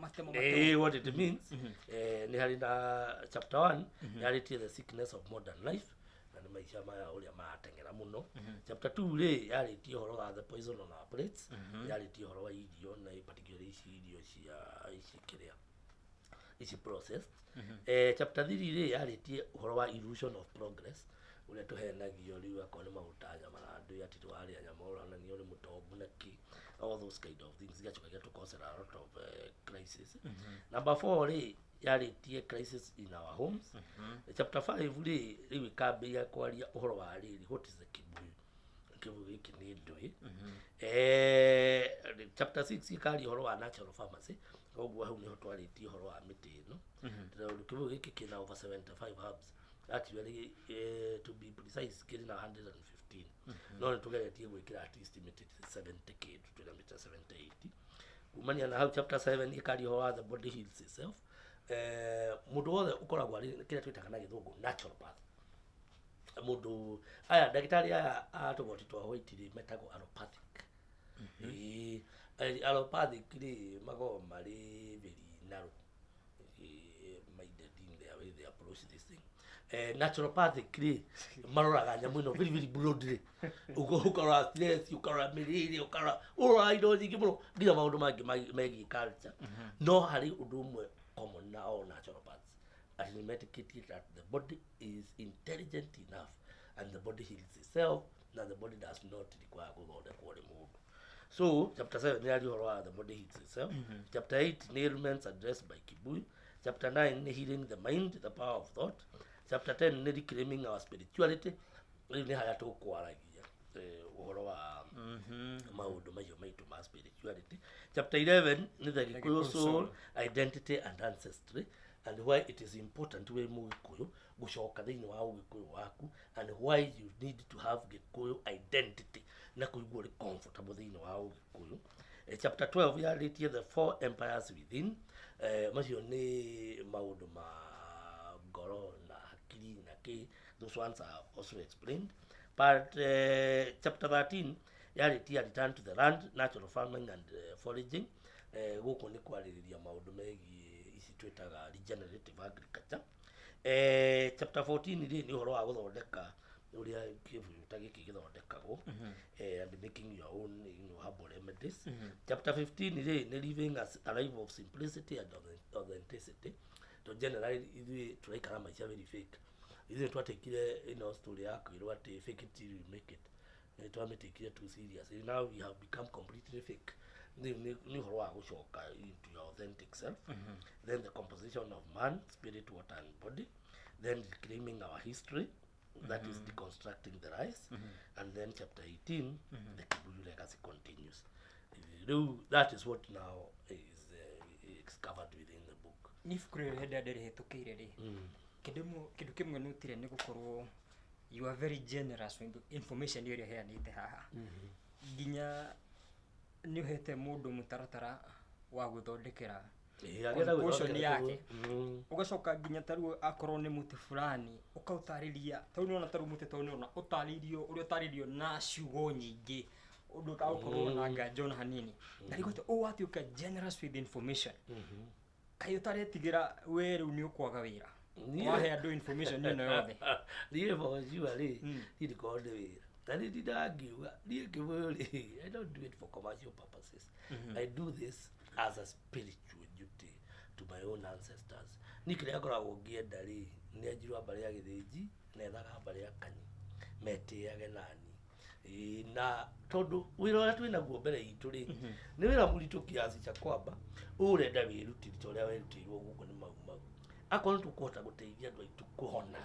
[SPEAKER 1] What it means ni hari na chapter 1 yaritie the sickness of modern life na maisha maya uria maratengera muno. Chapter 2 ri yaritie horo wa the poison on our plates, yaritie horo wa irio na particularly irio cia kiria isi processed. Chapter 3 ri yaritie horo wa illusion of progress uria tuhenagio riu akoni mahutanya marandu ya titu ari anyamora na ni uri mutombu na ki all those kind of things gachoka to cause a lot of crisis. Number 4 ri yaritie crisis in our homes. Chapter 5 ri riu ikambia kwaria uhoro wa riri what is the kibuyu giki ni ndui. Chapter 6 ikari uhoro wa natural pharmacy, koguo hau niho twaritie uhoro wa miti ino. Kibuyu giki kina over 75 herbs. Actually to be precise kina 115. No tugeretie gwikira at least estimated 70k to 70 80. Kumania na how chapter 7 ikari ho the body heals itself. Mundu wothe ukoragwo ari kira twitaga na githungu natural path. Mundu aya ndagitari aya atugoti twa white ri metagwo allopathic. Allopathic ri mago mari very narrow minded in their way they approach this thing. naturopathically maroraga nyamu ino very broadly ukarora stress ukarora miriri ukarora indo nyingĩ mũno nginya maũndũ mangĩ megiĩ culture no harĩ ũndũ ũmwe common na all naturopaths and they medicate it that the body is intelligent enough and the body heals itself and the body does not require gũthondekwo nĩ mũndũ. So chapter 7 nĩ ũhoro the body heals itself. Chapter 8 nĩ ailments addressed by Kibui. Chapter 9 nĩ healing the mind, the power of thought. Chapter 10 nĩ reclaiming our spirituality. Rĩu nĩ harĩa tũkwaragia ũhoro wa maũndũ macio maitũ ma spirituality. Chapter 11 nĩ the Gikuyu soul, identity and ancestry, and why it is important wĩ Mũgĩkũyũ gũcoka thĩinĩ wa Ũgĩkũyũ waku, and why you need to have Gĩkũyũ identity na kũigua ũrĩ comfortable thĩinĩ wa Ũgĩkũyũ. Chapter 12 yarĩtie the four empires within. Macio nĩ maũndũ ma ngoro na hakiri na kĩ, those ones are also explained. But chapter 13 yarĩtie return to the land, natural farming and foraging. Gũkũ nĩ kwarĩrĩria maũndũ megiĩ ici twĩtaga regenerative agriculture. Chapter 14 nĩ ũhoro wa gũthondeka ũrĩa kĩbũyũ gĩkĩ gĩthondekagwo and making your own herbal remedies. Chapter 15 nĩ living a life of simplicity and authenticity. To generalize ithuĩ tũraikara maica very fake. Ithuĩ twatekire story ya kwĩrwo atĩ fake it till you make it. Twamĩtekire too serious. Now we have become completely fake. Nĩ ũhoro wa gũcoka into your authentic self. Then the composition of man, spirit, water and body. Then reclaiming our history. That is deconstructing the rise. And then chapter 18, the Kikuyu legacy continues. That is what now is covered within the book.
[SPEAKER 2] Nifukure henda ndĩrĩhĩtũkĩire rĩ kĩndũ kĩmwe nũtire nĩ gũkorwo you are very generous when information ĩrĩa heanĩte haha nginya nĩ ũhete mũndũ mũtaratara wa gũthondekera composition yake ugacoka nginya tarũ akorwo nĩ mũtĩ fulani ũkaũtarĩria tarũ nĩ ona tarũ mũtĩ tarũ nĩ ona ũtarĩrio ũrĩa ũtarĩrio na ciugo nyingĩ ũndũ ũtaũkorwo na nganja ona hanini na rĩgote watuĩka generous with information kaĩ ũtaretigĩra we rĩu nĩ ũkwaga wĩra wahe andũ information ĩno yothe
[SPEAKER 1] niĩ bonjua rĩ ndikorwo ndĩ wĩra na nĩ ndinangiuga niĩ Kĩbũyũ rĩ I don't do it for commercial purposes. I do this as a spiritual duty to my own ancestors. Niĩ kĩrĩa ngoragwo ngĩenda rĩ nĩ anjirwa mbarĩ ya gĩthĩnji na ethaga mbarĩ ya kanyi metĩage nani na tondũ wĩra ũrĩa twĩnaguo mbere itũ rĩ nĩ wĩra mũritũ kiasi cha kwamba ũrenda wĩrutĩri ta ũrĩa werutĩirwo gũkũ nĩ mau akorwo nĩ tũkũhota gũteithia andũ aitũ kũhona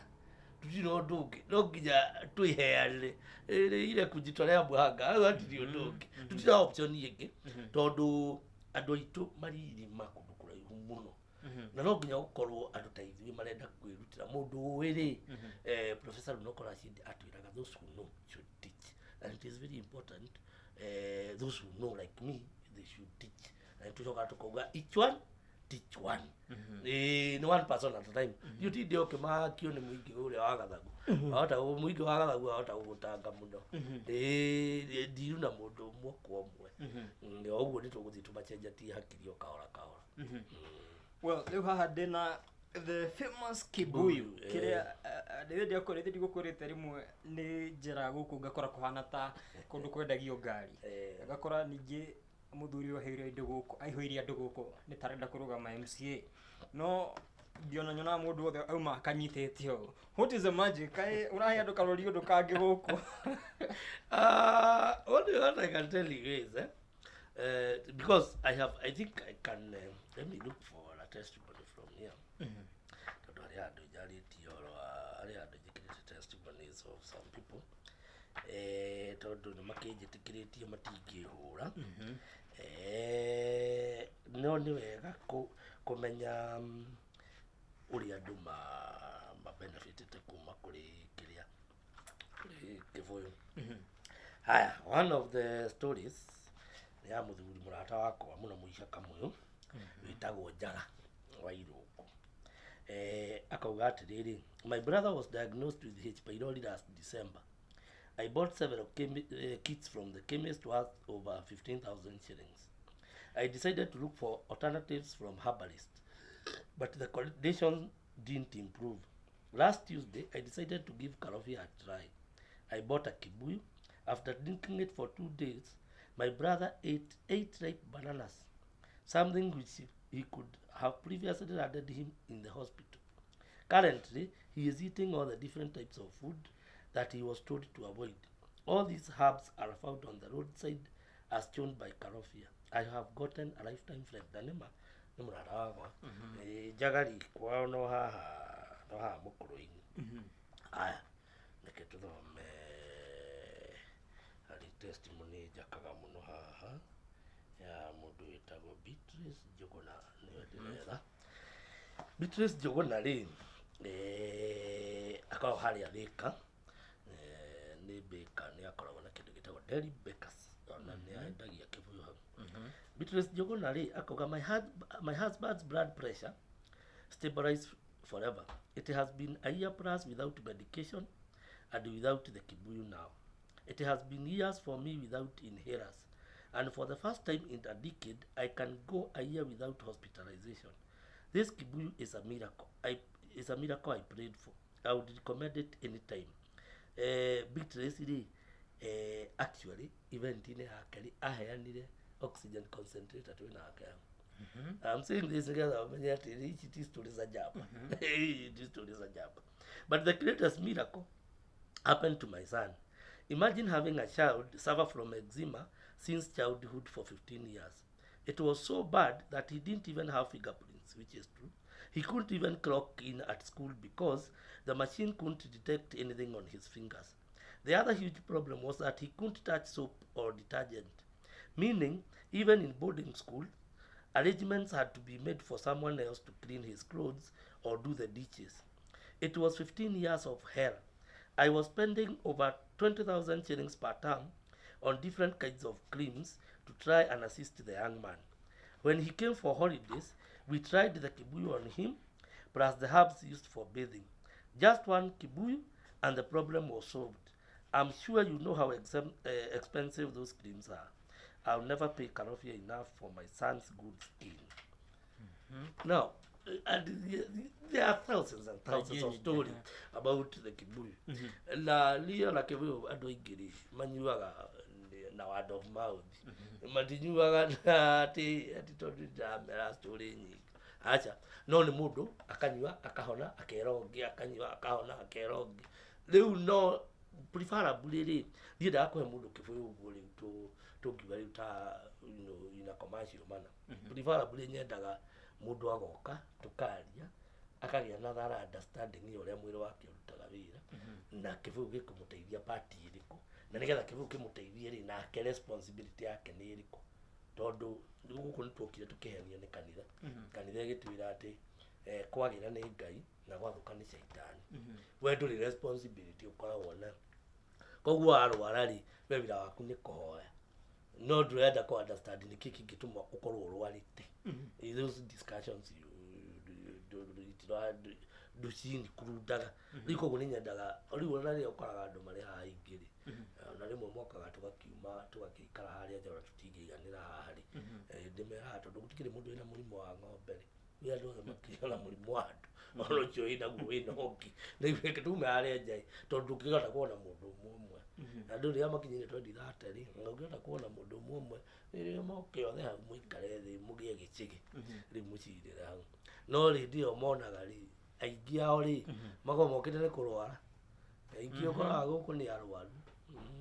[SPEAKER 1] tutirĩ ũndũ ũngĩ no nginya twĩheanĩre ile kujitolea mhanga hatirĩ ũndũ ũngĩ tutirĩ option ingĩ tondũ andũ aitũ maririma kũndũ kũraihu mũno na no nginya gũkorwo andũ ta ithuĩ marenda kwĩrutĩra mũndũ ũĩ rĩ Professor Runoko Rashid atwĩraga those who know should teach, and it is very important those who know like me they should teach, and tucoka tukauga each one teach one. No one person at a time. You did the okay makio nĩ mũingĩ ũrĩa wa gathagu ahota mũingĩ wa gathagu ahota gũgũtanga mũno ndiru na mũndũ ũmwe kwa ũmwe nĩ ũguo nĩ tũgũthiĩ tũmacenjatie hakiri o kahora kahora.
[SPEAKER 2] Well rĩu haha ndĩna the famous Kikuyu kĩrĩa ndĩrenda gũkũrĩte rĩmwe nĩ njĩra gũkũ ngakora kũhana ta kũndũ kwendagio ngari ngakora ningĩ mũthuri waheire indo gũkũ aihũirie andũ gũkũ nĩ tarenda kũrũgama MCA no ndiona nyona mũndũ wothe auma akanyitĩte ũũ. What is the magic? Kaĩ ũrahe andũ karori ũndũ kangĩ gũkũ?
[SPEAKER 1] What I can tell you is because I think I can let me look for a testimony from here. Tondũ arĩa andũ njarĩtie arĩa andũ njĩkĩrĩte testimonies of some people tondũ nĩ makĩnjĩtĩkĩrĩtie matingĩhũra no nĩ wega kũmenya ũrĩa andũ benefitĩte kuma kũrĩ kĩrĩa Kĩbũyũ. Haya, one of the stories nĩ ya mũthuri mũrata wakwa mũno mũicaka mũyũ wĩtagwo Njaga wa Irũngũ. Akauga atĩrĩrĩ, my brother was diagnosed with H. pylori last December. I bought several kits from the chemist worth over 15,000 shillings. I decided to look for alternatives from herbalists, but the condition didn't improve. Last Tuesday, I decided to give Karobia a try. I bought a kibuyu. After drinking it for 2 days, my brother ate 8 ripe bananas, something which he could have previously added him in the hospital. Currently, he is eating all the different types of food that he was told to avoid. All these herbs are found on the roadside as shown by Karobia. I have gotten a lifetime friend. Danima, nimurarawa. Jagari kwao no haha mukuru-ini. Aya, neke tuthome hari testimony jakaga muno haha ya mundu witagwo Beatrice Njuguna niwe ndirera. Beatrice Njuguna ri akawa haria Thika ni baker ni akoragwo na kindu gitagwo dairy bakers ona ni aendagia kibuyu hau. Beatrice Njuguna ri akoga my husband's blood pressure stabilized forever. It has been a year plus without medication and without the kibuyu now. It has been years for me without inhalers, and for the first time in a decade, I can go a year without hospitalization. This kibuyu is a miracle. I prayed for. I would recommend it anytime. Beatrice actually event in hakari aheanire oxygen concentrator to na haka. I'm saying this together it is stories a job. It is stories a job. But the greatest miracle happened to my son. Imagine having a child suffer from eczema since childhood for 15 years. It was so bad that he didn't even have fingerprints, which is true. He couldn't even clock in at school because the machine couldn't detect anything on his fingers. The other huge problem was that he couldn't touch soap or detergent, meaning even in boarding school, arrangements had to be made for someone else to clean his clothes or do the dishes. It was 15 years of hell. I was spending over 20,000 shillings per term on different kinds of creams to try and assist the young man. When he came for holidays, we tried the kibuyu on him, plus the herbs used for bathing. Just one kibuyu and the problem was solved. I'm sure you know how expensive those creams are. I'll never pay Karobia enough for my son's good skin. Now, and there are thousands and thousands of stories about the kibuyu. Na liyo la kibuyu ando ingiri manyuaga na word of mouth. Matinyuaga na ati tondu ndamera story nyingi. Acha no ni mundu akanyua akahona akerongi akanyua akahona akerongi. Riu no preferably ri ndienda kuhe mundu kibuyu uguo riu tungiuga riu ta ina commercial manner. Preferably nyendaga mundu agoka tukaria akagia na thara understanding yo ria mwiri wake urutaga wira na kibuyu gikumuteithia party iriku na nigetha kibuyu kimuteithie ri na ke responsibility yake ni iriku tondu guku ni twokire tukihenio ni kanitha kanitha gitwira ati kwagira ni Ngai na gwathuka ni shaitani we nduri responsibility ukoragwo na koguo arwara ri we wira waku ni kuhoya no ndurenda ku understand ni kiki gituma ukorwo urwarite those discussions ducini kurudaga riko guni nyendaga riu na rio koraga andu mari haha ingiri na rimwe mokaga tugakiuma tugakikara haria njora tutingiganira haha ri ndimera tondu gutikire mundu wina murimo wa ng'ombe ri we andu othe makigana murimo wa andu ono cio ina guina hongi na iweke tume haria Njai tondu ngigana kuona mundu umwe na ndu ria makinyire 2030 ri ngigana kuona mundu umwe ri moke othe hau muikare thi mugie gicigi ri mucirire hau no ri ndio monaga ri aingi ao ri magomokite ni kurwara aingi okoraga guku ni arwaru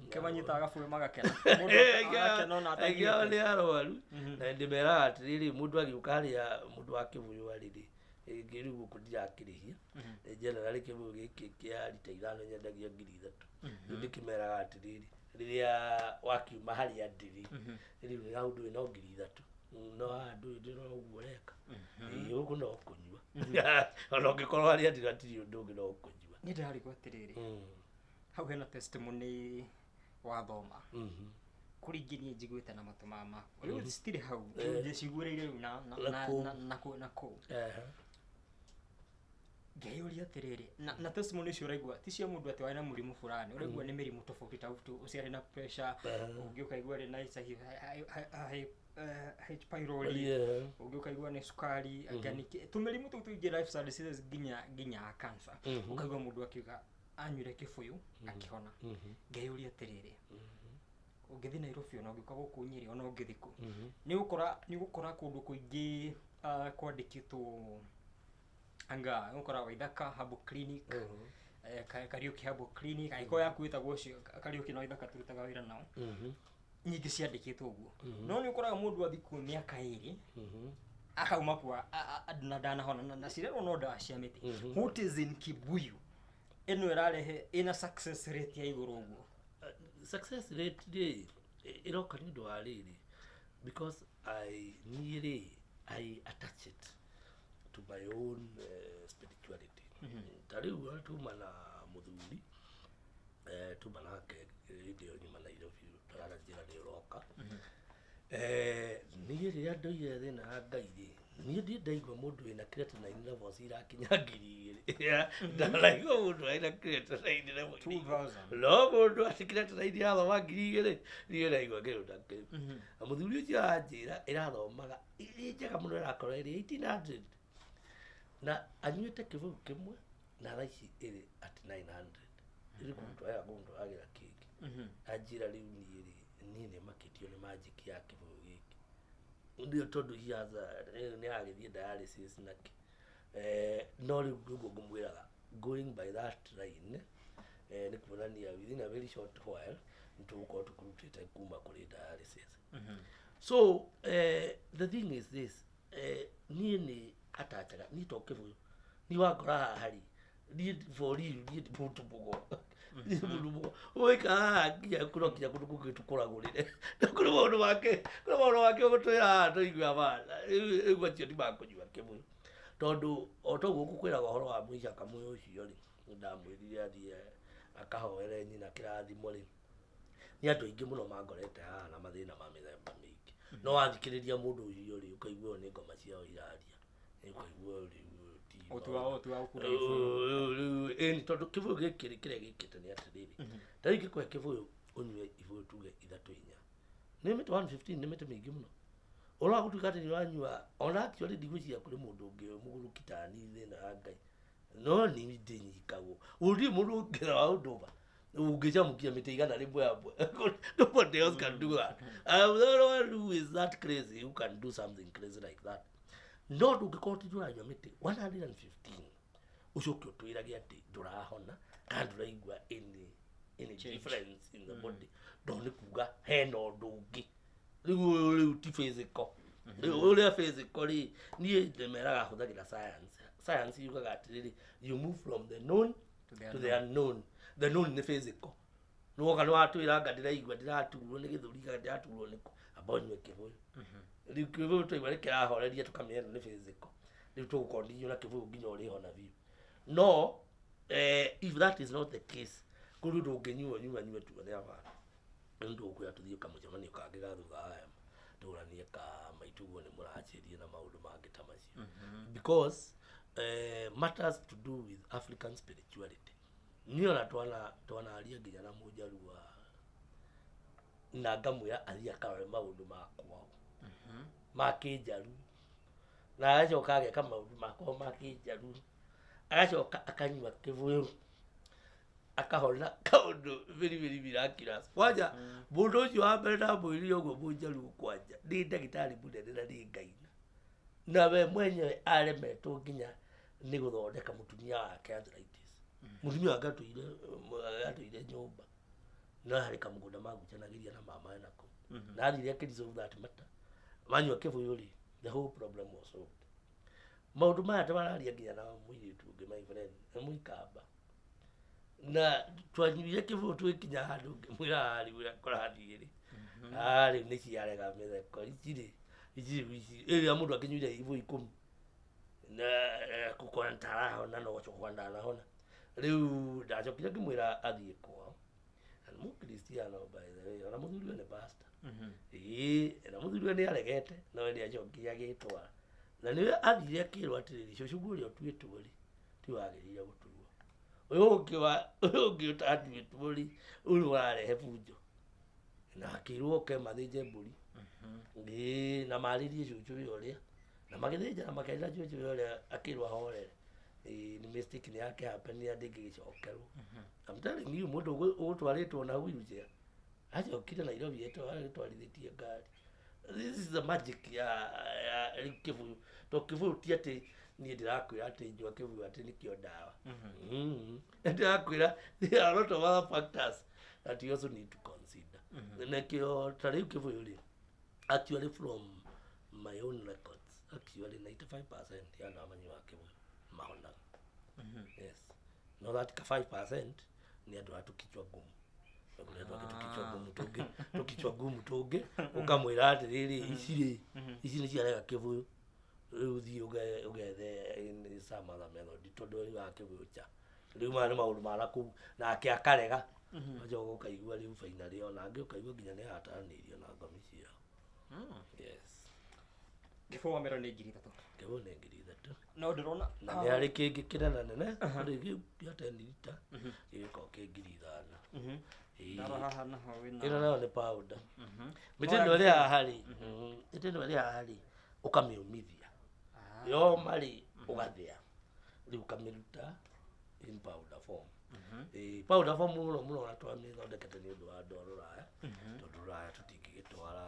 [SPEAKER 2] kemanyita agafuwe magakena
[SPEAKER 1] aingi ao ni arwaru na ndimera atiriri mundu agiuka haria mundu akibuyu ariri ngiri guku ndirakirihia generally kibuyu giki kia rita 5 nyendagia 3,000 ndikimeraga atiriri riria wakiuma haria ndiri riu ya undu ino 3,000 no andu ndiro guoreka guku no kunyua ono ngikorwo haria ndiratiri undu ungi no kunyua
[SPEAKER 2] ni ndari gwatiriri hau hena testimony wa thoma kuringinie njiguite na matu mama riu stiri hau ndicigureire na ku ngeyuria atiriri na testimony cio uraigua ti cia mundu ati waina murimu fulani uraigua ni mirimu tofauti tofauti uciari na pressure ungiuka igua ri na H pylori ungiuka igua ni sukari agani tumirimu tu tuingi lifestyle diseases ginya cancer ukaigua mundu akiuga anyure kibuyu akihona ngeyuria atiriri ungithi Nairobi ona ungiuka guku Nyeri ona ungithiku ni gukora kundu kuingi kwandikitwo anga ukora Waithaka Herbal Clinic Kariuki Herbal Clinic aiko yakuita gwocio Kariuki na Waithaka turutaga wira nao nyingi ciandikitwo uguo no ni ukoraga mundu athiku miaka 2 akauma kwa adana hona na cirero no ndawa cia miti what is in Kibuyu eno irarehe ina success rate ya iguru uguo
[SPEAKER 1] success rate iroka ni ndo ariri because I attach it to my own spirituality. Tariu watu mana muthuri tu manake ndio nyuma na ile tarara jira ni roka ni ri andu yethe na ngaire ni ndi ndaigwa mundu ina creatinine levels irakinyangiri ndaraigwa mundu ina creatinine level 2000 no mundu creatinine ya thoma ngiri ni ndaigwa ngero ndake muthuri ucio anjira irathomaga njega mundu irakora iri 1800 na anyuite kivu kimwe na raici iri at 900 iri kundu aya mundu agira kiki ajira riu ni ri makitio ni magic ya kivu giki ndio tondu hiaza ni agithie dialysis naki no riu ngumwiraga going by that line ni kuonania within a very short while ntuko tukurutite kuma kuri dialysis so the thing is this ni atachaga ni tokevu ni wakora hari ni for real ni putubugo ni mudumo oika ngia kurokia kundu kugitukũragũrĩre kuri maundu wake gutwira toigwa bana igwa tio ndi makunyua kimwe tondu otoguo kukwiraga horo wa mwisha kamwe ucio ri ndamwirire athie akahoere nyina kirathimo ri ni andu ingi muno mangorete haha na mathina ma mithemba mingi no wathikiriria mundu ucio ri ukaigua ni ngoma ciao iraria ukaigua ri otuwa ukura ni tondu kivuyu gikiri kire gikite ni atiriri tariki kwa kivuyu unywe ivuyu tuge ithatu inya ni mite 115 ni mite mingi muno ora gutukate ni wanywa ona actually ndigucia kuri mundu ungi muguru kitani thina ngai no ni ndinyikago uri mundu ngira wa unduba ungijamukia mite igana rimwe amwe nobody else can do that the one who is that crazy who can do something crazy like that no ndungikoti nduranywa miti 115 ucoke utwiragia ati ndurahona kana nduraigua any difference in the body ndoni kuga hena undu ungi riu ti physical ule physical ni ndemeraga huthagira science yugaga atiriri you move from the known to the unknown the known ni physical no kana watwira ngadiraigua ndiraturwo ni githuri ngadiraturwo ni abonywe kivuyu riu kivuyu twaigua kirahoreria tukamenya ni physical riu tugukondiyo na kivuyu nginya uri hona biu no if that is not the case kuru ndunginyua nyua tuone abana ndu kuya tuthio kamucemanio kangi gathutha aya turanie ka maitugo ni murachirie na maundu mangi ta macio because matters to do with African spirituality niyo na twana aria nginya na mujarua na ngamuya aria karore maundu makwa makinjaru na acoka ageka maundu makwa makinjaru agacoka akanyua kivuyu akahona kaundu very miraculous waja mundu ucio wa mbere na mwiri uguo munjaru kwanja ni ndagitari munene na ni ngaina na we mwenyewe aremetwo nginya ni guthondeka mutumia wake arthritis mutumia wake atuire nyumba na hari kamugunda maguchanagiria na mama nako na athire akirisolve that matter manyua kivuyu ri the whole problem was solved maundu maya tabararia nginya na mwiri tungi my friend muikamba na twanyuire kivuyu twikinya handu ngimwira hari uria korathiri ari ni ciarega mitheko iri mundu akinyuire ivuyu 10 na kukona ntaraho na no gocokwa ndanahona riu ndacokire ngimwira athie kwao and mu Cristiano by the way ona muthuri ni pastor na muthuri ni aregete no ni acokia gitwa na niwe athire akirwa atiriri cucu gurio twitwo ri ti wagĩrĩire gũturwo ũyũ ũngĩ ũtatuĩtwo mbũri ũyũ ũrarehe bunjo na akĩrwo oke mathĩnje mbũri na marĩrie cũcũ ũrĩa na magĩthĩnja na makerĩra cũcũ ũrĩa akĩrwo ahorere nĩ mistake nĩ yake happen ya ndĩngĩgĩcokerwo. I'm telling you mũndũ ũgũtwarĩtwo na wheelchair acokire Nairobi twarithĩtie ngari. This is the magic ya Kĩbũyũ. To Kĩbũyũ ti atĩ niĩ ndĩrakwĩra atĩ njũa Kĩbũyũ atĩ nĩkĩo ndawa. Ndĩrakwĩra there are a lot of other factors that you also need to consider. Nekĩo ta rĩu Kĩbũyũ rĩ actually from my own records actually 95% ya andũ amanyuaga Kĩbũyũ mahonaga. Yes. No that 5% ni andũ atukichwa ngumu. Tukichwa ngumu tũngĩ ũkamwĩra atĩrĩrĩ ici nĩ ciarega Kĩbũyũ rĩu thiĩ ũgethe some other method tondũ rĩu wa Kĩbũyũ cha rĩu maya nĩ maũndũ ma nakũu nake akarega ajoka ũkaigua rĩu finally ona angĩ ũkaigua nginya nĩ ahataranĩirio na ngomi ciao. Yes.
[SPEAKER 2] Gĩbũyũ mero nĩ ngiri 3.
[SPEAKER 1] Kĩbũyũ nĩ ngiri 3.
[SPEAKER 2] No ndĩrona
[SPEAKER 1] na nĩ harĩ kĩngĩ kĩnene nene rĩu gĩa 10 lita gĩgĩkorwo kĩ ngiri 5.
[SPEAKER 2] Ndaro haha naho wĩna
[SPEAKER 1] ĩno nayo nĩ powder. Mĩtĩndo ĩrĩa haha rĩ mĩtĩndo ĩrĩa haha rĩ ũkamĩũmithia yoma rĩ ũgathĩa rĩu ũkamĩruta in powder form. Powder form mũno ona twamĩthondekete nĩ ũndũ wa andũ a Rũraya tondũ Rũraya tũtingĩgĩtwara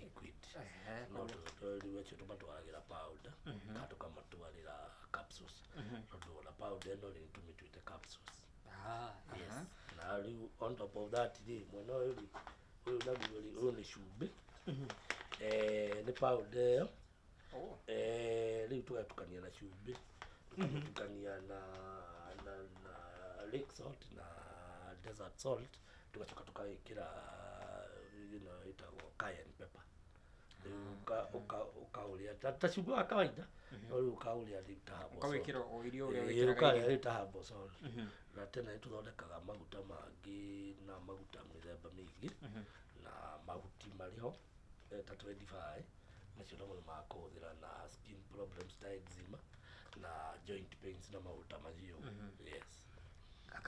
[SPEAKER 1] liquid no rĩu acio tũmatwaragĩra powder kana tũkamatwarĩra capsules tondũ ona powder ĩno rĩ tũmĩtuĩte capsules. Yes. Na rĩu on top of that rĩ mwena ũyũ rĩ ũyũ naguo rĩ ũyũ nĩ cumbĩ nĩ powder ĩyo rĩu tũgatukania na cumbĩ tũgatukania na lake salt na desert salt tugacoka tũkawĩkĩra ĩtagwo cayenne pepper rĩu ũkaũrĩa ta cumbĩ wa kawaida no rĩu ũkaũrĩa rĩu ta habo
[SPEAKER 2] ũkawĩkĩra o irio ũrĩa wĩkĩraga
[SPEAKER 1] rĩu ta habo salt na tena nĩtũthondekaga maguta mangĩ na maguta mĩthemba mĩingĩ na mahuti marĩ ho ta 25 macio namo nĩ ma kũhũthĩra na skin problems ta eczema na joint pains na maguta macio. Yes.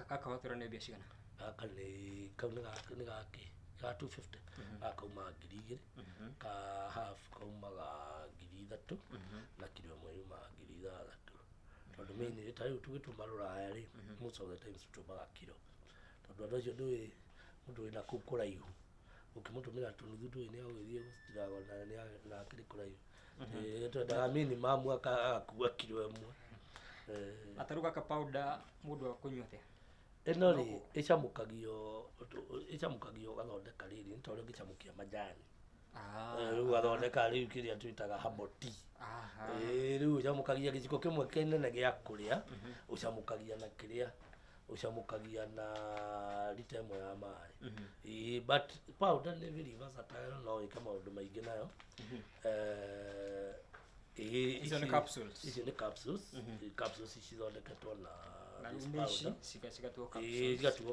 [SPEAKER 2] Akahotera nĩ mbia cigana?
[SPEAKER 1] Aka nĩ kau nĩ gake ga 250 akauma 2,000 ka half kaumaga 3,000 na kilo ĩmwe yuma 3,000 tondũ mĩini ta rĩu tũgĩtũma Rũraya rĩ most of the times tũtũmaga kilo tondũ andũ acio ndũĩ mũndũ wĩna kũu kũraihu ũkĩmũtũmĩra tũnuthu tũĩ nĩ agũgĩthiĩ gũcitiragwo na akĩrĩ kũraihu twendaga minimum agakua kilo ĩmwe.
[SPEAKER 2] Ataru gaka powder mũndũ akũnyua atĩa?
[SPEAKER 1] Ĩno rĩ ĩcamũkagio ũgathondeka rĩrĩ nĩ ta ũrĩa ũngĩcamũkia majani rĩu ũgathondeka rĩu kĩrĩa twĩtaga herbal tea. Rĩu ũcamũkagia gĩciko kĩmwe kĩnene gĩa kũrĩa ũcamũkagia na kĩrĩa ũcamũkagia na lita ĩmwe ya maĩ. But powder nĩ very versatile no wĩke maũndũ maingĩ nayo.
[SPEAKER 2] Icio nĩ capsules.
[SPEAKER 1] Icio nĩ capsules. Capsules cithondeketwo na cigatuo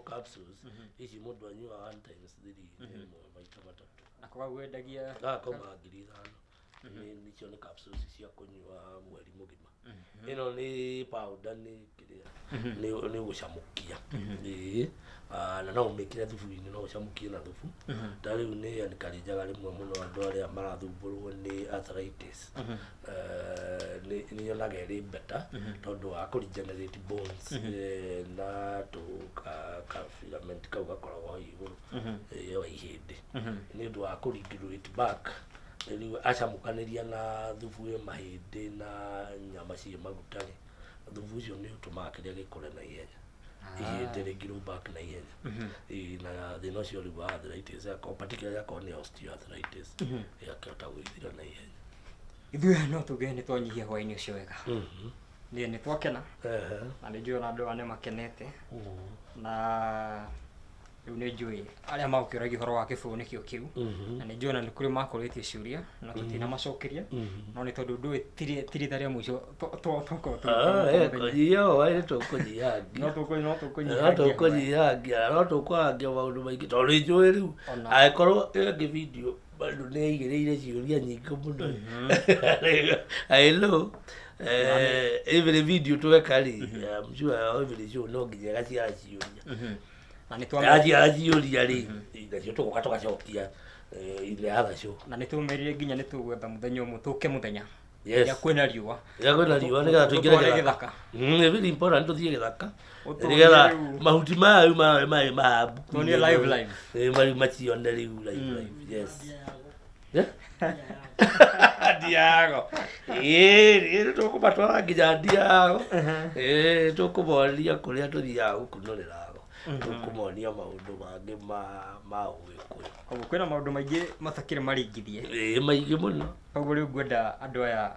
[SPEAKER 1] capsules. Ici mũndũ anyua 1 times 3 maita matatũ.
[SPEAKER 2] Na kwa wendagia
[SPEAKER 1] kauma 5,000 nicio nĩ capsules cia kũnyua mweri mũgima. Ĩno nĩ powder nĩ kĩrĩa nĩ gũcamũkia na no ũmĩkĩre thubu-inĩ no ũcamũkie na thubu. Ta rĩu nĩ encourageaga rĩmwe mũno andũ arĩa marathumbũrwo nĩ arthritis nĩ yonaga ĩrĩ better tondũ wa kũ-regenerate bones na ka-filament kau gakoragwo hau igũrũ wa ihĩndĩ nĩ ũndũ wa kũ-regulate back. Rĩu acamũkanĩria na thubu wĩ mahĩndĩ na nyama ciĩ maguta rĩ thubu ũcio nĩ ũtũmaga kĩrĩa gĩkũre na ihenya ihĩndĩ rĩ grow back na ihenya na thĩna ũcio rĩu wa arthritis particularly yakorwo nĩ osteoarthritis ĩgakĩhota gwĩthira na ihenya.
[SPEAKER 2] Ithuĩ no tũgĩe nĩ twanyihia hwaĩ-inĩ ũcio wega nĩ twakena na nĩ njũĩ ona andũ aya nĩ makenete na riu nĩ njũĩ arĩa magũkĩũragia ũhoro wa kĩbũrũ nĩkĩo kĩu na nĩ njũĩ na nĩ kũrĩ makũrĩtie ciũria na tũtinamacokeria no nĩ tondũ ndũĩ tiri tarĩa mũico
[SPEAKER 1] no tũkũhangia maũndũ maingĩ tondũ nĩ njũĩ rĩu angĩkorwo ĩngĩ video bado nĩ aigĩrĩire ciũria nyingĩ mũno I know every video tweka rĩ I'm sure every show no nginya gaciara ciũria
[SPEAKER 2] na nĩ twamenya
[SPEAKER 1] ciũria rĩ nacio tũgoka tũgacokia ile other show
[SPEAKER 2] na nĩ tũmerire nginya nĩ tũgwetha mũthenya ũmwe tũke mũthenya ya kwĩna riũa
[SPEAKER 1] nĩgetha tũingĩre gĩthaka very important tũthiĩ gĩthaka nĩgetha mahuti mayo mabuku
[SPEAKER 2] live
[SPEAKER 1] mari macione rĩu live yes Diago tũkũmatwara nginya Diago tũkũmonia kũrĩa tũthiaga gũkũnorera tũkũmonia maũndũ mangĩ ma Ũgĩkũyũ.
[SPEAKER 2] Koguo kwĩna maũndũ maingĩ matakĩrĩ maringithie
[SPEAKER 1] maingĩ mũno.
[SPEAKER 2] Koguo rĩu ngwenda andũ aya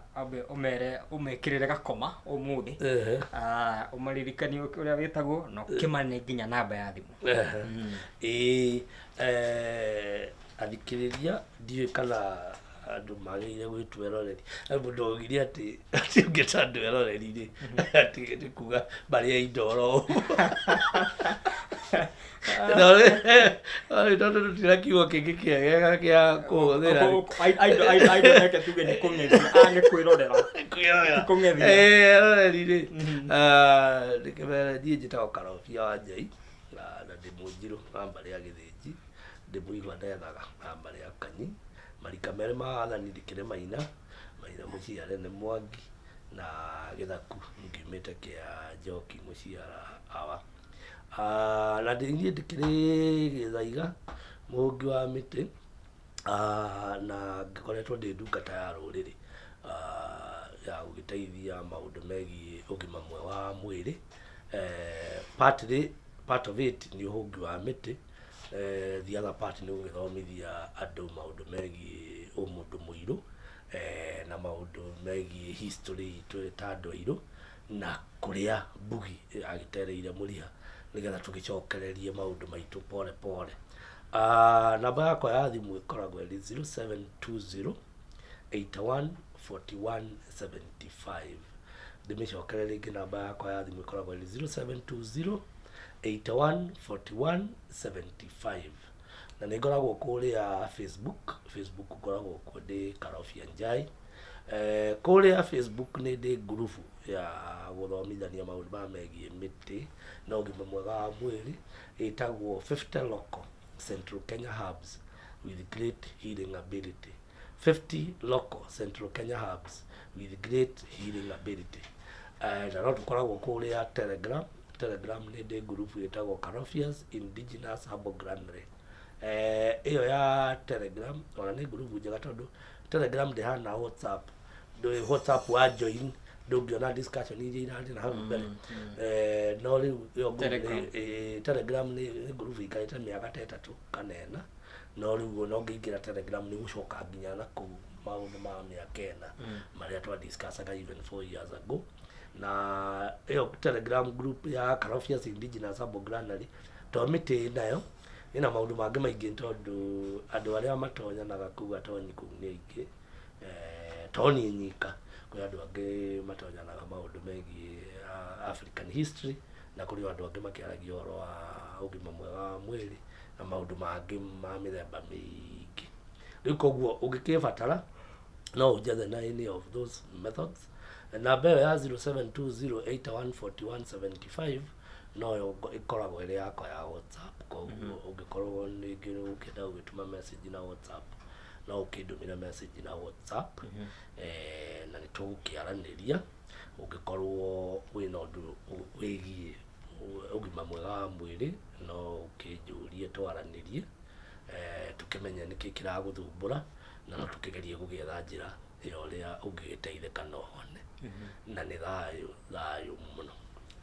[SPEAKER 2] ũmekĩrĩre gakoma ũmũthĩ ũmaririkanie ũrĩa wĩtagwo na ũkĩmane nginya namba ya thimũ.
[SPEAKER 1] Athikĩrĩria ndiũĩ kana andũ magĩrĩire gwĩtwo eroreri mũndũ augire atĩ ũngĩta andũ eroreri-rĩ atĩ nĩ kuga marĩa indoro tondũ tũtira kiugo kĩngĩ kĩegega gĩa kũhũthĩra
[SPEAKER 2] reke tuge nĩ kũng'ethia nĩ kwĩrorera
[SPEAKER 1] eroreri-rĩ niĩ njĩtagwo Karobia wa Njai na ndĩ Mũnjirũ wa mbarĩ ya Gĩthĩnji ndĩ Mũigua ndethaga wa mbarĩ ya Kanyi marika merĩ ma wathani ndĩkĩrĩ Maina mũciare nĩ Mwangi na Gĩthaku ngiumĩte kĩa Njoki mũciara awa na niĩ ndĩkĩrĩ Gĩthaiga mũhũngi wa mĩtĩ na ngĩkoretwo ndĩ ndungata ya rũrĩrĩ ya gũgĩteithia maũndũ megiĩ ũgima mwega wa mwĩrĩ part of it nĩ ũhũngi wa mĩtĩ the other part nĩ gũgĩthomithia andũ maũndũ megiĩ ũmũndũ mũirũ na maũndũ megiĩ history itũ ta andũ airũ na kũrĩa mbugi agĩtereire mũriha nĩgetha tũgĩcokererie maũndũ maitũ pole pole. Namba yakwa ya thimũ ĩkoragwo ĩrĩ 0720 81 41 75. Ndĩmĩcokere rĩngĩ namba yakwa ya thimũ ĩkoragwo ĩrĩ 0720 81 41 75 na nĩ ngoragwo kũrĩa Facebook ngoragwo kuo ndĩ Karobia Njai. Kũrĩa Facebook nĩ ndĩ ngurubu ya gũthomithania maũndũ ma megiĩ mĩtĩ na ũgima mwega wa mwĩrĩ ĩtagwo 50 Local Central Kenya Herbs with Great Healing Ability. 50 Local Central Kenya Herbs with Great Healing Ability. Na no tũkoragwo kũrĩa Telegram nĩ ndĩ ngurubu ĩtagwo Karobia's Indigenous Herbal Granary. Ĩyo ya Telegram ona nĩ ngurubu njega tondũ Telegram ndĩhana WhatsApp. Ndũĩ WhatsApp wa join ndũngĩona discussion iria irathiĩ na hau mbere. No rĩu Telegram nĩ ngurubu ikarĩte mĩaka ta 3 kana 4 no rĩu no ngĩingĩra Telegram nĩ gũcoka nginya na kũu maũndũ ma mĩaka 4 marĩa twa discussaga even 4 years ago. Na ĩyo Telegram group ya Karobia's Indigenous Herbal Granary to mĩtĩ nayo ĩna maũndũ mangĩ maingĩ tondũ andũ arĩa matonyanaga kuga tonyi kũu nĩ aingĩ toni nyika kũrĩ andũ angĩ matonyanaga maũndũ megiĩ African history na kũrĩ andũ angĩ makĩaragia ũhoro wa ũgima mwega wa mwĩrĩ na maũndũ mangĩ ma mĩthemba mĩingĩ. Rĩu koguo ũngĩkĩbatara no ũnjethe na any of those methods. Namba ĩyo ya 0720814175 no ĩkoragwo ĩrĩ yakwa ya WhatsApp. Koguo ũngĩkorwo ningĩ ũkĩenda gũgĩtũma message na WhatsApp no ũkĩndũmĩre message na WhatsApp na nĩ tũgũkĩaranĩria ũngĩkorwo wĩna ũndũ wĩgiĩ ũgima mwega wa mwĩrĩ no ũkĩnjũrie twaranĩrie tũkĩmenye nĩkĩ kĩragũthumbũra na no tũkĩgerie gũgĩetha njĩra ĩyo ũrĩa ũngĩgĩteithĩka na ũhone na nĩ thayũ mũno.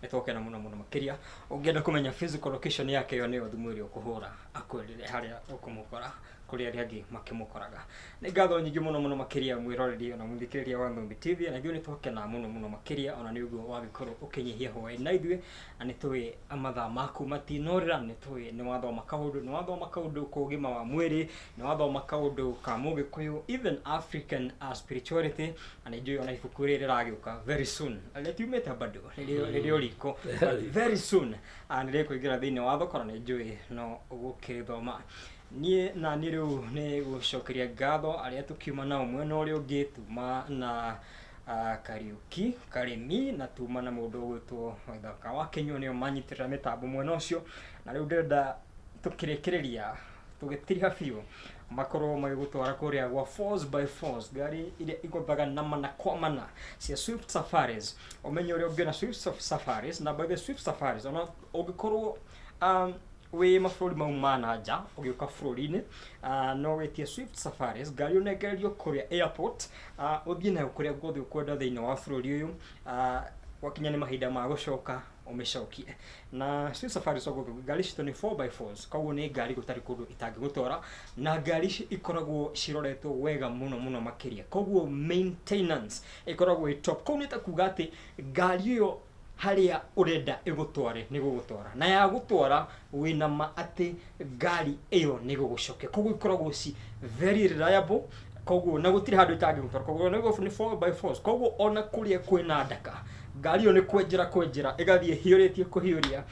[SPEAKER 2] Nĩtwokena mũno makĩria. Ũngĩenda kũmenya physical location yake ĩyo nĩyo thimũ ĩrĩa ũkũhũra akwĩrĩre harĩa ũkũmũkora kuri ari agi makimukoraga ni ngatho nyingi muno makiria mwiroreri ona muthikiriria wa Thumbi TV na ithuĩ nĩtwakena muno makiria ona nĩ ũguo wagĩkorwo ũkĩnyihia hwaĩ na ithuĩ na nĩtũĩ amathaa maku matinorĩra nĩtũĩ nĩ wathoma kaũndũ ka ũgima wa mwĩrĩ nĩ wathoma kaũndũ ka mũgĩkũyũ even African spirituality na nĩnjũĩ ona ibuku rĩrĩ rĩragĩũka very soon rĩtiumĩte bado rĩrĩ riko very soon nĩrĩkũingĩra thĩinĩ wa thoko na nĩnjũĩ no ũgũkĩrĩthoma niĩ na niĩ rĩu nĩ gũcokeria ngatho arĩa tũkiuma nao mwena ũrĩa ũngĩ tuma na Kariuki Karemi na tuma na mũndũ ũgwĩtwo Waithaka wa Kenya nĩo manyitĩrĩra mĩtambo mwena ũcio na rĩu ndĩrenda tũkĩrĩkĩrĩria tũgĩtiriha biũ makorwo magĩgũtwara kũrĩa gwa force by force gari iria igothaga na mana kwa mana cia Swift Safaris ũmenye ũrĩa ũngĩ na Swift Safaris na by the Swift Safaris ona ũngĩkorwo we mabũrũri mau mana nja ũgĩũka bũrũri-inĩ no wĩtie Swift Safaris ngari ũnengererio kũrĩa airport ũthiĩ nayo kũrĩa guothe ũkwenda thĩinĩ wa bũrũri ũyũ wakinya nĩ mahinda ma gũcoka ũmĩcokie na Swift Safaris ngari citũ nĩ 4x4s koguo nĩ ngari gũtarĩ kũndũ itangĩgũtwara na ngari ikoragwo ciroretwo wega mũno makĩria koguo maintenance ikoragwo ĩ top koguo nĩ ta kuga atĩ ngari ĩyo haria urenda igutware ni gugutwara na ya gutwara wina ma ati ngari iyo ni gugucoke koguo ikoragwo ci very reliable koguo na gutire handu itangi gutwara koguo ni 4x4 koguo ona kuria kwina ndaka ngari iyo ni kwenjera igathie hiũrĩtie kuhiũria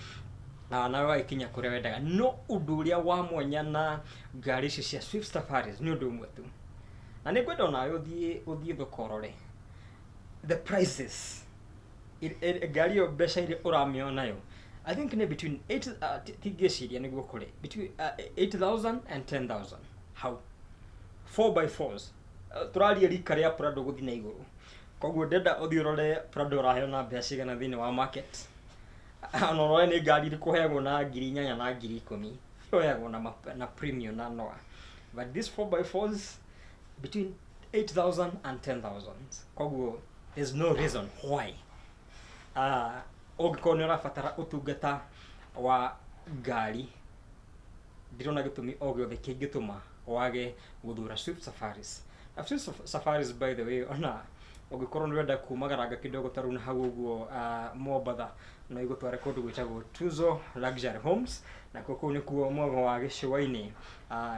[SPEAKER 2] na wakinya kuria wendaga no undu uria wa mwanya na ngari ici cia Swift Safaris ni undu umwe tu na ni kwenda nayo uthie thokorore the prices gari yo besha ile uramio nayo I think ne between 8 tigesiria niguo kure between 8,000 and 10,000 how 4x4s turaria rika ria Prado guthi na iguru koguo ndenda uthiurore Prado raheo na mbeca igana thini wa market ono roe ni gari rikuheagwo na 8,000 na 10,000 yoyagwo na premium na noa but this 4x4s between 8,000 and 10,000 koguo there's no reason why ũngĩkorwo nĩ ũrabatara ũtungata wa ngari ndirona gĩtũmi o gĩothe kĩngĩtũma wage gũthura Swift Safaris. Swift Safaris by the way ona ũngĩkorwo nĩ ũrenda kumagaranga kidogo taruna hau ũguo Mombatha no igũtware kũndũ gwĩtagwo Tuzo Luxury Homes na kũu nĩkuo mwega wa gĩcũa-inĩ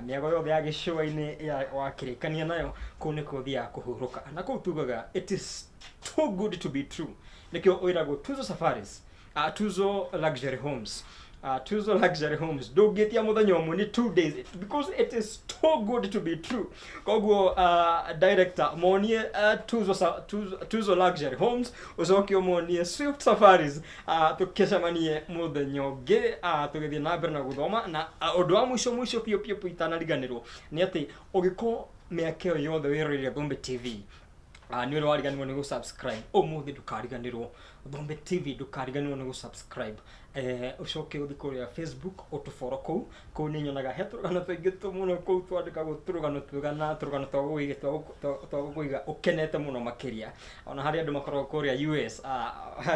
[SPEAKER 2] mĩago yothe ya gĩcũa-inĩ wa kĩrĩkania nayo kũu nĩkuo ũthiaga kũhurũka na kũu tugaga it is too good to be true nikio oiragwo Tuzo Safaris Tuzo Luxury Homes Tuzo Luxury Homes ndũngĩtia mũthenya ũmwe ni 2 days because it is too good to be true koguo director monie Tuzo Luxury Homes ucoke monie Swift Safaris tukicemanie mũthenya ũngĩ tũgĩthiĩ na mbere na gũthoma na ũndũ wa mũico pio itanariganĩrwo nĩ atĩ ũgĩkorwo mĩaka ĩyo yothe wĩroreire Thumbi TV ni wĩra wariganĩrwo nĩ gũsubscribe ũmũthĩ ndũkariganĩrwo Thumbi TV ndũkariganĩrwo nĩ gũsubscribe ucoke uthi kũrĩa Facebook ũtũfollow kũu nĩ nyonaga he tũrũgano tũingĩ mũno kũu twandĩkagwo tũrũgano twega na tũrũgano twagũkũiga ũkenete mũno makĩria ona harĩ andũ makoragwo kũrĩa US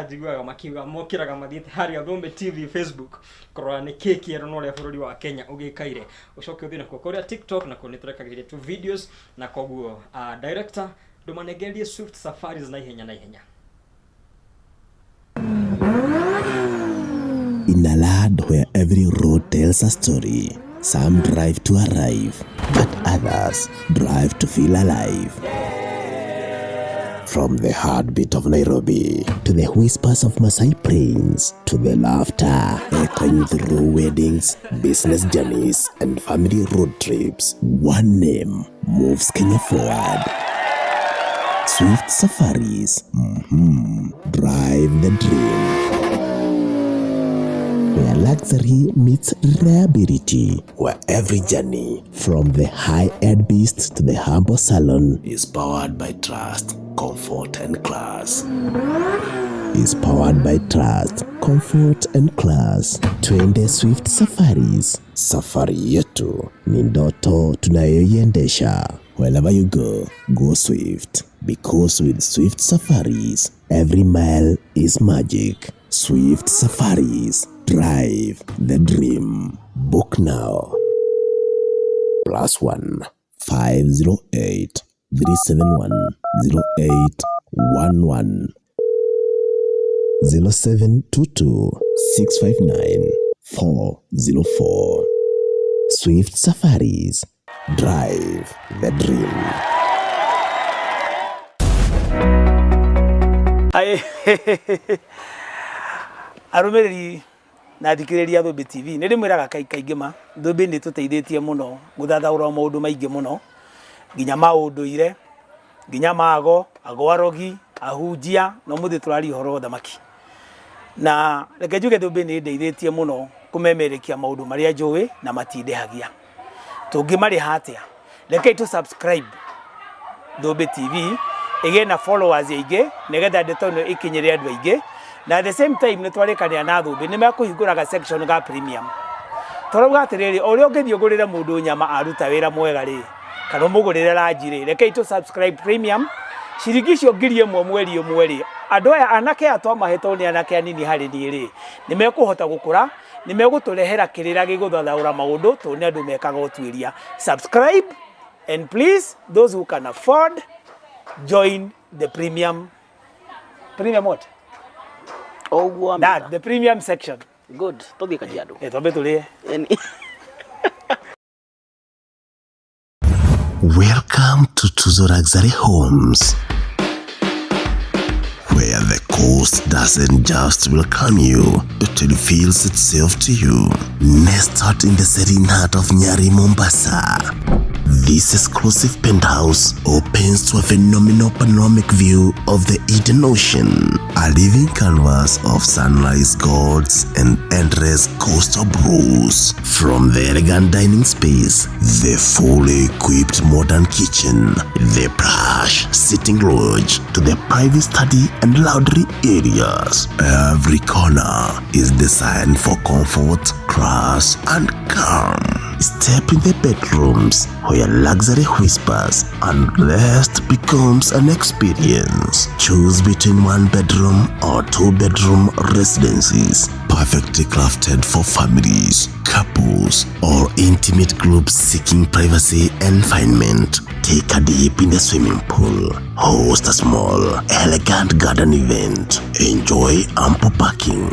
[SPEAKER 2] njiguaga makiuga mokĩraga mathiĩte harĩa Thumbi TV Facebook kũrora nĩ kĩĩ kĩerũ na ũrĩa bũrũri wa Kenya ũgĩkaire ucoke uthi nakuo kũrĩa TikTok na kũu nĩ tũrekagĩrĩria tu videos na koguo director ndumanengerie Swift Safaris na ihenya
[SPEAKER 3] In a land where every road tells a story, some drive to arrive, but others drive to feel alive. From the heartbeat of Nairobi, to the whispers of Masai Plains, to the laughter echoing through weddings, business journeys, and family road trips, one name moves Kenya forward. Swift Safaris, drive the dream. Where luxury meets reliability, where every journey, from the high-end beast to the humble salon, is powered by trust, comfort and class. Is powered by trust, comfort and class. Twende Swift Safaris. Safari yetu ni ndoto tunayoiendesha. Wherever you go, go Swift. Because with Swift Safaris, every mile is magic. Swift Safaris. Drive the dream. Book now. Plus +1 508 371 0811 0722 659 404. Swift Safaris. Drive the dream.
[SPEAKER 8] Arumereri na thikiriria Thũmbĩ TV nĩ ndĩmwĩraga kaingĩ ma Thũmbĩ nĩ tũteithĩtie mũno gũthathaũra maũndũ maingĩ mũno nginya maũndũire nginya mago agwarogi ahunjia no mũthĩ tũrari ũhoro thamaki na reke njuge Thũmbĩ nĩ ndeithĩtie mũno kũmemerekia maũndũ marĩa njũĩ na matindehagia tũngĩmarĩha atĩa reke tu subscribe Thũmbĩ TV ĩgĩe na followers aingĩ nĩgetha ndeto ĩno ĩkinyĩre andũ aingĩ na at the same time nĩ twarĩkanĩra na Thũmbĩ nĩ mekũhingũraga section ga premium tũrauga atĩrĩrĩ o ũrĩa ũngĩthiĩ ũgũrĩre mũndũ nyama aruta wĩra mwega rĩ kana ũmũgũrĩre ranji rĩ reke tu subscribe premium ciringi icio ngiri ĩmwe mweri ũmwe rĩ andũ aya anake aya twamahetwo nĩ anake anini harĩ niĩ rĩ nĩ mekũhota gũkũra nĩ megũtũrehera kĩrĩra gĩgũthathaũra maũndũ tondũ nĩ andũ mekaga ũtuĩria subscribe and please those who can afford join the premium what that the premium section
[SPEAKER 6] good tũthiĩ Kajiado
[SPEAKER 8] twambe tũrĩe
[SPEAKER 3] Welcome to Tuzo Luxury Homes, where the coast doesn't just welcome you, but it feels itself to you. Nestled in the serene heart of Njai, Mombasa, this exclusive penthouse opens to a phenomenal panoramic view of the Indian Ocean, a living canvas of sunrise gods and endless coastal brews. From the elegant dining space, the fully equipped modern kitchen, the plush sitting lodge, to the private study and laundry areas, every corner is designed for comfort, class, and calm. Step in the bedrooms where luxury whispers and rest becomes an experience. Choose between 1-bedroom or 2-bedroom residences, perfectly crafted for families, couples, or intimate groups seeking privacy and refinement. Take a dip in the swimming pool, host a small, elegant garden event, enjoy ample parking,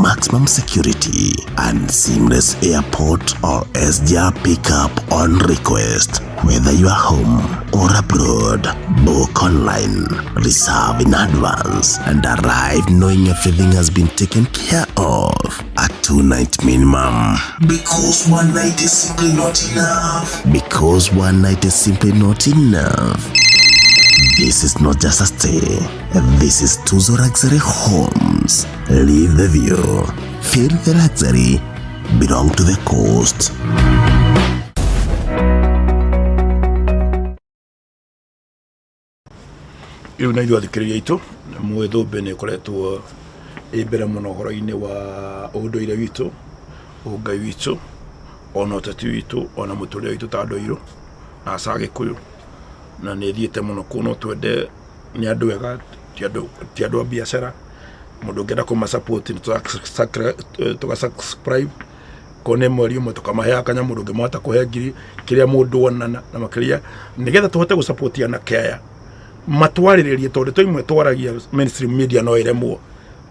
[SPEAKER 3] maximum security, and seamless airport or SDR pickup on request. Whether you are home or abroad, book online, reserve in advance, and arrive knowing everything has been taken care of. A 2-night minimum. Because one night is simply not enough. Because one night is simply not enough. This is not just a stay. This is Tuzo Luxury Homes. Live the view. Feel the luxury. Belong to the coast.
[SPEAKER 4] Rĩu na ithuĩ athikĩrĩria aitũ mũĩ Thũmbĩ nĩ ĩkoretwo ĩ mbere mũno ũhoro-inĩ wa ũndũire witũ ũngai witũ ona ũteti witũ ona mũtũrĩre witũ ta andũ airũ na aca Gĩkũyũ na nĩ ĩthiĩte mũno kũu no twende nĩ andũ ega ti andũ a biacara mũndũ ũngĩenda kũmasupport nĩ tũgasubscribe kone mweri ũmwe tũkamahe kanyamũ mũndũ ũngĩmahota kũhe ngiri kĩrĩa mũndũ onana na makĩria nĩgetha tũhote gũsupport anake aya matwarĩrĩrie tondũ tũimwe twaragia mainstream media no ĩremwo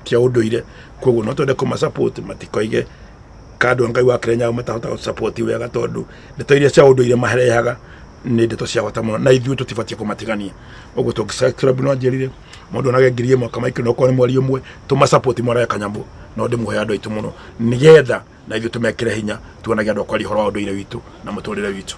[SPEAKER 4] tia ũndũire koguo no twende kũmasupport matikoige kandũ Ngai wa Kenya matahota gũsupport wega tondũ ndeto iria cia ũndũire maherehaga nĩ ndeto cia bata mũno na ithuĩ tũtibatie kũmatigania ũguo tũngĩsubscribe no njĩrire mũndũ onage ngiri ĩmwe kama ikĩno kwa mweri ũmwe tũmasupport mwara kanyamũ no ndĩmũhe andũ aitũ mũno nĩgetha na ithuĩ tũmekĩre hinya tuonagia andũ akwari horo wa ũndũire witũ na mũtũrĩre witũ.